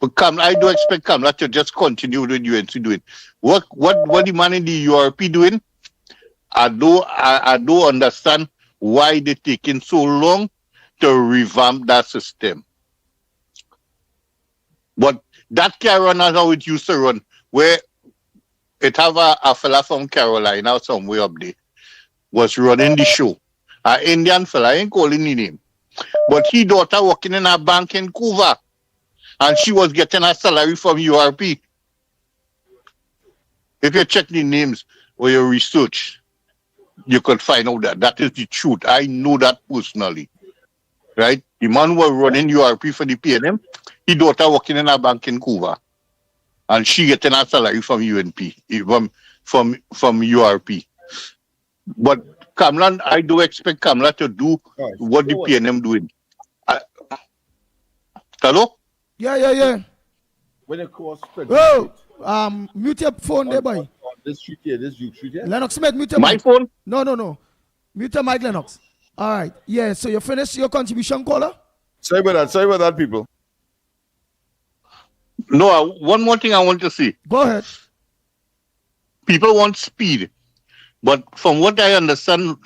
But I do expect Kamala to just continue with UNC doing. What the man in the URP doing? I do understand why they taking so long to revamp that system. But that can't run as how it used to run, where it have a fella from Carolina somewhere up there was running the show. An Indian fella, I ain't calling his name. But his daughter working in a bank in Cuba. And she was getting her salary from URP. If you check the names or your research, you could find out that is the truth. I know that personally. Right? The man who was running URP for the PNM, his daughter working in a bank in Cuba. And she getting her salary from UNP, from URP. But Kamala, I do expect Kamala to do what the PNM doing. Hello? Yeah. When it calls mute your phone there, boy. This street here, this street here. Lennox Smith, mute your mic. My phone? No. Mute your mic, Lennox. All right. Yeah, so you finished your contribution, caller? Sorry about that, people. No, one more thing I want to say. Go ahead. People want speed. But from what I understand,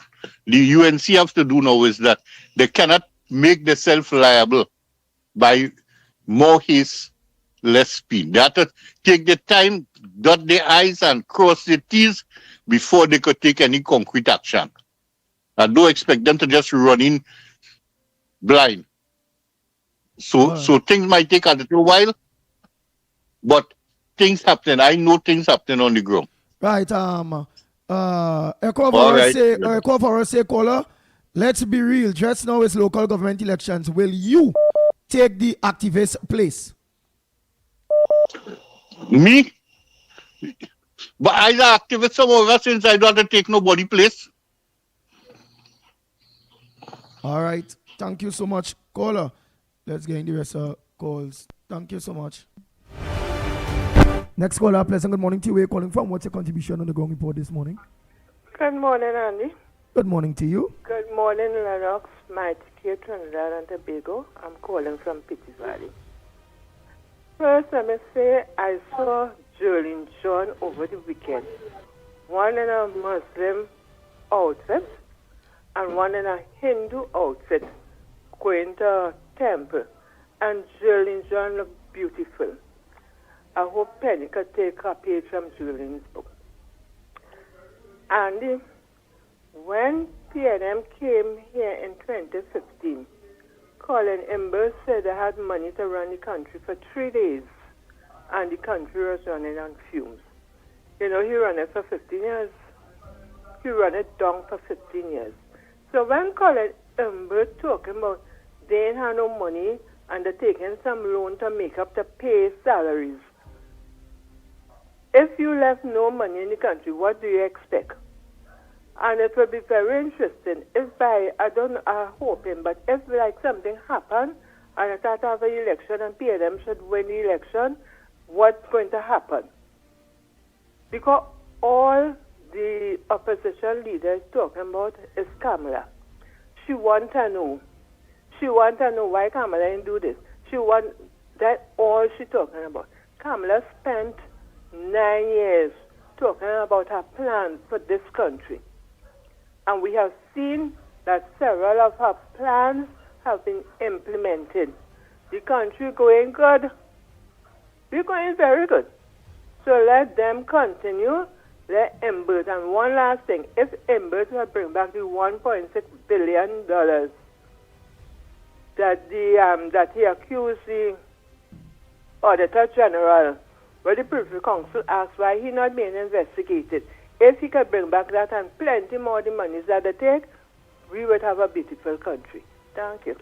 the UNC have to do now is that they cannot make themselves liable by more haste, less speed. They have to take the time, dot their I's and cross their T's before they could take any concrete action. I don't expect them to just run in blind. So things might take a little while, but things happen. I know things happen on the ground. Right. Echo for us say, caller, let's be real. Just now it's local government elections. Will you take the activist place? Me? But I the activist somewhere since I don't have to take nobody place. All right. Thank you so much, caller. Let's get in the rest of calls. Thank you so much. Next caller, pleasant good morning to you. Where are you calling from? What's your contribution on the ground report this morning? Good morning, Andy. Good morning to you. Good morning, Lennox, Mickie, Trinidad and Tobago. I'm calling from Pitty Valley. First, let me say I saw Jolene John over the weekend. One in a Muslim outfit and one in a Hindu outfit going to a temple. And Jolene John looked beautiful. I hope Penny could take a page from Julian's book. Andy, when PNM came here in 2015, Colin Imber said they had money to run the country for 3 days, and the country was running on fumes. You know, he ran it for 15 years. He ran it down for 15 years. So when Colin Imber talking about they ain't have no money and they're taking some loan to make up to pay salaries, if you left no money in the country, what do you expect? And it will be very interesting if I'm hoping, but if like something happen and I start to have an election and PNM should win the election, what's going to happen? Because all the opposition leaders talking about is Kamala. She want to know. She want to know why Kamala didn't do this. That's all she talking about. Kamala spent 9 years talking about her plans for this country. And we have seen that several of her plans have been implemented. The country going good. We're going very good. So let them continue let Embert, and one last thing, if Embert will bring back the $1.6 billion that he accused the Auditor General, well, the Privy Council asked why he not being investigated. If he could bring back that and plenty more the monies that they take, we would have a beautiful country. Thank you.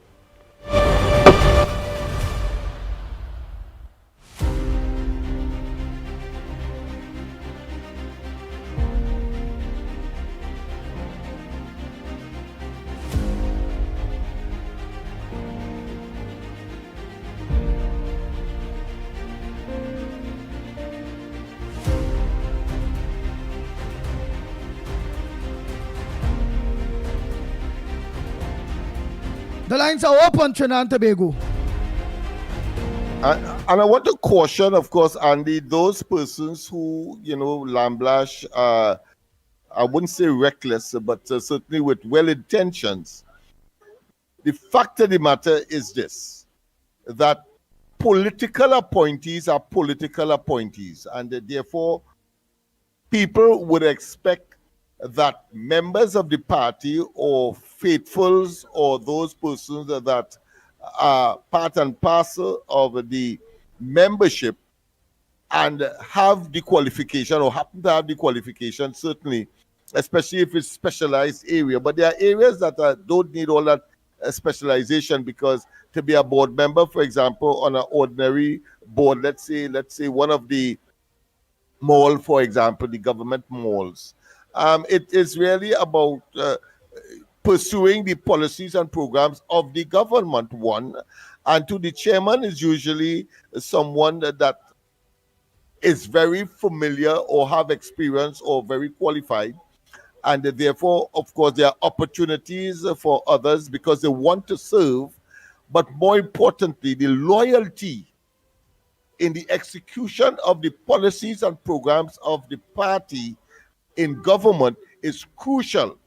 The lines are open, Trinidad and Tobago. And I want to caution, of course, Andy, those persons who, lambash, I wouldn't say reckless, but certainly with well intentions. The fact of the matter is this, that political appointees are political appointees, and therefore people would expect that members of the party or faithfuls or those persons that are part and parcel of the membership and have the qualification or happen to have the qualification, certainly, especially if it's specialized area. But there are areas that don't need all that specialization, because to be a board member, for example, on an ordinary board, let's say one of the mall, for example, the government malls, it is really about pursuing the policies and programs of the government, one. And to the chairman is usually someone that is very familiar or have experience or very qualified. And therefore, of course, there are opportunities for others because they want to serve. But more importantly, the loyalty in the execution of the policies and programs of the party in government is crucial.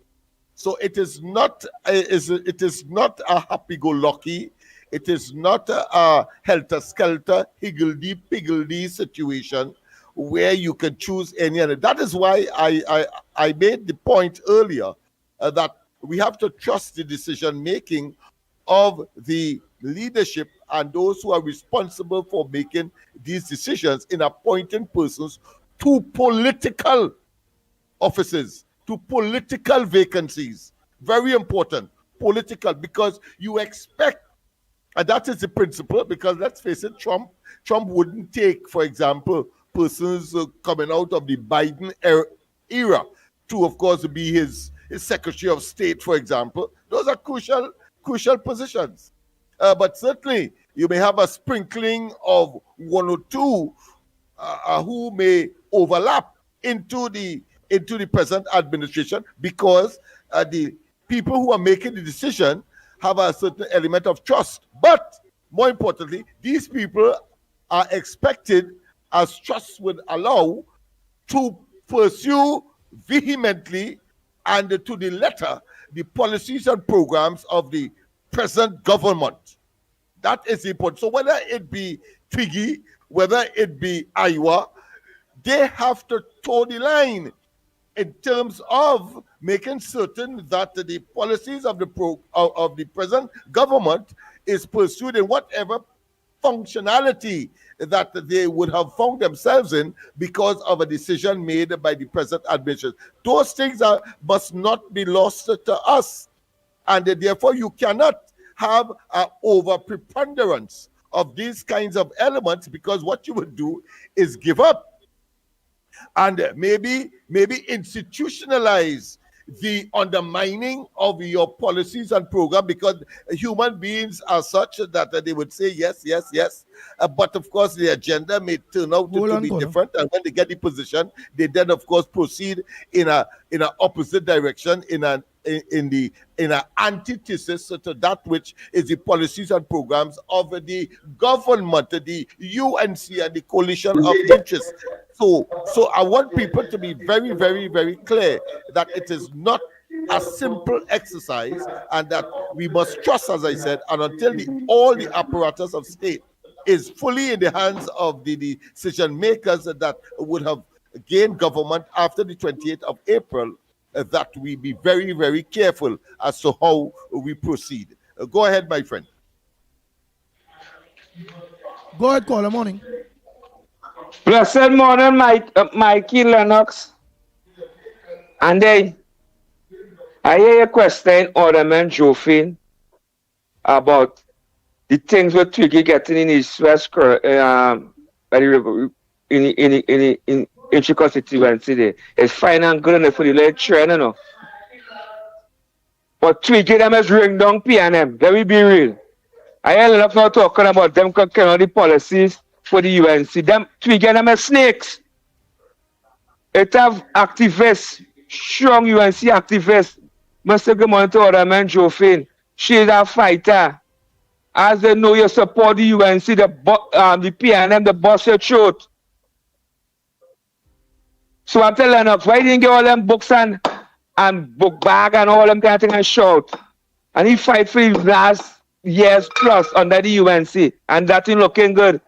So it is not a happy-go-lucky, it is not a helter-skelter, higgledy-piggledy situation where you can choose any other. That is why I made the point earlier that we have to trust the decision-making of the leadership and those who are responsible for making these decisions in appointing persons to political offices, to political vacancies. Very important, political, because you expect, and that is the principle, because let's face it, Trump wouldn't take, for example, persons coming out of the Biden era to, of course, be his Secretary of State, for example. Those are crucial positions. But certainly, you may have a sprinkling of one or two who may overlap into the present administration, because the people who are making the decision have a certain element of trust. But more importantly, these people are expected, as trust would allow, to pursue vehemently and to the letter the policies and programs of the present government. That is important. So whether it be Twiggy, whether it be Iowa, they have to toe the line in terms of making certain that the policies of the present government is pursued in whatever functionality that they would have found themselves in because of a decision made by the present administration. Those things must not be lost to us. And therefore, you cannot have an over preponderance of these kinds of elements, because what you would do is give up and maybe institutionalize the undermining of your policies and program, because human beings are such that they would say yes, but of course the agenda may turn out to be different, and when they get the position, they then of course proceed in an opposite direction, in an antithesis to that which is the policies and programs of the government, the UNC and the coalition of interests. So I want people to be very, very, very clear that it is not a simple exercise, and that we must trust, as I said, and until all the apparatus of state is fully in the hands of the decision makers that would have gain government after the 28th of April, that we be very, very careful as to how we proceed. Go ahead, my friend. Go ahead, caller. Morning. Blessed morning, Mikey Lennox. And I hear a question, Alderman Joffin, about the things what Twiggy getting in his West in Chico constituency there. It's fine and good enough for the late train, you know. But Twiggy them is ring down PNM. Let me be real. I hear enough now talking about them kind of the policies for the UNC. Them Twiggy them is snakes. It have activists, strong UNC activists. Mr. Good morning to Alderman Joffin. She's a fighter. As they know you support the UNC, the PNM, the boss your throat. So I'm telling you, why didn't get all them books and book bag and all them kind of thing and shout? And he fight for the last years plus under the UNC, and that ain't looking good.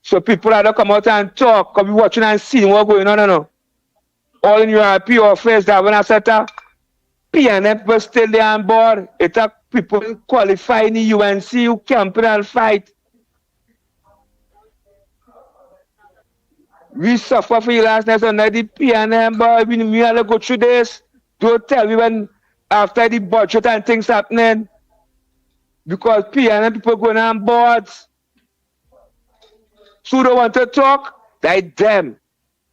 So people had to come out and talk, come be watching and seeing what's going on, you know. All in your IP office that when I said that PNM people still there on board, it's people qualify in the UNC who campaign and fight. We suffer for the last night under the PNM, boy. We have to go through this. Don't tell me when after the budget and things happening. Because PNM people going on boards. So they want to talk, like them.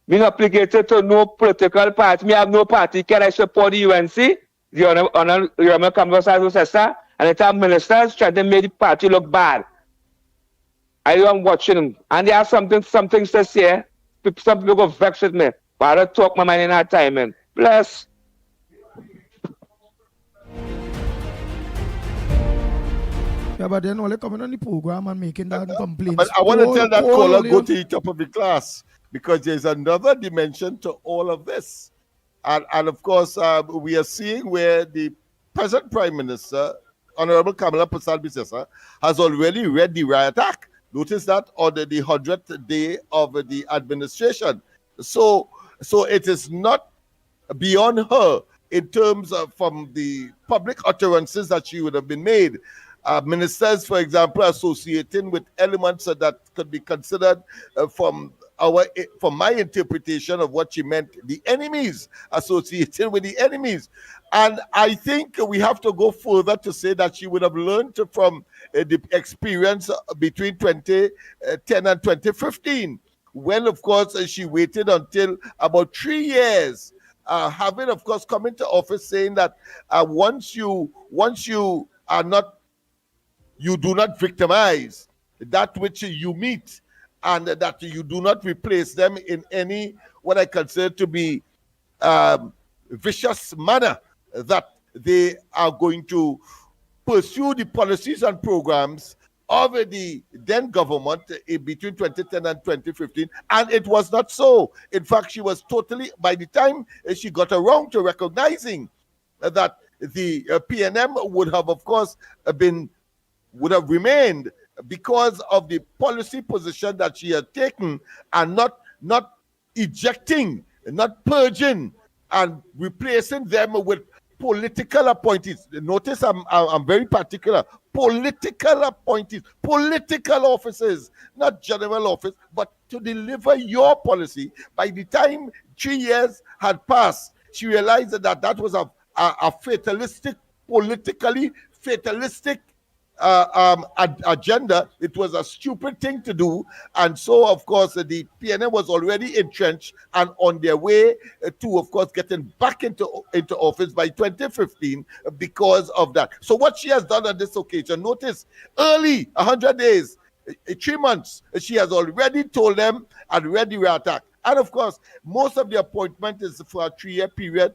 Me not obligated to no political party. Me have no party. Can I support the UNC? The Honorable Conversation Sister, and it have ministers trying to make the party look bad. I am watching them. And they have some things to say. Some people go vex with me. But I don't talk my mind in that time, man. Bless. Yeah, but then only coming on the program and making that complaints. But I want to tell that caller, go to the top of the class, because there's another dimension to all of this. And of course, we are seeing where the present Prime Minister, Honorable Kamala Persad-Bissessar, has already read the riot act. Notice that on the 100th day of the administration. So it is not beyond her in terms of from the public utterances that she would have been made. Ministers, for example, associating with elements that could be considered from my interpretation of what she meant, the enemies, associated with the enemies. And I think we have to go further to say that she would have learned from the experience between 2010 and 2015, when, of course, she waited until about 3 years, having, of course, come into office saying that once you are not, you do not victimize that which you meet, and that you do not replace them in any what I consider to be vicious manner, that they are going to pursue the policies and programs of the then government between 2010 and 2015, and it was not so. In fact, she was totally, by the time she got around to recognizing that the PNM would have, of course, would have remained because of the policy position that she had taken, and not ejecting, not purging, and replacing them with political appointees. Notice I'm very particular. Political appointees, political offices, not general office, but to deliver your policy. By the time 3 years had passed, she realized that was a fatalistic, politically fatalistic agenda. It was a stupid thing to do, and so of course the PNM was already entrenched and on their way to, of course, getting back into office by 2015 because of that. So what she has done on this occasion, notice, early 100 days, 3 months, she has already told them and read the riot act. And of course, most of the appointment is for a 3-year period.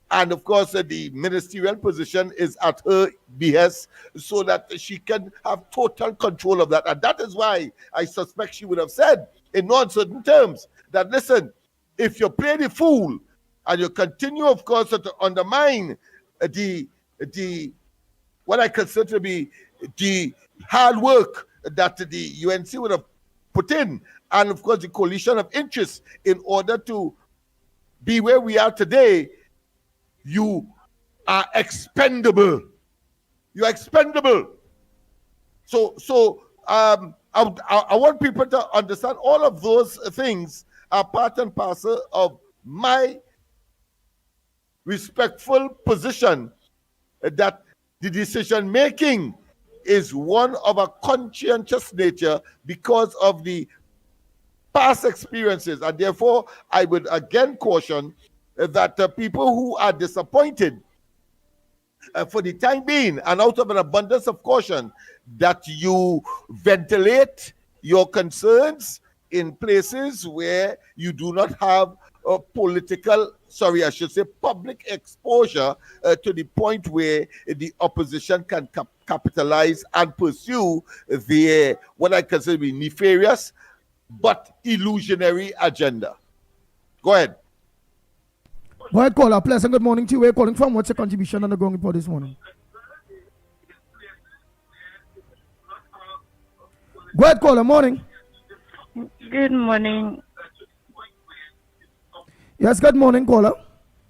And of course, the ministerial position is at her behest, so that she can have total control of that. And that is why I suspect she would have said, in no uncertain terms, that listen, if you play the fool and you continue, of course, to undermine the what I consider to be the hard work that the UNC would have put in, and of course the coalition of interests in order to be where we are today. You are expendable. You're expendable. So I want people to understand all of those things are part and parcel of my respectful position that the decision making is one of a conscientious nature because of the past experiences, and therefore I would again caution that people who are disappointed for the time being, and out of an abundance of caution, that you ventilate your concerns in places where you do not have a public exposure to the point where the opposition can capitalize and pursue their, what I consider to be nefarious but illusionary agenda. Go ahead. Go ahead, caller. Pleasant good morning to you. Where are you calling from? What's your contribution on the Ground Report this morning? Go ahead, caller. Morning. Good morning. Yes, good morning, caller.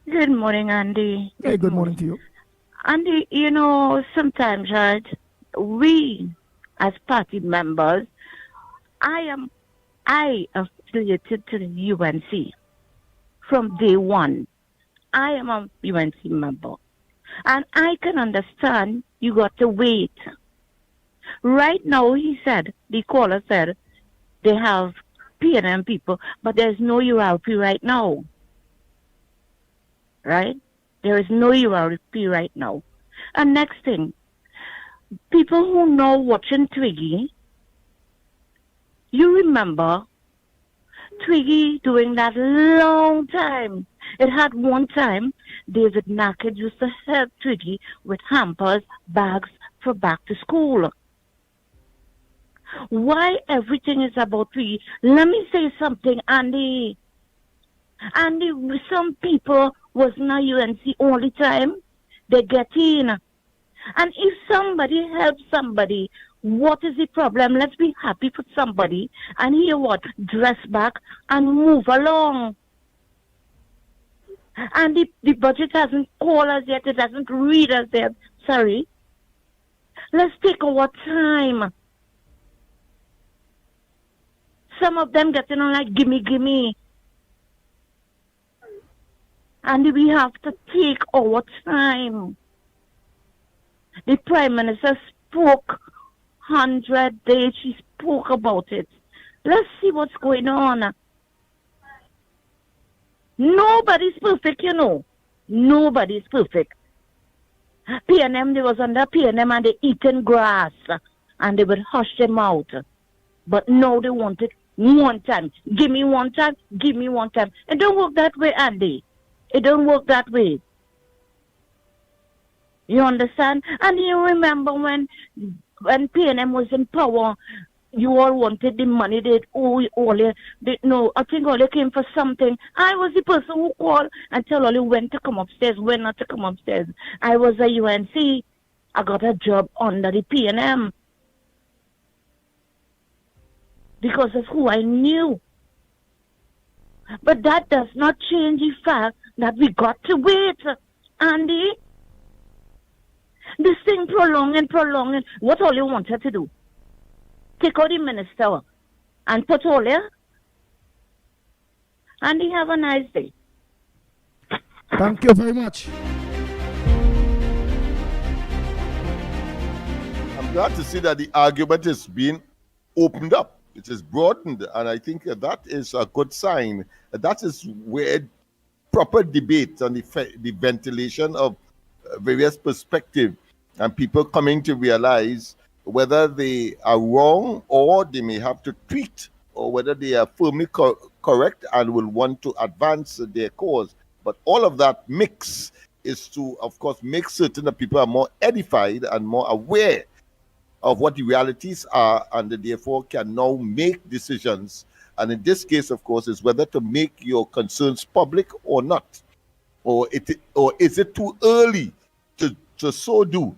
Good morning, Andy. Hey, good morning to you. Andy, you know, sometimes, right, we as party members, I affiliated to the UNC from day one. I am a UNC member. And I can understand you got to wait. Right now, the caller said, they have P&M people, but there's no URP right now. Right? There is no URP right now. And next thing, people who know watching Twiggy, you remember Twiggy doing that long time. It had one time, David Nackett used to help Twiggy with hampers, bags for back to school. Why everything is about Twiggy? Let me say something, Andy. Andy, some people was not UNC all the time. They get in. And if somebody helps somebody, what is the problem? Let's be happy for somebody. And here what? Dress back and move along. And the budget hasn't called us yet. It hasn't read us yet. Sorry. Let's take our time. Some of them getting on like, gimme, gimme. And we have to take our time. The Prime Minister spoke 100 days. She spoke about it. Let's see what's going on. Nobody's perfect, you know. Nobody's perfect. P&M, they was under P&M and they eating grass. And they would hush them out. But now they want it one time. Give me one time. Give me one time. It don't work that way, Andy. It don't work that way. You understand? And you remember when P&M was in power, you all wanted the money. I think all they came for something. I was the person who called and tell all you when to come upstairs, when not to come upstairs. I was a UNC. I got a job under the P&M because of who I knew. But that does not change the fact that we got to wait, Andy. This thing prolonging. What all you wanted to do? Take out the minister and put all there. Andy, have a nice day. Thank you very much. I'm glad to see that the argument is being opened up. It is broadened, and I think that is a good sign. That is where proper debate on the ventilation of various perspectives and people coming to realize whether they are wrong or they may have to tweak, or whether they are firmly correct and will want to advance their cause. But all of that mix is to, of course, make certain that people are more edified and more aware of what the realities are, and therefore can now make decisions. And in this case, of course, is whether to make your concerns public or not, or is it too early to so do,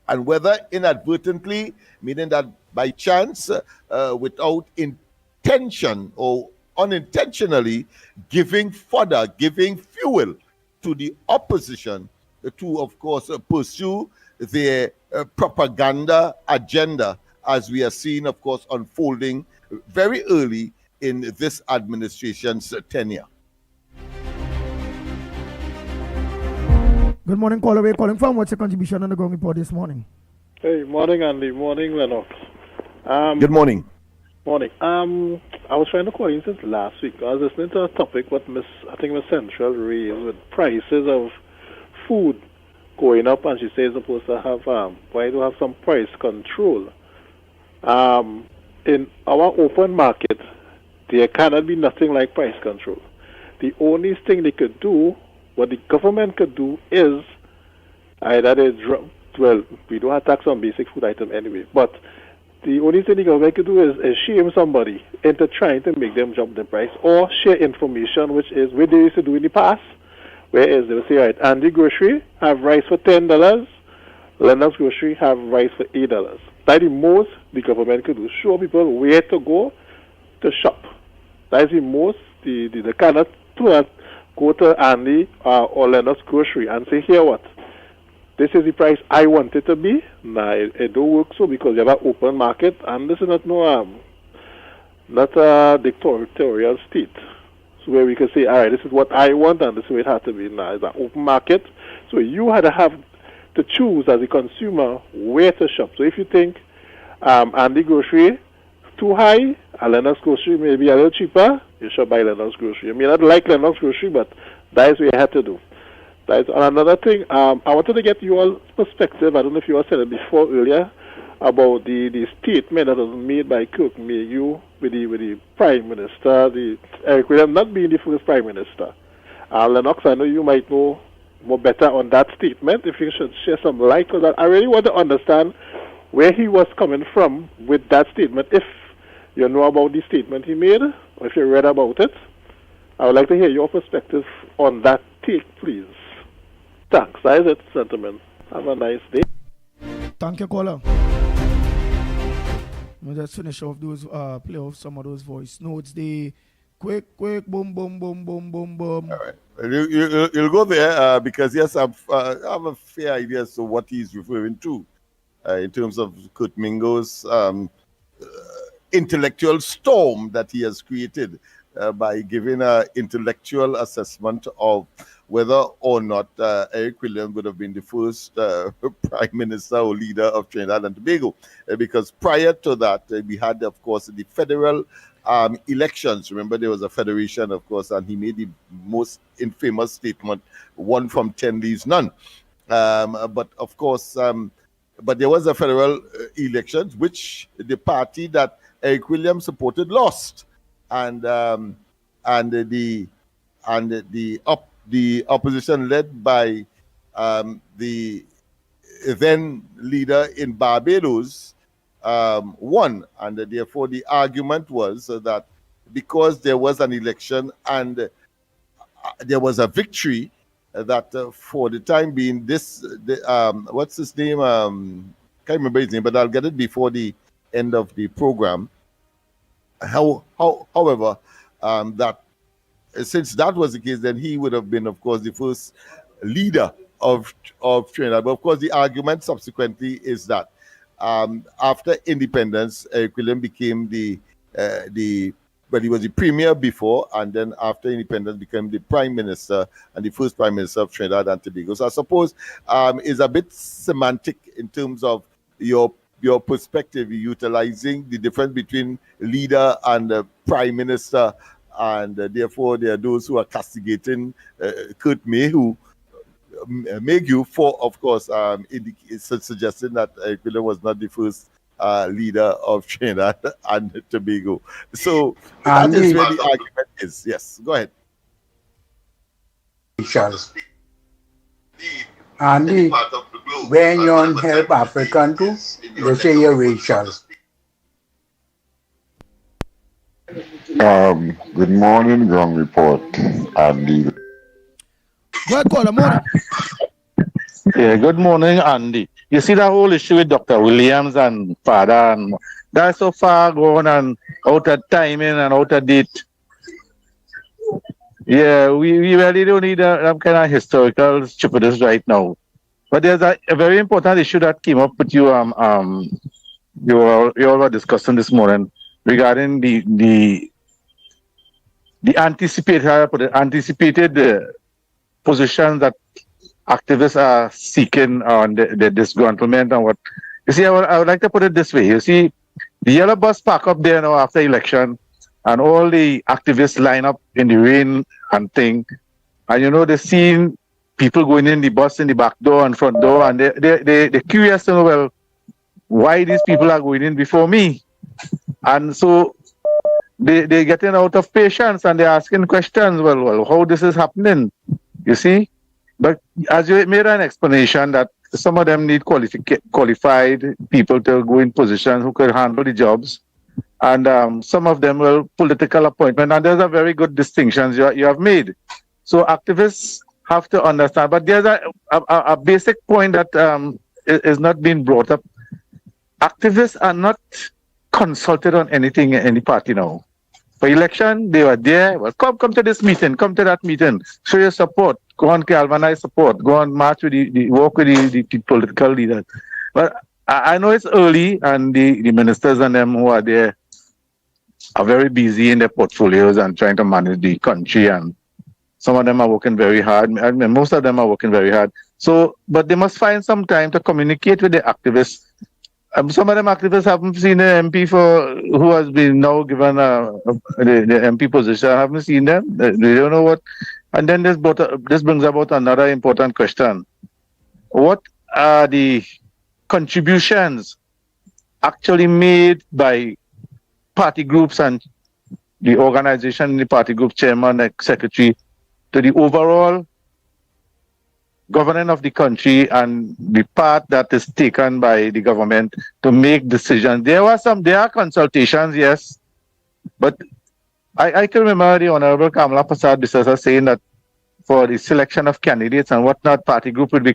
and whether inadvertently, meaning that by chance, without intention or unintentionally giving fodder, giving fuel to the opposition to, of course, pursue their propaganda agenda, as we are seeing, of course, unfolding very early in this administration's tenure. Good morning, caller. We're calling from. What's your contribution on the ground report this morning? Hey, morning, Andy. Morning, Lennox. Good morning. Morning. I was trying to call you since last week. I was listening to a topic what Miss Central raised with prices of food going up, and she says supposed to have why do have some price control. In our open market, there cannot be nothing like price control. The only thing they could do, what the government could do, is either they drop. Well, we don't have tax on basic food item anyway, but the only thing the government could do is shame somebody into trying to make them drop the price, or share information, which is what they used to do in the past, whereas they will say, right, Andy Grocery have rice for $10, Lennox Grocery have rice for $8. That's the most the government could do. Show people where to go to shop. That's the most they cannot go to Andy or Lennox Grocery and say, here what? This is the price I want it to be. Nah, it don't work so, because you have an open market, and this is not a dictatorial state. So where we can say, all right, this is what I want, and this is where it has to be. Nah, it's an open market. So you had to have to choose as a consumer where to shop. So if you think Andy Grocery too high, and Lennox Grocery may be a little cheaper, you should buy Lennox Grocery. You may not like Lennox Grocery, but that is what you have to do. That's another thing. I wanted to get your perspective. I don't know if you were saying it before earlier about the statement that was made by Kirk Mayhew with the Prime Minister, Eric Williams not being the first Prime Minister. Lennox, I know you might know more better on that statement. If you should share some light, because I really want to understand where he was coming from with that statement. If you know about the statement he made, or if you read about it, I would like to hear your perspective on that take, please. Thanks. That is it, gentlemen. Have a nice day. Thank you, caller. We'll just finish off those, play off some of those voice notes. The quick, boom, boom, boom, boom, boom, boom. All right. You'll go there because, yes, I have a fair idea as to what he's referring to in terms of Kurt Mingo's intellectual storm that he has created by giving an intellectual assessment of whether or not Eric Williams would have been the first prime minister or leader of Trinidad and Tobago. Because prior to that, we had, of course, the federal elections. Remember, there was a federation, of course, and he made the most infamous statement, 1 from 10 leaves none. But, of course, but there was a federal elections, which the party that Eric Williams supported lost. And the opposition led by the then leader in Barbados won, and therefore the argument was that because there was an election and there was a victory, that for the time being, what's his name? Can't remember his name, but I'll get it before the end of the program. However, that since that was the case, then he would have been, of course, the first leader of Trinidad. But of course, the argument subsequently is that after independence, Eric Williams became he was the premier before, and then after independence became the prime minister and the first prime minister of Trinidad and Tobago. So I suppose is a bit semantic in terms of your perspective, utilizing the difference between leader and prime minister, and therefore there are those who are castigating Kurt Mayhew for, of course, suggesting that Eric Williams was not the first leader of Trinidad and Tobago. So that is where the argument is. Yes, go ahead. Andy, when you help African too, they say you're racial. Good morning, Ground Report, Andy. Good morning. Yeah, good morning, Andy. You see that whole issue with Dr. Williams and father, and that's so far gone and out of timing and out of date. Yeah, we really don't need that kind of historical stupidness right now. But there's a very important issue that came up with you you all were discussing this morning regarding the anticipated positions that activists are seeking on the disgruntlement and what. You see, I would like to put it this way. You see, the yellow bus park up there now after election, and all the activists line up in the rain and thing, and they're seeing people going in the bus in the back door and front door, and they're curious to know, well, why these people are going in before me, and so they're getting out of patience and they're asking questions. Well, how this is happening? You see. But as you made an explanation that some of them need qualified people to go in positions who could handle the jobs, and some of them will political appointment, and there's a very good distinctions you have made. So activists have to understand, but there's a basic point that is not being brought up. Activists are not consulted on anything in any party now. For election, they were there. Well, come to this meeting, come to that meeting, show your support, go on galvanize support, go on march with work with the political leaders. But I know it's early, and the ministers and them who are there are very busy in their portfolios and trying to manage the country, and some of them are working very hard. I mean, most of them are working very hard. So, but they must find some time to communicate with the activists. Some of them activists haven't seen the MP who has been now given the MP position. I haven't seen them. They don't know what. And then this brings about another important question. What are the contributions actually made by party groups and the organization, the party group chairman, the secretary, to the overall governance of the country and the part that is taken by the government to make decisions? There are consultations, yes, but I can remember the Honorable Kamala Prasad saying that for the selection of candidates and whatnot, party group will be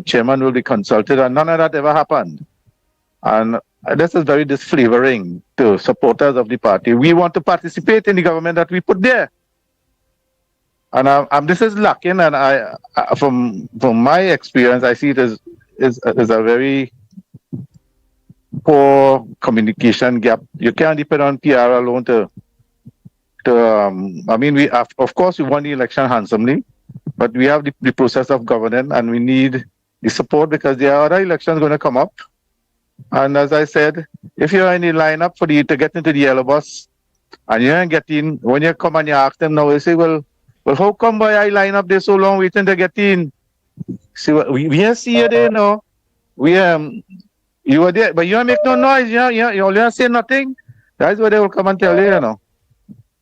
chairman will be consulted, and none of that ever happened. And this is very disflavoring to supporters of the party. We want to participate in the government that we put there. And this is lacking, and from my experience, I see it as a very poor communication gap. You can't depend on PR alone I mean, of course we won the election handsomely, but we have the process of governance, and we need the support because there are other elections going to come up. And as I said, if you're in the lineup to get into the yellow bus, and you ain't getting, when you come and you ask them now, they say, well, how come boy I line up there so long waiting to get in? See, we see you there now. You were there, but you don't make no noise. You don't say nothing. That's what they will come and tell you,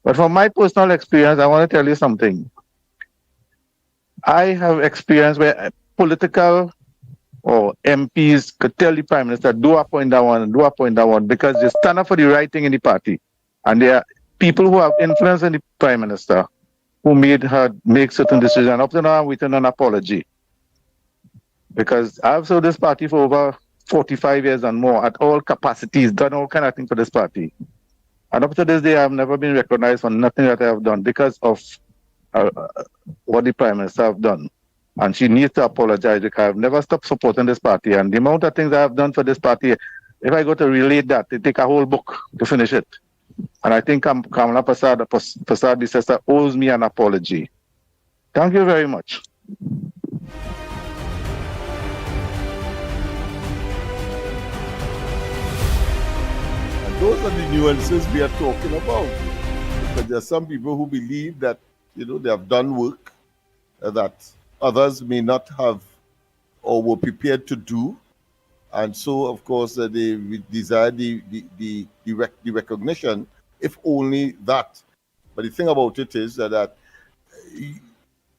But from my personal experience, I want to tell you something. I have experience where political or MPs could tell the Prime Minister, do appoint that one, because they stand up for the right thing in the party. And there are people who have influence in the Prime Minister who made her make certain decisions. Up to now, I'm waiting on an apology. Because I've served this party for over 45 years and more at all capacities, done all kind of things for this party. And up to this day, I've never been recognized for nothing that I have done because of what the Prime Minister have done. And she needs to apologize because I've never stopped supporting this party. And the amount of things I have done for this party, if I go to relate that, it take a whole book to finish it. And I think Kamala Prasad, the sister, owes me an apology. Thank you very much. Those are the nuances we are talking about. Because there are some people who believe that, they have done work that others may not have or were prepared to do. And so, of course, they desire the recognition, if only that. But the thing about it is that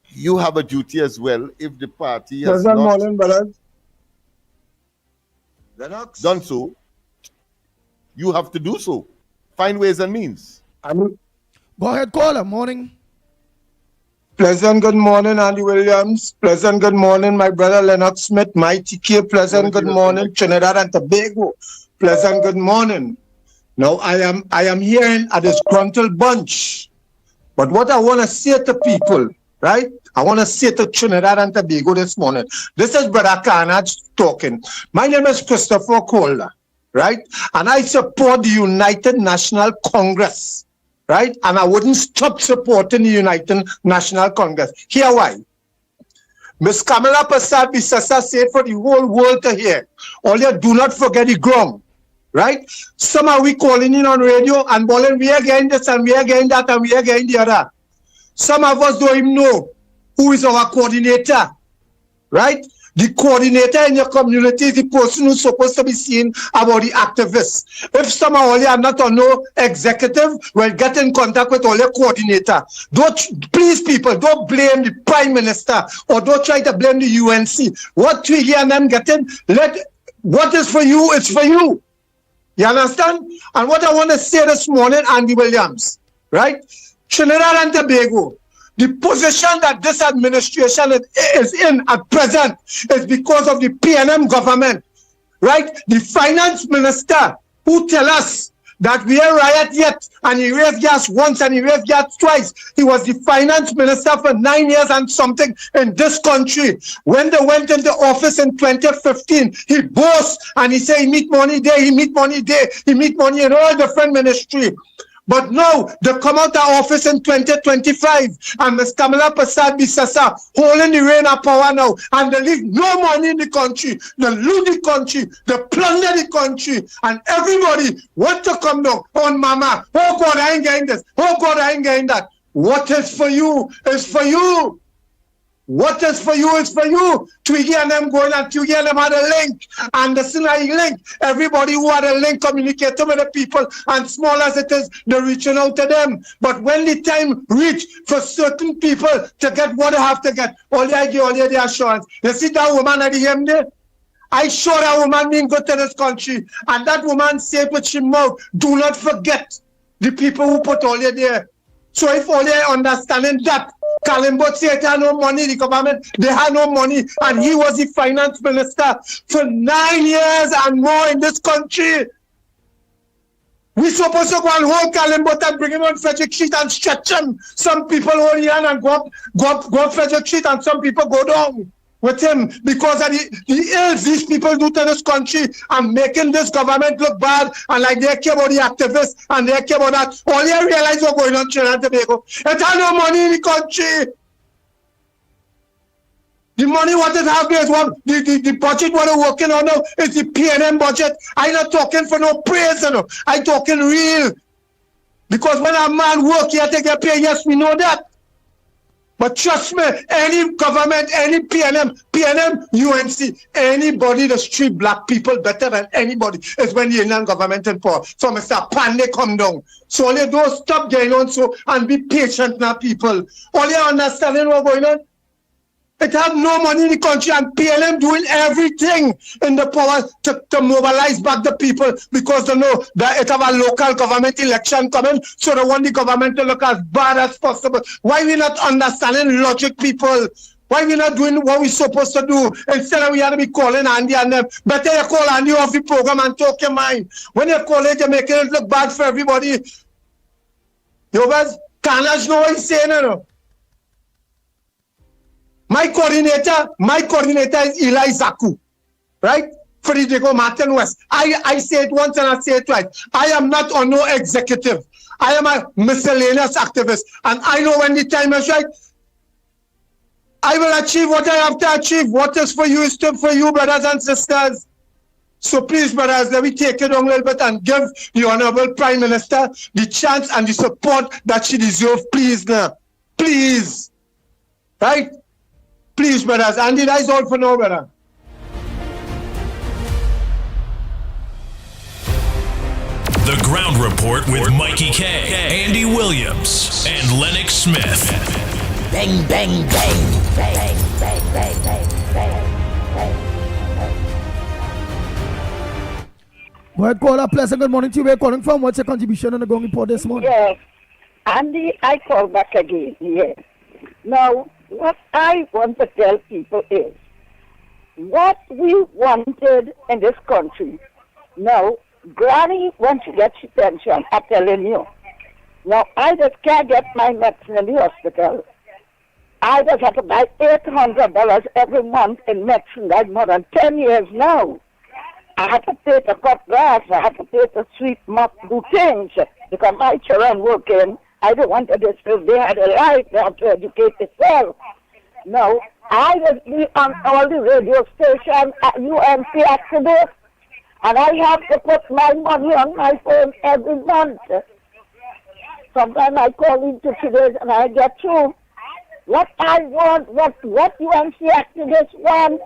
you have a duty as well if the party has not done so. You have to do so. Find ways and means. Go ahead, caller. Morning. Pleasant good morning, Andy Williams. Pleasant good morning, my brother Lennox Smith, Mickie Kerr. Pleasant good morning, Trinidad and Tobago. Pleasant good morning. Now I am hearing a disgruntled bunch. But what I want to say to people, right? I want to say to Trinidad and Tobago this morning. This is Brother Carnage talking. My name is Christopher Calder, right? And I support the United National Congress, right? And I wouldn't stop supporting the United National Congress. Here why. Miss Kamala Persad-Bissessar said for the whole world to hear, all you do not forget the ground, right? Some are we calling in on radio and bawling, we are getting this and we are getting that and we are getting the other. Some of us don't even know who is our coordinator, right? The coordinator in your community is the person who's supposed to be seen about the activists. If some of you are not on no executive, well, get in contact with all your coordinator. Please, people, don't blame the Prime Minister or don't try to blame the UNC. What we hear them getting, what is for you, it's for you. You understand? And what I want to say this morning, Andy Williams, right? Trinidad and Tobago, the position that this administration is in at present is because of the PNM government, right? The finance minister who tell us that we ain't riot yet and he raised gas once and he raised gas twice. He was the finance minister for 9 years and something in this country. When they went into office in 2015, he boasts and he said he meet money there, he meet money there, he meet money in all different ministry. But now, they come out of office in 2025 and Ms. Kamala Persad-Bissessar holding the reign of power now and they leave no money in the country. They loot the country, they plunder the country and everybody want to come down on mama. Oh God, I ain't getting this. Oh God, I ain't getting that. What is for you is for you. What is for you is for you. Twiggy and them going and Twiggy and them had a link. And the Sinai link. Everybody who had a link communicated with the people. And small as it is, they're reaching out to them. But when the time reach for certain people to get what they have to get, all the assurance. You see that woman at the end there? I saw that woman being good to this country. And that woman said with she mouth, do not forget the people who put all you there. So if all you understanding that, Kalimbo said they had no money, the government, they had no money, and he was the finance minister for 9 years and more in this country. We supposed to go and hold Kalimbo and bring him on Frederick Street and stretch him. Some people hold him and go up Frederick Street and some people go down with him because of the ills these people do to this country and making this government look bad and like they care about the activists and they care about that. All you realize what's going on in Trinidad and Tobago. It has no money in the country. The money what it have is what the budget what they're working on now is the PNM budget. I'm not talking for no praise, you know. I'm talking real. Because when a man work, he has to get paid. Yes, we know that. But trust me, any government, any PNM, UNC, anybody that treat black people better than anybody is when the Indian government in power. So Mr. Pandey come down. So only don't stop getting on so and be patient now, people. Only understanding what's going on. It have no money in the country and PLM doing everything in the power to mobilize back the people because they know that it have a local government election coming, so they want the government to look as bad as possible. Why we not understanding logic, people? Why we not doing what we supposed to do? Instead of we have to be calling Andy and them. Better you call Andy off the program and talk your mind. When you call it, you're making it look bad for everybody. You guys, Carnage know what he's saying, you know? My coordinator is Eli Zaku, right? Frederico Martin West. I say it once and I say it twice. I am not on no executive. I am a miscellaneous activist. And I know when the time is right, I will achieve what I have to achieve. What is for you is still for you, brothers and sisters. So please, brothers, let me take it on a little bit and give the Honorable Prime Minister the chance and the support that she deserves. Please, now. Please. Right? Please, brothers. Andy, that is all for now, brother. The Ground Report with Mickie K, Andy Williams, and Lennox Smith. Bang, bang, bang, bang, bang, bang, bang, bang. Well, call a pleasant good morning to you. We're calling from. What's your contribution on the Ground Report this morning? Yes. Andy, I call back again. Yes. Now, what I want to tell people is, what we wanted in this country. Now, Granny, when she gets her pension, I'm telling you. Now, I just can't get my medicine in the hospital. I just have to buy $800 every month in medicine. That's more than 10 years now. I have to pay to cut grass. I have to pay to sweep, mop, do things. Because my children working, I don't want to disturb. They had a right. They have to educate themselves. No, I just be on all the radio stations at UNC activists, and I have to put my money on my phone every month. Sometimes I call into today's and I get through. What I want, what UNC activists want,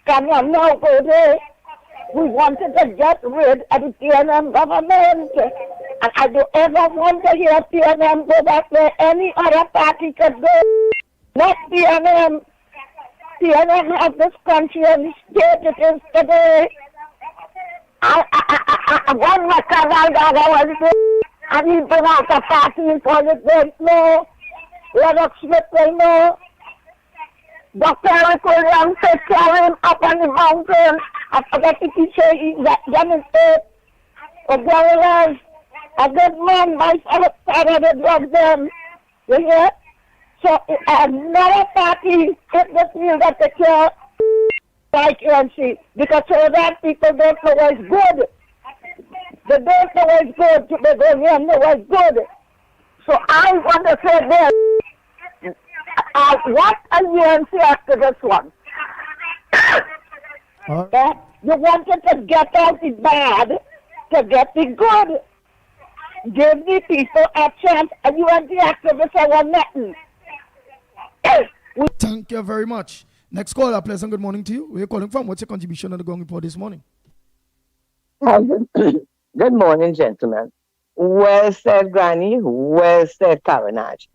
can you now go there? We wanted to get rid of the PNM government. And I don't ever want to hear PNM go back there. Any other party could go. Not PNM. PNM has this country and the state it is today. One McConnell that I was there, and he been out the party for the great no. Lennox Smith will know. Dr. Eric Williams said carry him up on the mountain. I forget if he said he's demonstrate. A guerrillas, a good man, my father started to drug them. You hear? So another party hit the field that they care like UNC, because so that people don't know what's good. They don't know what's good, they don't even know what's good. So I want to say this, what a UNC activist wants. You wanted to get out the bad to get the good. Give the people a chance, and UNC activists are one nothing. Thank you very much. Next caller, pleasant good morning to you. Where are you calling from? What's your contribution on the Gong Report this morning? Good morning, gentlemen. Well said, Granny. Well said, Caronage.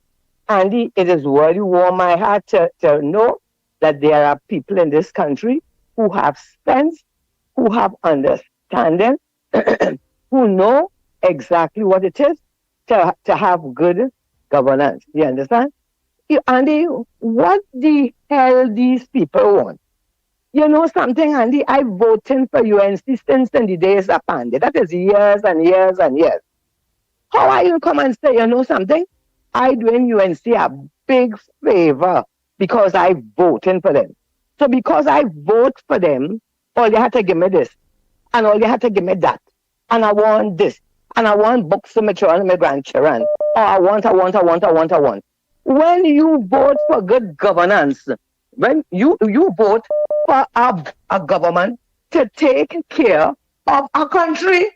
Andy, it is really warm my heart to know that there are people in this country who have sense, who have understanding, who know exactly what it is to have good governance. You understand? Andy, what the hell these people want? You know something, Andy? I voted for UNC since in the days of Pandy. That is years and years and years. How are you come and say, you know something? I doing UNC a big favor because I voted for them. So because I vote for them, all you have to give me this, and all you have to give me that, and I want this, and I want books for my children and my grandchildren. Oh, I want. When you vote for good governance, when you vote for a government to take care of a country,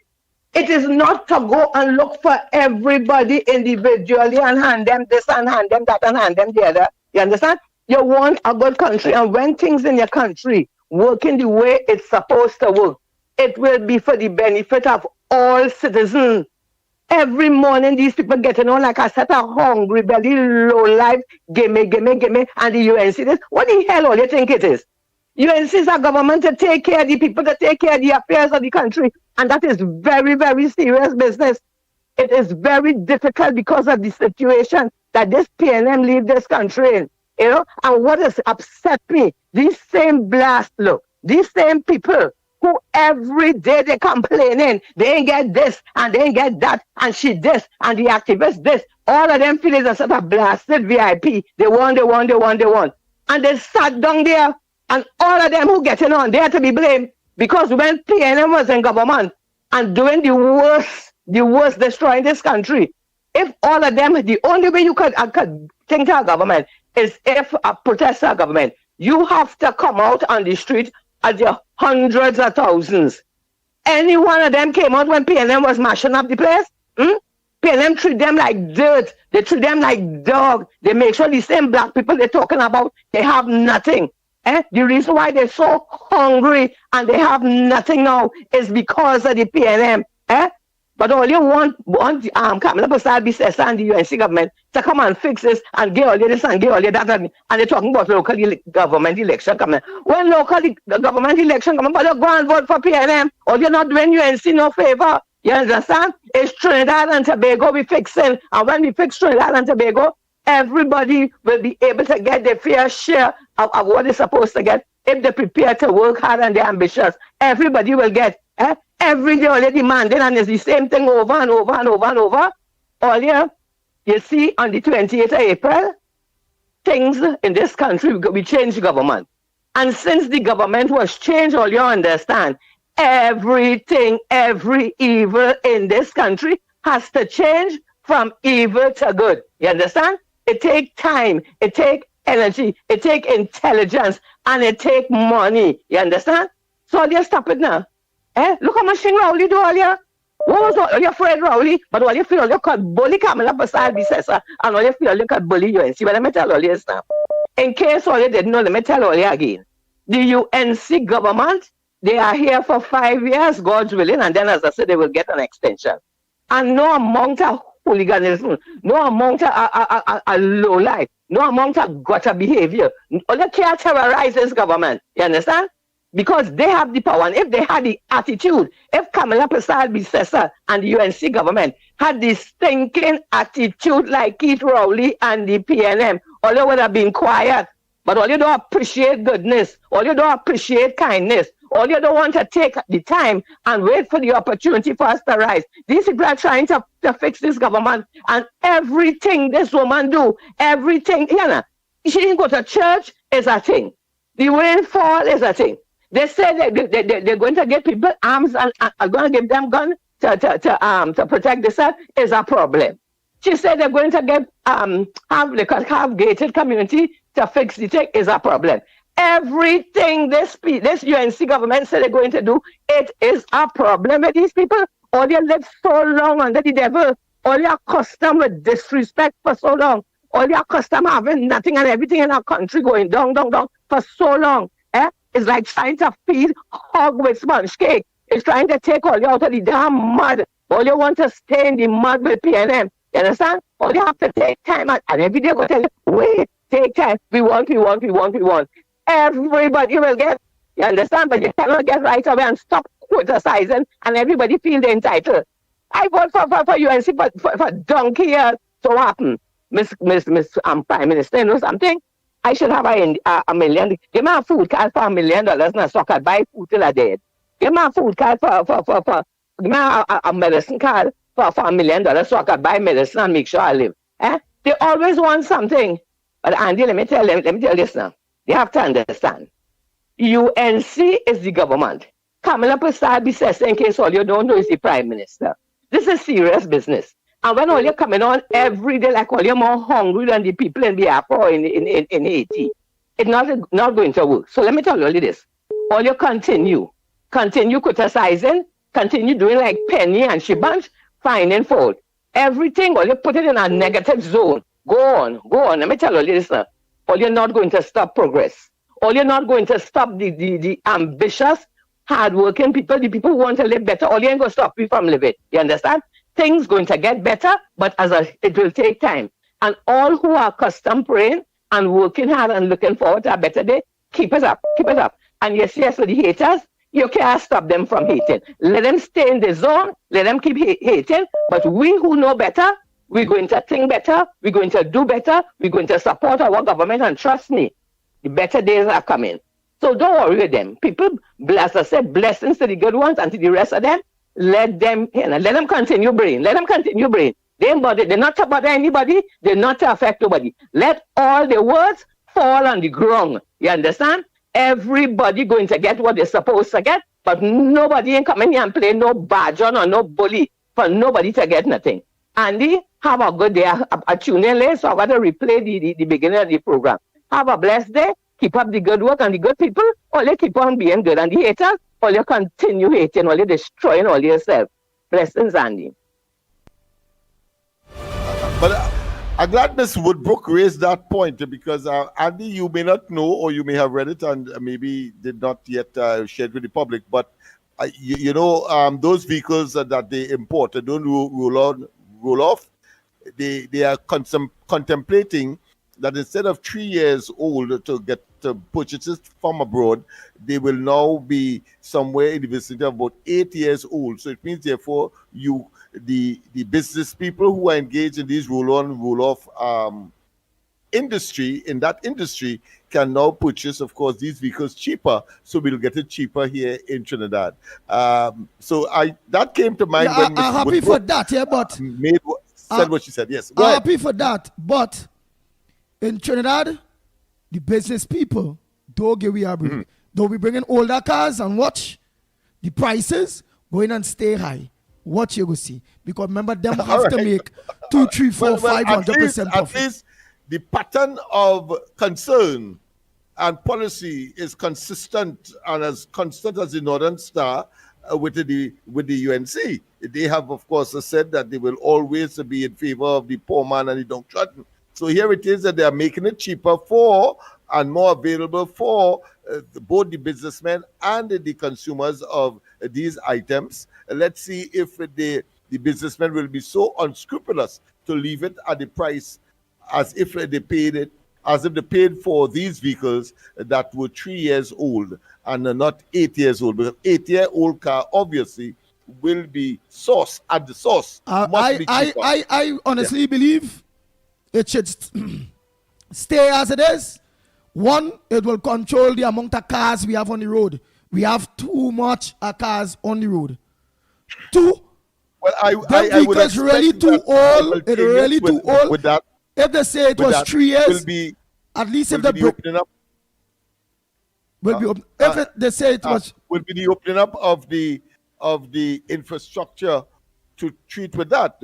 it is not to go and look for everybody individually and hand them this and hand them that and hand them the other. You understand? You want a good country, and when things in your country working the way it's supposed to work, it will be for the benefit of all citizens. Every morning, these people getting on like a set of hungry belly, low life, gimme, and the UNC this. What the hell all you think it is? UNC is a government to take care of the people, to take care of the affairs of the country. And that is very, very serious business. It is very difficult because of the situation that this PNM leave this country in. You know, and what has upset me, these same blast, look, these same people who every day they complaining, they ain't get this, and they ain't get that, and she this, and the activist this. All of them feel a sort of blasted VIP. They want. And they sat down there, and all of them who getting on, they are to be blamed. Because when PNM was in government and doing the worst destroying this country, if all of them, the only way you could think of government is if a protester government, you have to come out on the street at the hundreds of thousands. Any one of them came out when PNM was mashing up the place? PNM treat them like dirt. They treat them like dog. They make sure the same black people they're talking about, they have nothing. The reason why they're so hungry and they have nothing now is because of the PNM. But all you want Kamala Prasad and the UNC government to come and fix this and get all this and get all that, and they're talking about local government election coming. When local government election coming, but you go and vote for PNM, or you're not doing UNC no favor. You understand? It's Trinidad and Tobago we fixing, and when we fix Trinidad and Tobago, Everybody will be able to get their fair share of what they're supposed to get if they prepare to work hard and they're ambitious. Everybody will get. Every day all demanding, and it's the same thing over and over and over and over. Earlier, you see, on the 28th of April, things in this country, we changed government. And since the government was changed, all you understand, everything, every evil in this country has to change from evil to good. You understand? It takes time, it takes energy, it takes intelligence, and it takes money. You understand? So you stop it now. Look how much thing Rowley do earlier. What was all you afraid Rowley? But all you feel you could bully Kamala beside the Cesar, and all you feel you could bully UNC. But let me tell all you now. In case all you didn't know, let me tell all you again. The UNC government, they are here for 5 years, God's willing, and then as I said, they will get an extension. And no amount of hooliganism, no amount of low life, no amount of gutter behavior. All you can't terrorize this government. You understand? Because they have the power. And if they had the attitude, if Kamala Persad-Bissessar and the UNC government had the stinking attitude like Keith Rowley and the PNM, all you would have been quiet. But all you don't appreciate goodness, all you don't appreciate kindness, all you don't want to take the time and wait for the opportunity for us to rise. These people are trying to fix this government, and everything this woman do, everything, you know, she didn't go to church is a thing. The rainfall is a thing. They say they're going to get people arms and are going to give them guns to protect themselves is a problem. She said they're going to get have gated community to fix the thing is a problem. Everything this UNC government said they're going to do, it is a problem with these people. All you live so long under the devil, all your custom with disrespect for so long, all your custom having nothing and everything in our country going down for so long. It's like trying to feed hog with sponge cake. It's trying to take all you out of the damn mud. All you want to stay in the mud with PNM. You understand? All you have to take time and every day go tell you, wait, take time. We want. Everybody will get. You understand? But you cannot get right away and stop criticizing and everybody feel they're entitled. I vote for UNC for donkey years. So what happened? Miss Prime Minister, you know something? I should have a million. Give me a food card for $1 million now, so I can buy food till I dead. Give me a food card give me a medicine card for $1 million so I can buy medicine and make sure I live. They always want something. But Andy, let me tell you this now. They have to understand. UNC is the government. Kamala Persad-Bissessar, in case all you don't know, is the Prime Minister. This is serious business. And when all you're coming on every day, like all you're more hungry than the people in Biafra or in Haiti, it's not going to work. So let me tell you all this. All you continue criticizing, continue doing like Penny and Shibanch, finding fault. Everything, all you put it in a negative zone. Go on. Let me tell you all this now. All you're not going to stop progress. All you're not going to stop the ambitious, hardworking people, the people who want to live better. All you ain't going to stop you from living. You understand? Things going to get better, but it will take time. And all who are custom praying and working hard and looking forward to a better day, keep it up. And yes, for the haters, you can't stop them from hating. Let them stay in the zone, let them keep hating, but we who know better, we're going to think better, we're going to do better, we're going to support our government, and trust me, the better days are coming. So don't worry with them. People, as I said, blessings to the good ones and to the rest of them. Let them continue brain. They're not to bother anybody. They're not to affect nobody. Let all the words fall on the ground. You understand? Everybody going to get what they're supposed to get, but nobody ain't coming here and play no badger or no bully for nobody to get nothing. Andy, have a good day. I tune in late, so I'm going to replay the beginning of the program. Have a blessed day. Keep up the good work and the good people. All you keep on being good. And the haters, all you continue hating, all you destroying all yourself. Blessings, Andy. But I'm glad Miss Woodbrook raised that point because, Andy, you may not know or you may have read it and maybe did not yet share it with the public, but those vehicles that they import and don't roll off, they are contemplating that instead of 3 years old to get to purchase it from abroad, they will now be somewhere in the vicinity of about 8 years old. So it means, therefore, the business people who are engaged in these roll-on, roll-off industry, can now purchase, of course, these vehicles cheaper. So we'll get it cheaper here in Trinidad. So that came to mind when I'm happy Woodbrook for that, yeah, but said what she said. Yes, I'm happy for that, but in Trinidad, the business people don't give we a break. Don't be bringing older cars and watch the prices going and stay high. What you go see? Because remember, them have to make 2, 3, 4, 500% profit. At least the pattern of concern and policy is consistent and as constant as the Northern Star with the UNC. They have, of course, said that they will always be in favor of the poor man and the downtrodden. So here it is that they are making it cheaper for and more available for both the businessmen and the consumers of these items. Let's see if the businessmen will be so unscrupulous to leave it at the price as if they paid for these vehicles that were 3 years old and not 8 years old. Because 8-year-old car obviously will be at the source. I honestly believe it should stay as it is. One, it will control the amount of cars we have on the road. We have too much cars on the road. Two, vehicles really too old. It's really too old. With that, if they say it was 3 years, at least if they opening up, they say it was will be the opening up of the infrastructure to treat with that,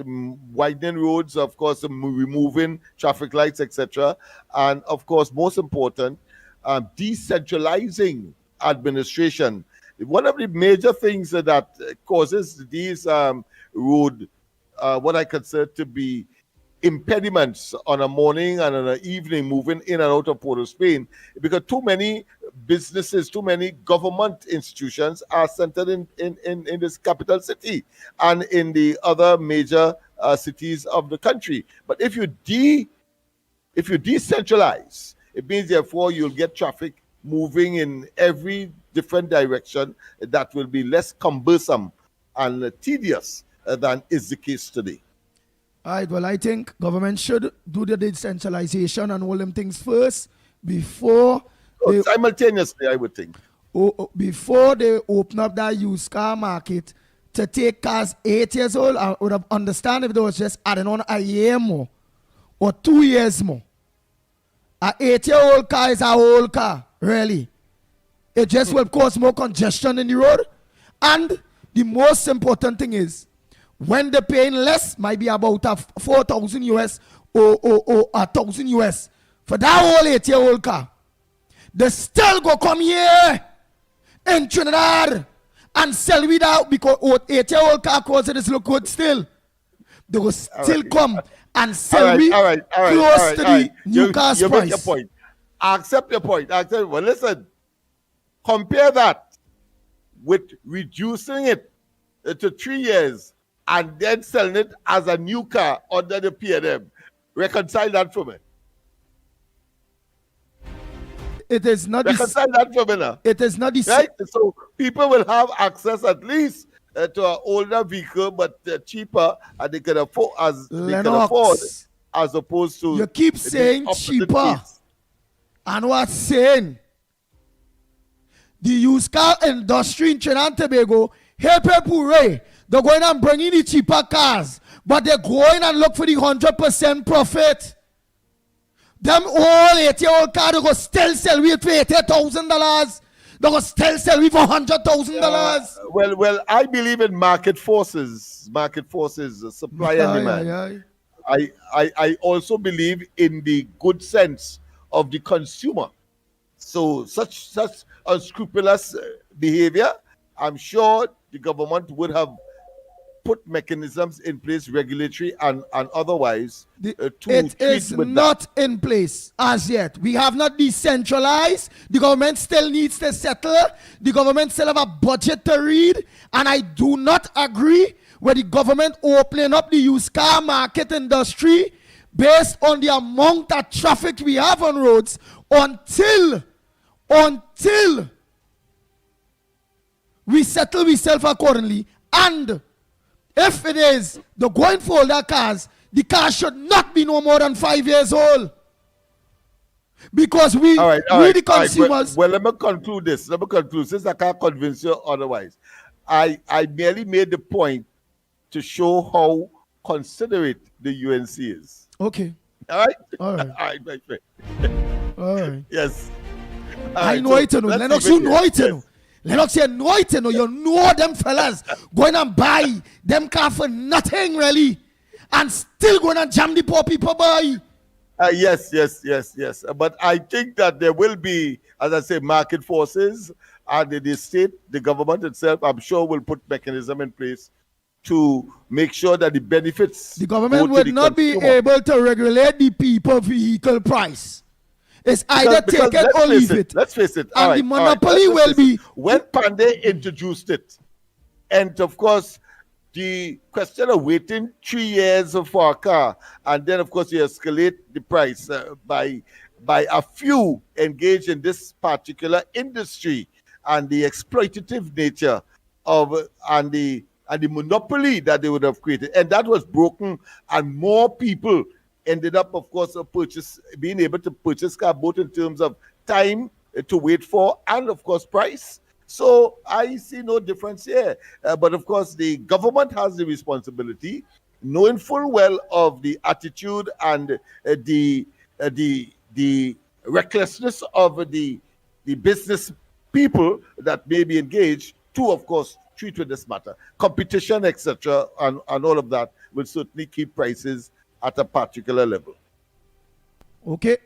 widening roads, of course, removing traffic lights, etc., and of course, most important, decentralizing administration. One of the major things that causes these road, what I consider to be impediments on a morning and on an evening moving in and out of Port of Spain, because too many businesses, too many government institutions are centered in this capital city and in the other major cities of the country. But if you decentralize, it means therefore you'll get traffic moving in every different direction that will be less cumbersome and tedious than is the case today. All right, well, I think government should do the decentralization and all them things first before simultaneously, I would think. Before they open up that used car market to take cars 8 years old. I would have understand if they was just adding on a year more or 2 years more. An 8-year-old car is an old car, really. It just will cause more congestion in the road. And the most important thing is, when they're paying less, might be about $4,000 US or $1,000 US for that whole 8-year-old car. They still go come here in Trinidad and sell without because 8-year-old car cause it look good still. They will still come and sell close to the new car's price. Make your point. I accept your point. Well, listen, compare that with reducing it to 3 years and then selling it as a new car under the P&M. Reconcile that for me. It is not reconcile that for me now. It is not the right. So people will have access at least to an older vehicle, but cheaper, and they can afford as opposed to. You keep saying cheaper, and what's saying the used car industry in Trinidad and Tobago, hey people, they're going and bringing the cheaper cars, but they're going and look for the 100% profit. Them all 8-year-old car, they go still sell it for $80,000. They go still sell it for $100,000. Well, I believe in market forces, supply and demand. I also believe in the good sense of the consumer. So such unscrupulous behavior, I'm sure the government would have put mechanisms in place, regulatory and otherwise, it is not in place as yet. We have not decentralized. The government still needs to settle. The government still have a budget to read. And I do not agree with the government opening up the used car market industry based on the amount of traffic we have on roads until we settle ourselves accordingly. And if it is the going for older cars, the car should not be no more than 5 years old. Because we the consumers. Well, let me conclude this. Since I can't convince you otherwise. I merely made the point to show how considerate the UNC is. Okay. All right? All right. All right, my friend. All right. Yes. I know it, Lennox, you know it, you know. Lennox, you know it, you know. You know them fellas going and buy them car for nothing, really. And still going to jam the poor people by. Yes. But I think that there will be, as I say, market forces, and the state, the government itself, I'm sure, will put mechanism in place to make sure that the benefits. The government would not be able to regulate the people vehicle price. It's either take it or leave it. Let's face it. And the monopoly will be. When Pandey introduced it, and of course, the question of waiting 3 years for a car, and then of course you escalate the price by a few engaged in this particular industry, and the exploitative nature of and the monopoly that they would have created, and that was broken, and more people ended up, of course, being able to purchase car, both in terms of time to wait for and, of course, price. So I see no difference here. But of course, the government has the responsibility, knowing full well of the attitude and the recklessness of the business people that may be engaged, to, of course, treat with this matter. Competition, etc., and all of that will certainly keep prices at a particular level. Okay.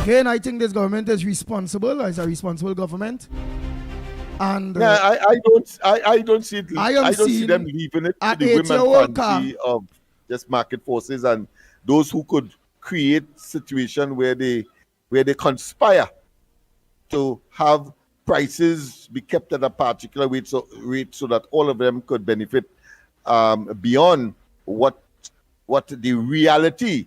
Again, I think this government is responsible. It's a responsible government, and I don't see it. I don't see them leaving it to the women fancy of just market forces and those who could create situation where they conspire to have prices be kept at a particular rate so that all of them could benefit beyond what the reality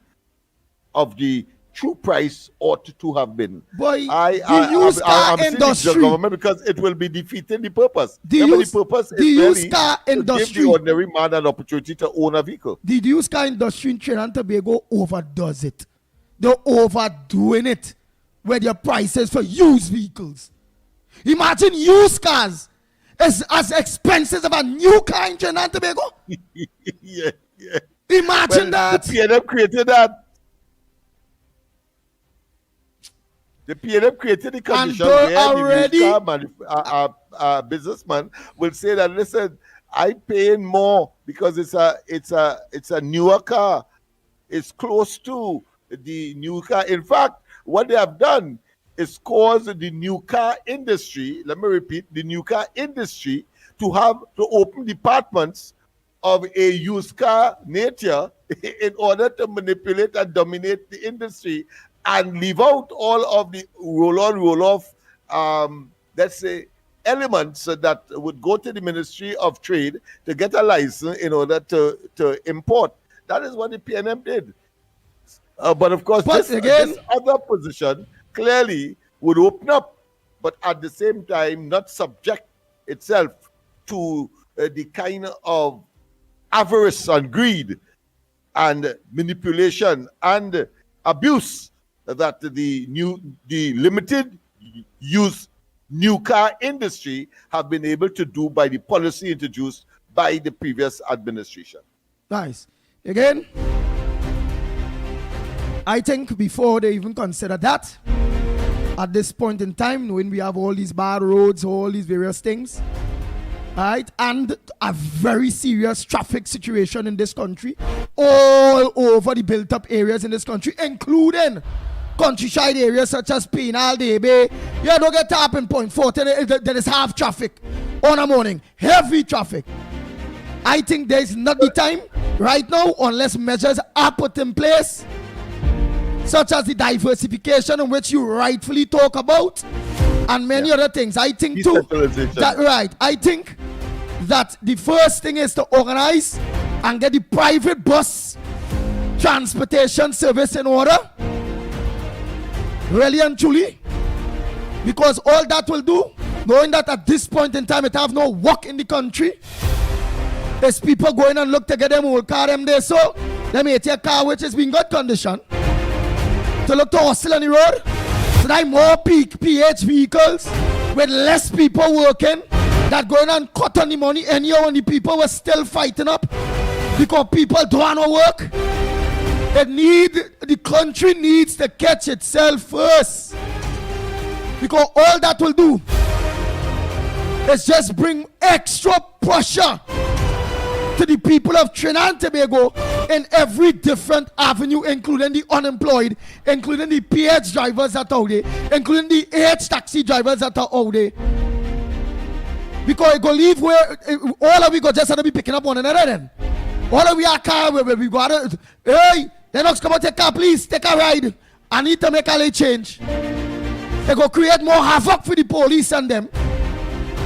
of the true price ought to have been. Boy, I'm industry, the government, because it will be defeating the purpose. The purpose is really to give the ordinary man an opportunity to own a vehicle. The used car industry in Trinidad and Tobago overdoes it. They're overdoing it with their prices for used vehicles. Imagine used cars as expensive as a new car in Trinidad and Tobago. Yeah. Imagine that. The PNM created that. The PNM created the condition where already the used car businessman will say that, listen, I'm paying more because it's a newer car. It's close to the new car. In fact, what they have done is cause the new car industry, let me repeat, the new car industry to open departments of a used car nature in order to manipulate and dominate the industry and leave out all of the roll-on, roll-off, let's say, elements that would go to the Ministry of Trade to get a license in order to import. That is what the PNM did. But of course, this other position clearly would open up, but at the same time not subject itself to the kind of avarice and greed and manipulation and abuse that the limited use new car industry have been able to do by the policy introduced by the previous administration. Nice. Again, I think before they even consider that, at this point in time, knowing we have all these bad roads, all these various things, right, and a very serious traffic situation in this country, all over the built-up areas in this country, including countryside areas such as Penal, Debe, you don't get tapping point 40, there is half traffic on a morning, heavy traffic. I think there is not the time right now, unless measures are put in place, such as the diversification in which you rightfully talk about, and many other things. I think too, I think that the first thing is to organize and get the private bus transportation service in order, really and truly, because all that will do, knowing that at this point in time it have no work in the country, Is people going and look to get them old car them there, so they may take a car which is in good condition to look to hustle on the road. So that more peak PH vehicles with less people working that going and cut on the money anyhow, and the people were still fighting up because people don't want to work. The country needs to catch itself first, because all that will do is just bring extra pressure to the people of Trinidad and Tobago in every different avenue, including the unemployed, including the PH drivers that are out there, including the AH taxi drivers that are out there. Because it go leave where all of we go just have to be picking up one another then. All of we are car where we go, hey, Lennox, come on, take a car, please, take a ride. I need to make a late change. They go create more havoc for the police and them.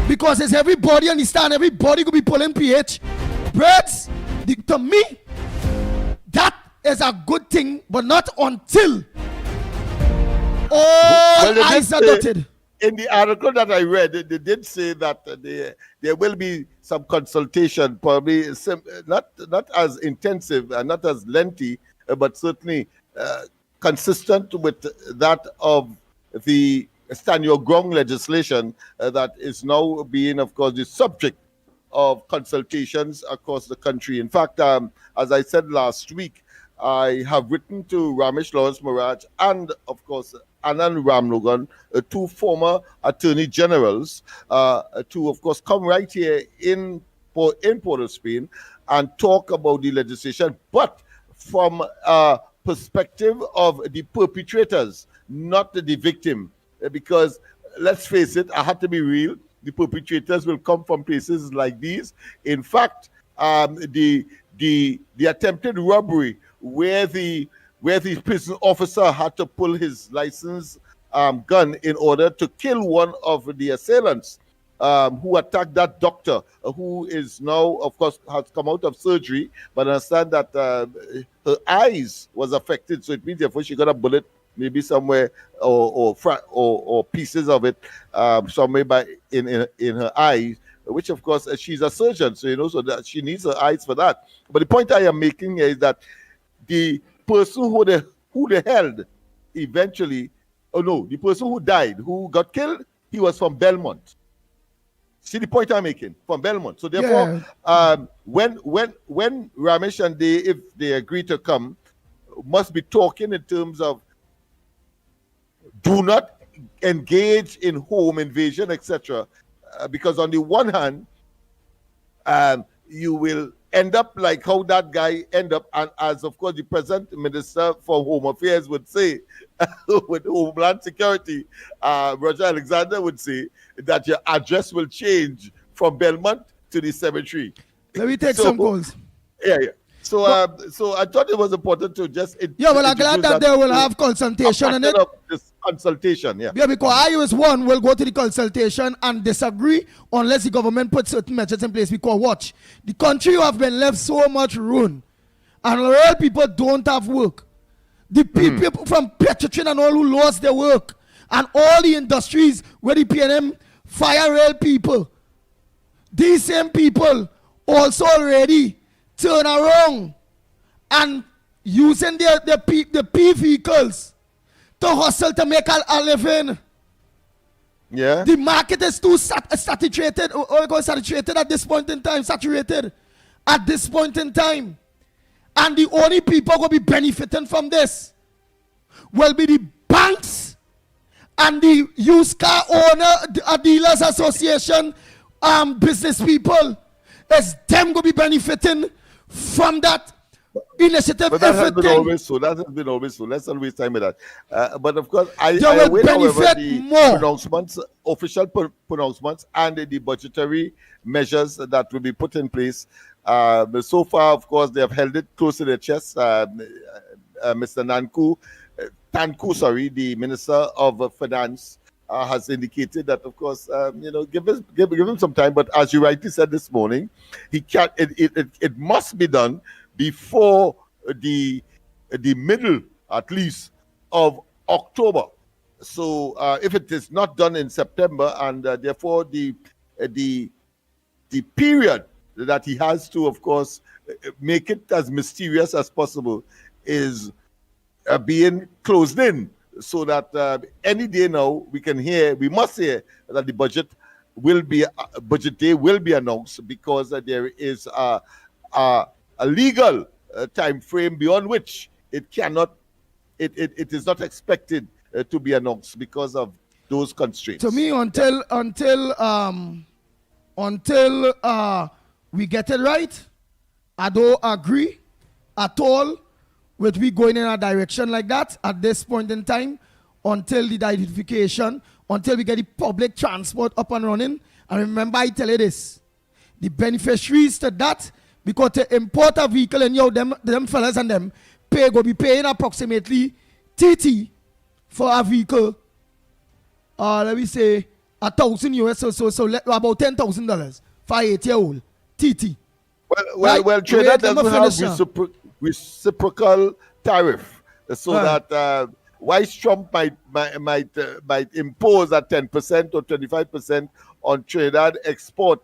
Because it's everybody understand, everybody could be pulling PH. Birds, to me, that is a good thing, but not until all eyes are dotted. In the article that I read, they did say that there will be some consultation, probably not as intensive and not as lengthy, but certainly consistent with that of the Stand Your Ground legislation that is now being, of course, the subject of consultations across the country. In fact, as I said last week, I have written to Ramesh Lawrence Maraj and, of course, Anand Ramlogan, two former attorney generals, to, of course, come right here in Port of Spain and talk about the legislation, but from a perspective of the perpetrators, not the victim. Because let's face it, I have to be real, the perpetrators will come from places like these. In fact, the attempted robbery where the prison officer had to pull his license gun in order to kill one of the assailants who attacked that doctor, who is now, of course, has come out of surgery, but understand that her eyes was affected, so it means therefore she got a bullet maybe somewhere or pieces of it somewhere in her eyes, which of course she's a surgeon, so so that she needs her eyes for that. But the point I am making is that the person who they held eventually, the person who died, who got killed, he was from Belmont. See the point I'm making? From Belmont. So therefore, when Ramesh and they, if they agree to come, must be talking in terms of do not engage in home invasion, etc. Because on the one hand, you will end up like how that guy end up, and as of course the present Minister for Home Affairs would say, with Homeland Security, Roger Alexander would say that your address will change from Belmont to the cemetery. Let me take some calls. Yeah. So I thought it was important to just I'm glad that they will have consultation on it. This consultation, yeah, because I was one will go to the consultation and disagree unless the government puts certain measures in place. Because watch, the country have been left so much ruin, and real people don't have work. The people from Petrotrin and all who lost their work, and all the industries where the PNM fire real people. These same people also already turn around and using the P vehicles to hustle to make a living. Yeah. The market is too saturated at this point in time. Saturated at this point in time. And the only people will be benefiting from this will be the banks and the used car owner, dealers association, business people. It's them going to be benefiting from that initiative. But that has been always so. Let's not waste time with that. But of course, I await, however, the pronouncements, official pronouncements, and the budgetary measures that will be put in place. So far, of course, they have held it close to their chest. Mr. Tanku, the Minister of Finance, has indicated that, of course, give him some time. But as you rightly said this morning, he can't. It must be done before the middle, at least, of October. So if it is not done in September, and therefore the period that he has to, of course, make it as mysterious as possible is being closed in, so that any day now we must hear that the budget day will be announced, because there is a legal time frame beyond which it is not expected to be announced because of those constraints. To me, until we get it right, I don't agree at all with we going in a direction like that at this point in time, until the identification, until we get the public transport up and running. And remember, I tell you this, the beneficiaries to that, because to import a vehicle, and them fellas and them go be paying approximately TT for a vehicle, let me say $1,000 US, so about $10,000 for a 8-year-old TT. Well, Trinidad doesn't have reciprocal tariff, so that Vice Trump might impose a 10% or 25% on Trinidad export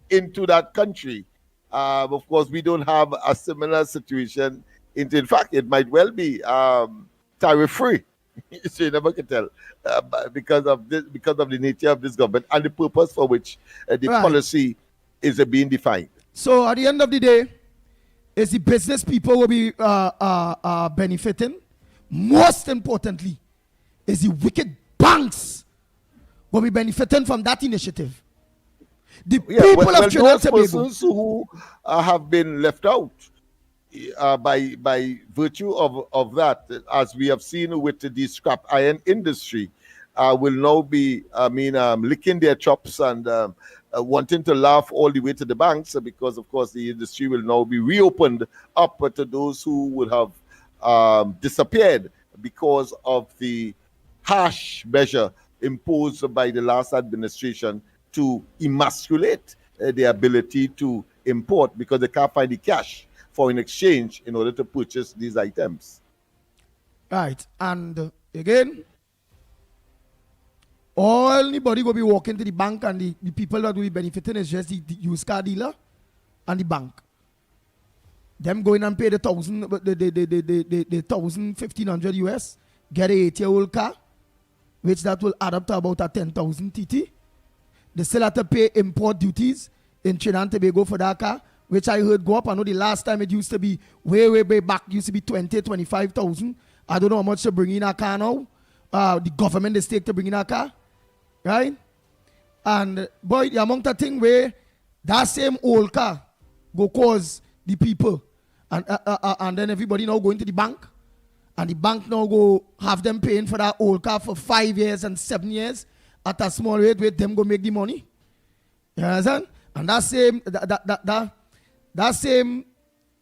into that country. Of course, we don't have a similar situation. In fact, it might well be tariff-free. So you never can tell, because of the nature of this government and the purpose for which the policy is being defined. So at the end of the day, is the business people will be benefiting. Most importantly, is the wicked banks will be benefiting from that initiative. The people of Trinidad and Tobago, persons who have been left out by virtue of that, as we have seen with the scrap iron industry, will now be, licking their chops and wanting to laugh all the way to the banks, because, of course, the industry will now be reopened up to those who would have disappeared because of the harsh measure imposed by the last administration to emasculate the ability to import, because they can't find the cash for an exchange in order to purchase these items. Right. And again, all anybody will be walking to the bank, and the people that will be benefiting is just the used car dealer and the bank. Them going and pay the $1,500 US, get a 8-year-old car, which that will add up to about a 10,000 TT. They still have to pay import duties in Trinidad and Tobago for that car, which I heard go up. I know the last time it used to be way back, used to be 25,000. I don't know how much to bring in a car now. The government is take to bring in a car, right? And boy, the amount of thing where that same old car go cause the people, and then everybody now going to the bank, and the bank now go have them paying for that old car for 5 years and 7 years at a small rate, where them go make the money. You understand? And that same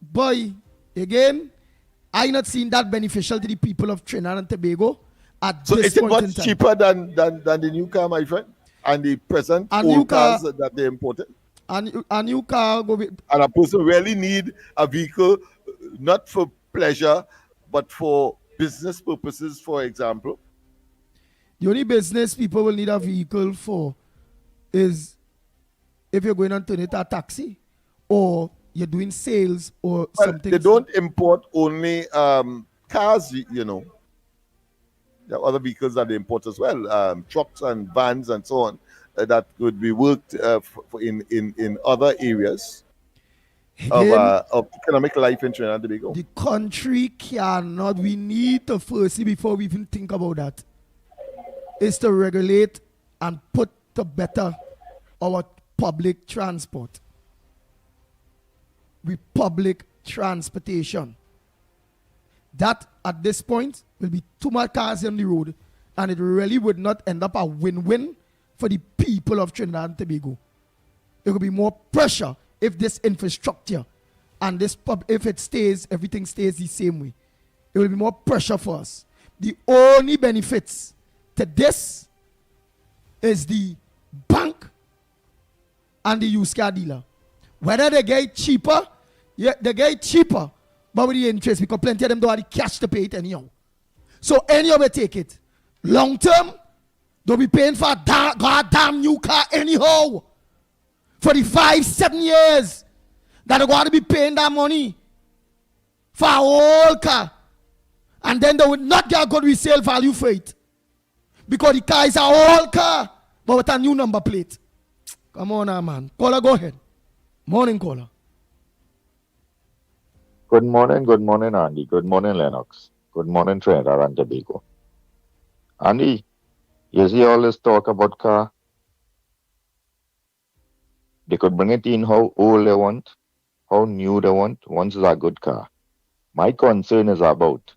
boy, again, I not seen that beneficial to the people of Trinidad and Tobago at so this is it point much in time. cheaper than the new car, my friend, and the present old cars that they imported? A new car go be, and a person really need a vehicle not for pleasure but for business purposes, for example. The only business people will need a vehicle for is if you're going on turn it a taxi, or you're doing sales or something. They don't import only cars, you know. There are other vehicles that they import as well, trucks and vans and so on, that could be worked in other areas of economic life in Trinidad and Tobago. The country cannot, we need to firstly, before we even think about that, is to regulate and put to better our public transport. With public transportation. That at this point will be too much cars on the road, and it really would not end up a win-win for the people of Trinidad and Tobago. It will be more pressure if this infrastructure and this if it stays, everything stays the same way. It will be more pressure for us. The only benefits to this is the bank and the used car dealer. Whether they get cheaper, they get cheaper, but with the interest, because plenty of them don't have the cash to pay it anyhow. So anyhow they take it. Long term, they'll be paying for a goddamn new car anyhow. For the 5-7 years that are going to be paying that money for a whole car. And then they would not get a good resale value for it. Because the car is a old car, but with a new number plate. Come on now, man. Caller, go ahead. Morning, caller. Good morning, Andy. Good morning, Lennox. Good morning, Trinidad and Tobago. Andy, you see all this talk about car? They could bring it in how old they want, how new they want, once it's a good car. My concern is about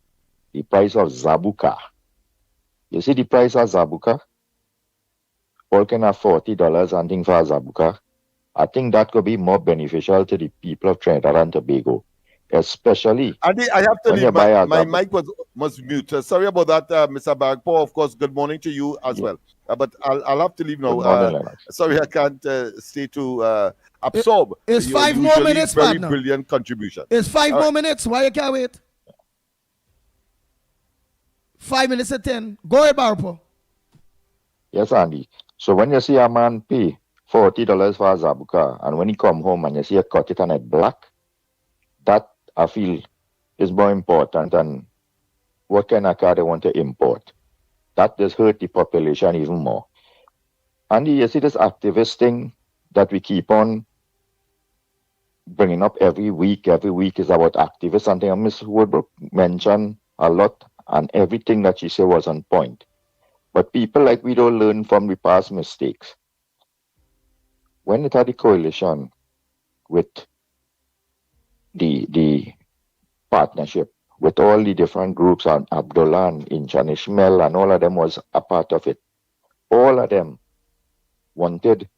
the price of Zabuka. You see the price of Zabuka? All can have $40 and thing for a Zabuka. I think that could be more beneficial to the people of Trinidad and Tobago, especially Andy, I have to when you leave. buy a My Zabuka. mic was mute. Sorry about that, Mr. Bagpo. Of course, good morning to you as well. But I'll have to leave now. Good morning, Lennox. Sorry, I can't stay to absorb. It's your 5 more usually minutes, very partner. brilliant contribution. It's 5 All more right. minutes. Why you can't wait? 5 minutes to 10. Go ahead, Barpo. Yes, Andy. So when you see a man pay $40 for a Zabuka, and when he come home and you see a cut it and it black, that I feel is more important than what kind of car they want to import. That just hurt the population even more. And you see this activist thing that we keep on bringing up every week is about activists. Something Ms. Woodbrook mentioned a lot, and everything that she said was on point. But people like we don't learn from the past mistakes. When it had the coalition with the partnership with all the different groups, and Abdullah and Inchan Ishmael and all of them was a part of it. All of them wanted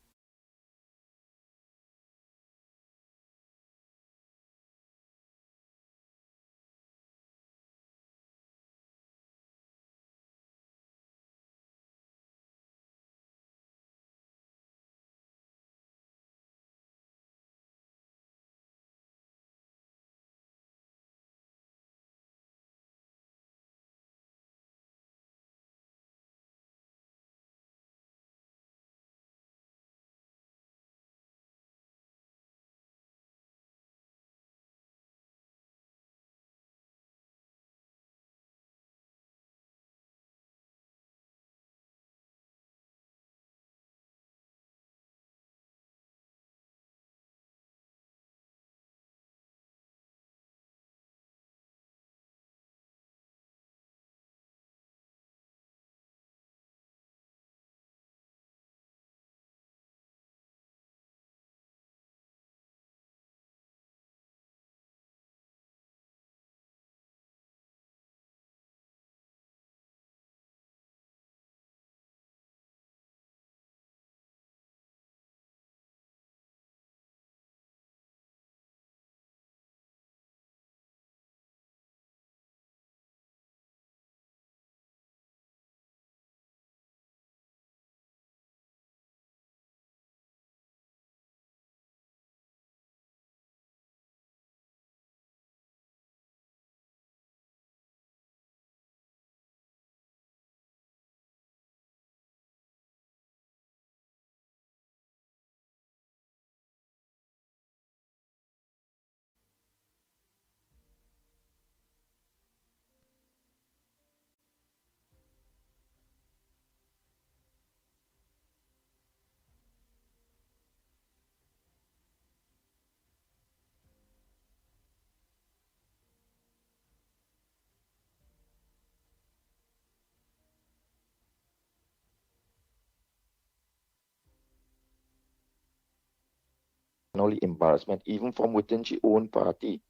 only embarrassment, even from within her own party.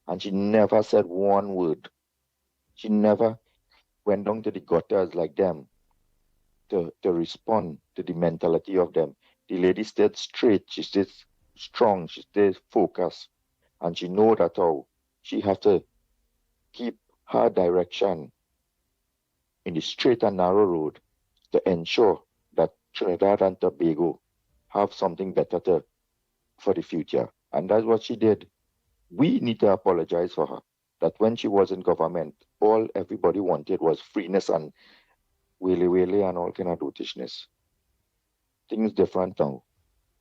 And she never said one word. She never went down to the gutters like them to respond to the mentality of them. The lady stayed straight, she stayed strong, she stayed focused, and she know that how she have to keep her direction in the straight and narrow road to ensure that Trinidad and Tobago have something better for the future. And that's what she did. We need to apologize for her. That when she was in government, all everybody wanted was freeness and willy and all kind of dotishness. Things different now.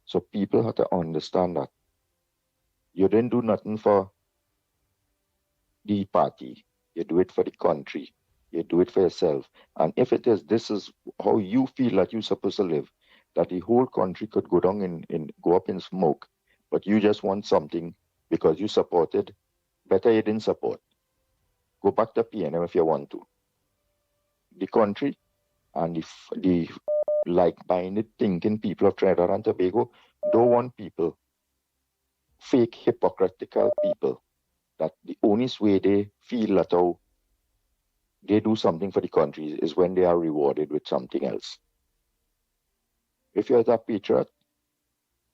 So people have to understand that You didn't do nothing for the party. You do it for the country. You do it for yourself. And if it is, this is how you feel that you're supposed to live, that the whole country could go down and go up in smoke, but you just want something because you supported, better you didn't support. Go back to PNM if you want to. The country and the like-minded thinking people of Trinidad and Tobago don't want people, fake, hypocritical people, that the only way they feel that how they do something for the country is when they are rewarded with something else. If you're a patriot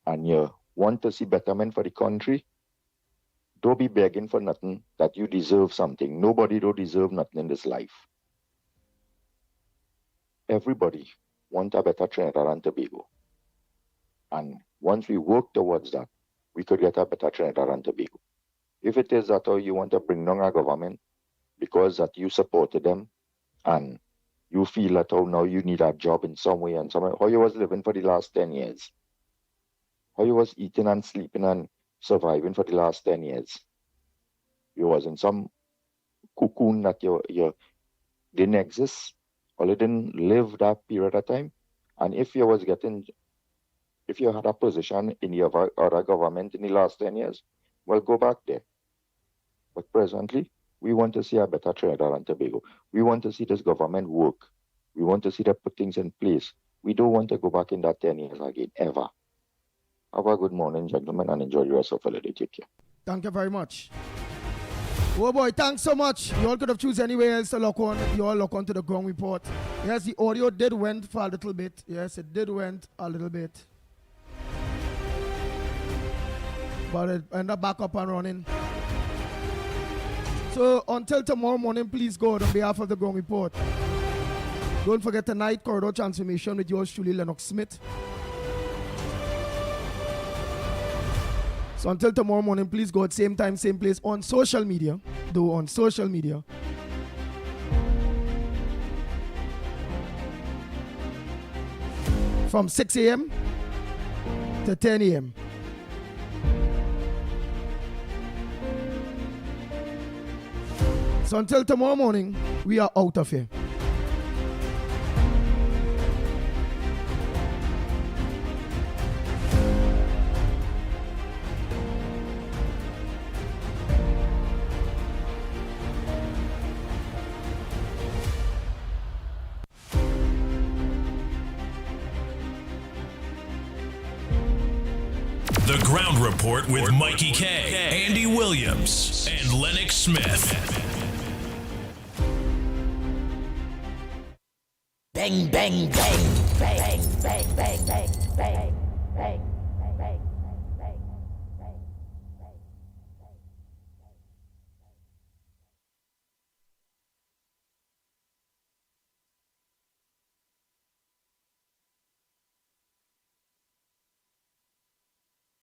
and you want to see betterment for the country, don't be begging for nothing that you deserve something. Nobody don't deserve nothing in this life. Everybody want a better Trinidad and Tobago. And once we work towards that, we could get a better Trinidad and Tobago. If it is that how you want to bring down our government because that you supported them and you feel that how now you need a job in some way and some way, how you was living for the last 10 years, how you was eating and sleeping and surviving for the last 10 years. You was in some cocoon that you didn't exist or you didn't live that period of time. And if you had a position in your other government in the last 10 years, well, go back there. But presently, we want to see a better Trinidad and Tobago. We want to see this government work. We want to see them put things in place. We don't want to go back in that 10 years again, ever. Have a good morning, gentlemen, and enjoy the rest of the day. Take care. Thank you very much. Oh boy, thanks so much. You all could have choose anywhere else to lock on. You all lock on to the ground report. Yes, the audio did went for a little bit. Yes, it did went a little bit. But it ended up back up and running. So until tomorrow morning, please God, on behalf of the ground report, don't forget tonight, Corridor Transformation with yours truly, Lennox Smith. So until tomorrow morning, please God, same time, same place, on social media. Though on social media. From 6 a.m. to 10 a.m. So until tomorrow morning, we are out of here. The Ground Report with Mickie K, Andy Williams, and Lennox Smith. Bang, bang, bang, bang, bang, bang, bang, bang, bang.